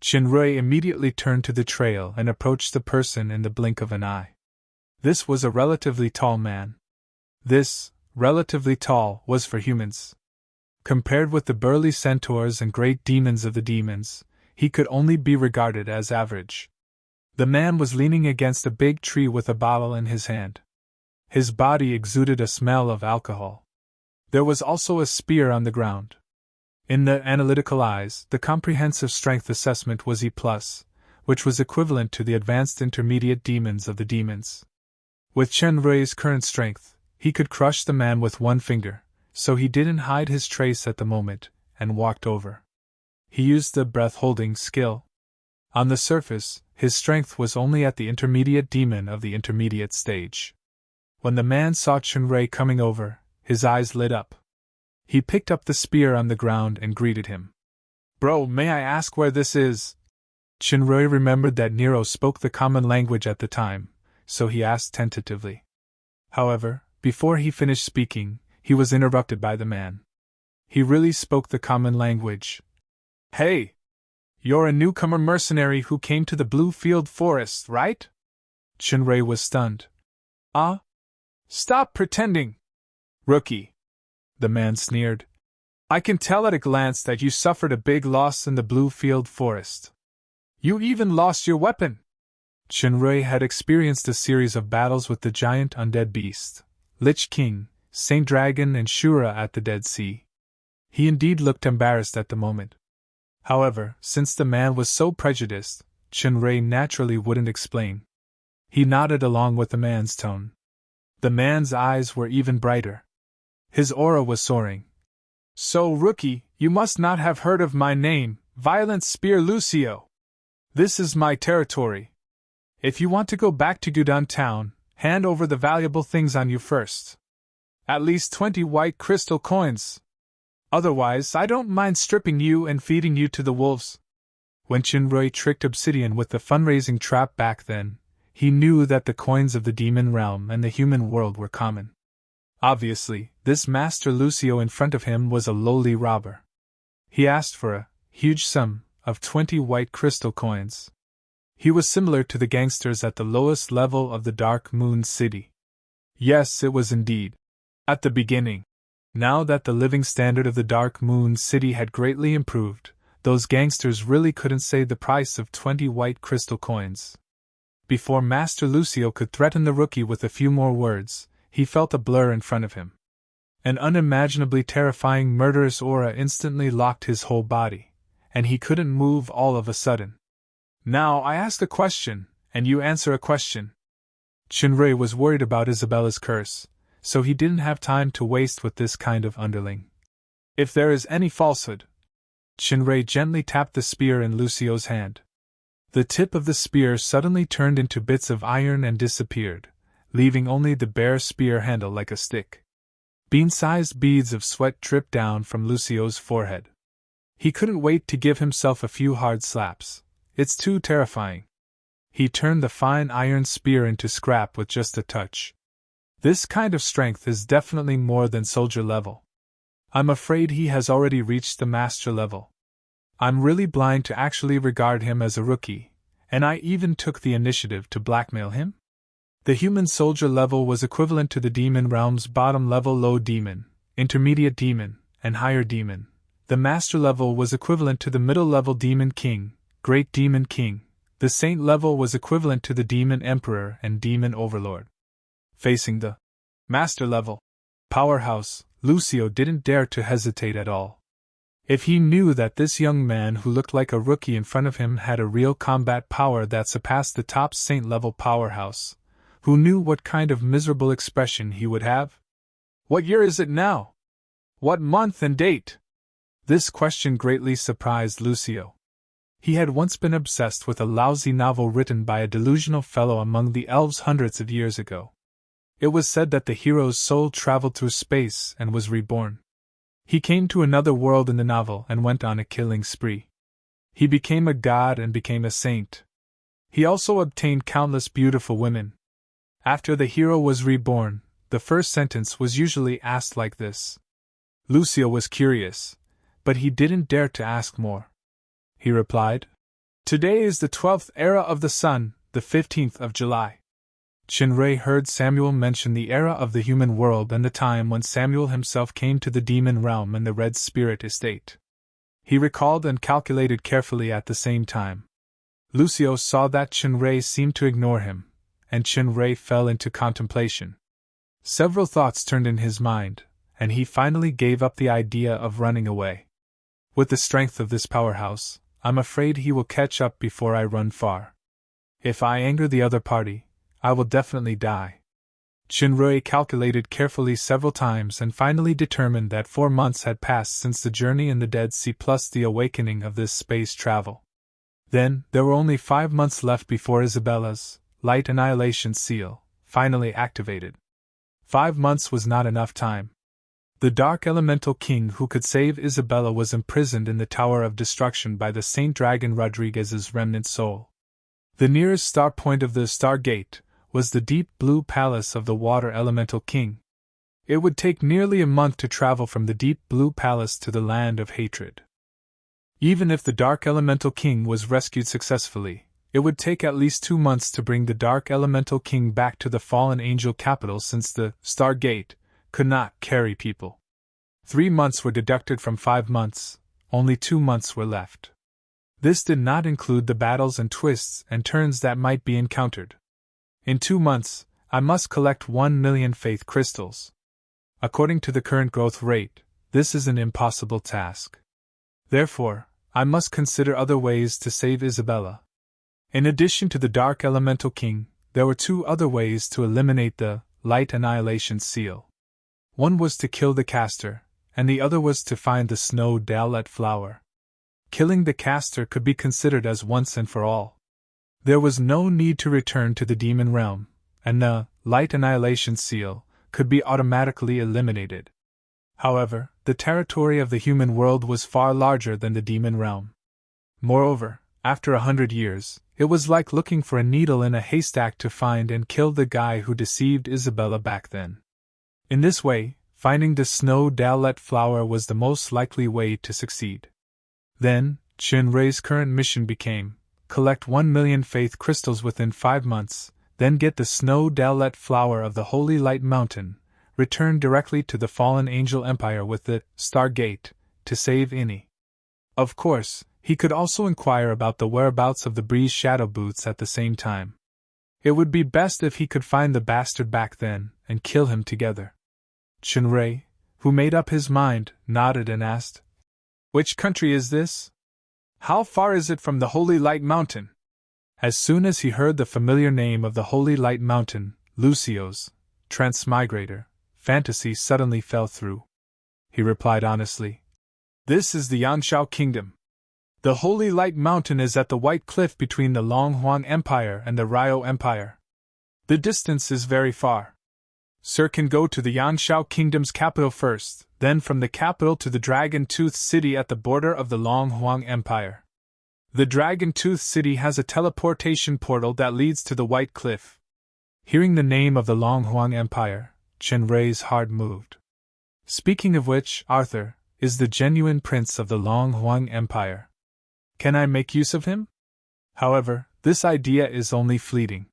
Chunrei immediately turned to the trail and approached the person in the blink of an eye. This was a relatively tall man. This, relatively tall, was for humans. Compared with the burly centaurs and great demons of the demons, he could only be regarded as average. The man was leaning against a big tree with a bottle in his hand. His body exuded a smell of alcohol. There was also a spear on the ground. In the analytical eyes, the comprehensive strength assessment was E+, which was equivalent to the advanced intermediate demons of the demons. With Chunrei's current strength, he could crush the man with 1 finger, so he didn't hide his trace at the moment, and walked over. He used the breath-holding skill. On the surface, his strength was only at the intermediate demon of the intermediate stage. When the man saw Chunrei coming over, his eyes lit up. He picked up the spear on the ground and greeted him. "Bro, may I ask where this is?" Chunrei remembered that Nero spoke the common language at the time, so he asked tentatively. However, before he finished speaking, he was interrupted by the man. He really spoke the common language. "Hey! You're a newcomer mercenary who came to the Bluefield Forest, right?" Chunrei was stunned. "Ah? Stop pretending! Rookie!" The man sneered. "I can tell at a glance that you suffered a big loss in the Bluefield Forest. You even lost your weapon!" Chunrei had experienced a series of battles with the giant undead beast, Lich King, Saint Dragon and Shura at the Dead Sea. He indeed looked embarrassed at the moment. However, since the man was so prejudiced, Chunrei naturally wouldn't explain. He nodded along with the man's tone. The man's eyes were even brighter. His aura was soaring. "So, Rookie, you must not have heard of my name, Violent Spear Lucio. This is my territory. If you want to go back to Gudon Town, hand over the valuable things on you first. At least 20 white crystal coins. Otherwise, I don't mind stripping you and feeding you to the wolves." When Chunrei tricked Obsidian with the fundraising trap back then, he knew that the coins of the demon realm and the human world were common. Obviously, this Master Lucio in front of him was a lowly robber. He asked for a huge sum of 20 white crystal coins. He was similar to the gangsters at the lowest level of the Dark Moon City. Yes, it was indeed. At the beginning. Now that the living standard of the Dark Moon City had greatly improved, those gangsters really couldn't say the price of 20 white crystal coins. Before Master Lucio could threaten the rookie with a few more words, he felt a blur in front of him. An unimaginably terrifying murderous aura instantly locked his whole body, and he couldn't move all of a sudden. "Now I ask a question, and you answer a question." Chunrei was worried about Isabella's curse, so he didn't have time to waste with this kind of underling. "If there is any falsehood..." Chunrei gently tapped the spear in Lucio's hand. The tip of the spear suddenly turned into bits of iron and disappeared, leaving only the bare spear handle like a stick. Bean-sized beads of sweat dripped down from Lucio's forehead. He couldn't wait to give himself a few hard slaps. It's too terrifying. he turned the fine iron spear into scrap with just a touch. This kind of strength is definitely more than soldier level. I'm afraid he has already reached the master level. I'm really blind to actually regard him as a rookie, and I even took the initiative to blackmail him? The human soldier level was equivalent to the demon realm's bottom level low demon, intermediate demon, and higher demon. The master level was equivalent to the middle level demon king, great demon king. The saint level was equivalent to the demon emperor and demon overlord. Facing the master level powerhouse, Lucio didn't dare to hesitate at all. If he knew that this young man who looked like a rookie in front of him had a real combat power that surpassed the top saint-level powerhouse, who knew what kind of miserable expression he would have? What year is it now? What month and date? This question greatly surprised Lucio. He had once been obsessed with a lousy novel written by a delusional fellow among the elves hundreds of years ago. It was said that the hero's soul traveled through space and was reborn. He came to another world in the novel and went on a killing spree. He became a god and became a saint. He also obtained countless beautiful women. After the hero was reborn, the first sentence was usually asked like this. Lucio was curious, but he didn't dare to ask more. He replied, "Today is the 12th era of the sun, the 15th of July." Chinray heard Samuel mention the era of the human world and the time when Samuel himself came to the demon realm and the Red Spirit estate. He recalled and calculated carefully at the same time. Lucio saw that Chinray seemed to ignore him, and Chinray fell into contemplation. Several thoughts turned in his mind, and he finally gave up the idea of running away. With the strength of this powerhouse, I'm afraid he will catch up before I run far. If I anger the other party, I will definitely die. Chinray calculated carefully several times and finally determined that 4 months had passed since the journey in the Dead Sea plus the awakening of this space travel. Then, there were only 5 months left before Isabella's light annihilation seal finally activated. 5 months was not enough time. The Dark Elemental King who could save Isabella was imprisoned in the Tower of Destruction by the Saint Dragon Rodriguez's remnant soul. The nearest star point of the Stargate was the deep blue palace of the Water Elemental King. It would take nearly a month to travel from the deep blue palace to the land of hatred. Even if the Dark Elemental King was rescued successfully, it would take at least 2 months to bring the Dark Elemental King back to the fallen angel capital since the Stargate could not carry people. 3 months were deducted from 5 months, only 2 months were left. This did not include the battles and twists and turns that might be encountered. In 2 months, I must collect 1 million faith crystals. According to the current growth rate, this is an impossible task. Therefore, I must consider other ways to save Isabella. In addition to the Dark Elemental King, there were 2 other ways to eliminate the Light Annihilation Seal. One was to kill the caster, and the other was to find the Snow Dowlet flower. Killing the caster could be considered as once and for all. There was no need to return to the demon realm, and the Light Annihilation Seal could be automatically eliminated. However, the territory of the human world was far larger than the demon realm. Moreover, after 100 years, it was like looking for a needle in a haystack to find and kill the guy who deceived Isabella back then. In this way, finding the Snow Dowlet flower was the most likely way to succeed. Then, Chinray's current mission became, collect 1 million faith crystals within 5 months, then get the Snow Dowlet flower of the Holy Light Mountain, return directly to the fallen angel empire with the Stargate, to save Inni. Of course, he could also inquire about the whereabouts of the Breeze Shadow Boots at the same time. It would be best if he could find the bastard back then, and kill him together. Chinray, who made up his mind, nodded and asked, "Which country is this? How far is it from the Holy Light Mountain?" As soon as he heard the familiar name of the Holy Light Mountain, Lucio's transmigrator fantasy suddenly fell through. He replied honestly, "This is the Yanshao Kingdom. The Holy Light Mountain is at the White Cliff between the Longhuang Empire and the Ryo Empire. The distance is very far. Sir can go to the Yanshao Kingdom's capital first, then from the capital to the Dragon Tooth City at the border of the Longhuang Empire." The Dragon-Tooth City has a teleportation portal that leads to the White Cliff. Hearing the name of the Longhuang Empire, Chen Rei's heart moved. Speaking of which, Arthur is the genuine prince of the Longhuang Empire. Can I make use of him? However, this idea is only fleeting.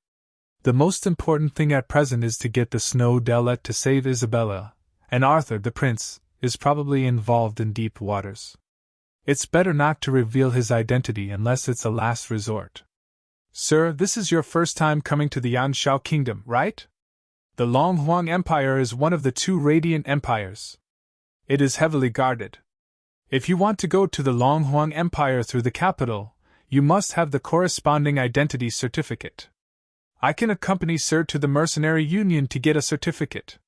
The most important thing at present is to get the Snow Delette to save Isabella, and Arthur, the prince, is probably involved in deep waters. It's better not to reveal his identity unless it's a last resort. Sir, this is your first time coming to the Yanshao Kingdom, right? The Longhuang Empire is one of the 2 radiant empires. It is heavily guarded. If you want to go to the Longhuang Empire through the capital, you must have the corresponding identity certificate. I can accompany Sir to the Mercenary Union to get a certificate.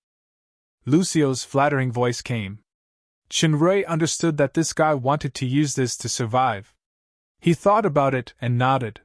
Lucio's flattering voice came. Chen Rui understood that this guy wanted to use this to survive. He thought about it and nodded,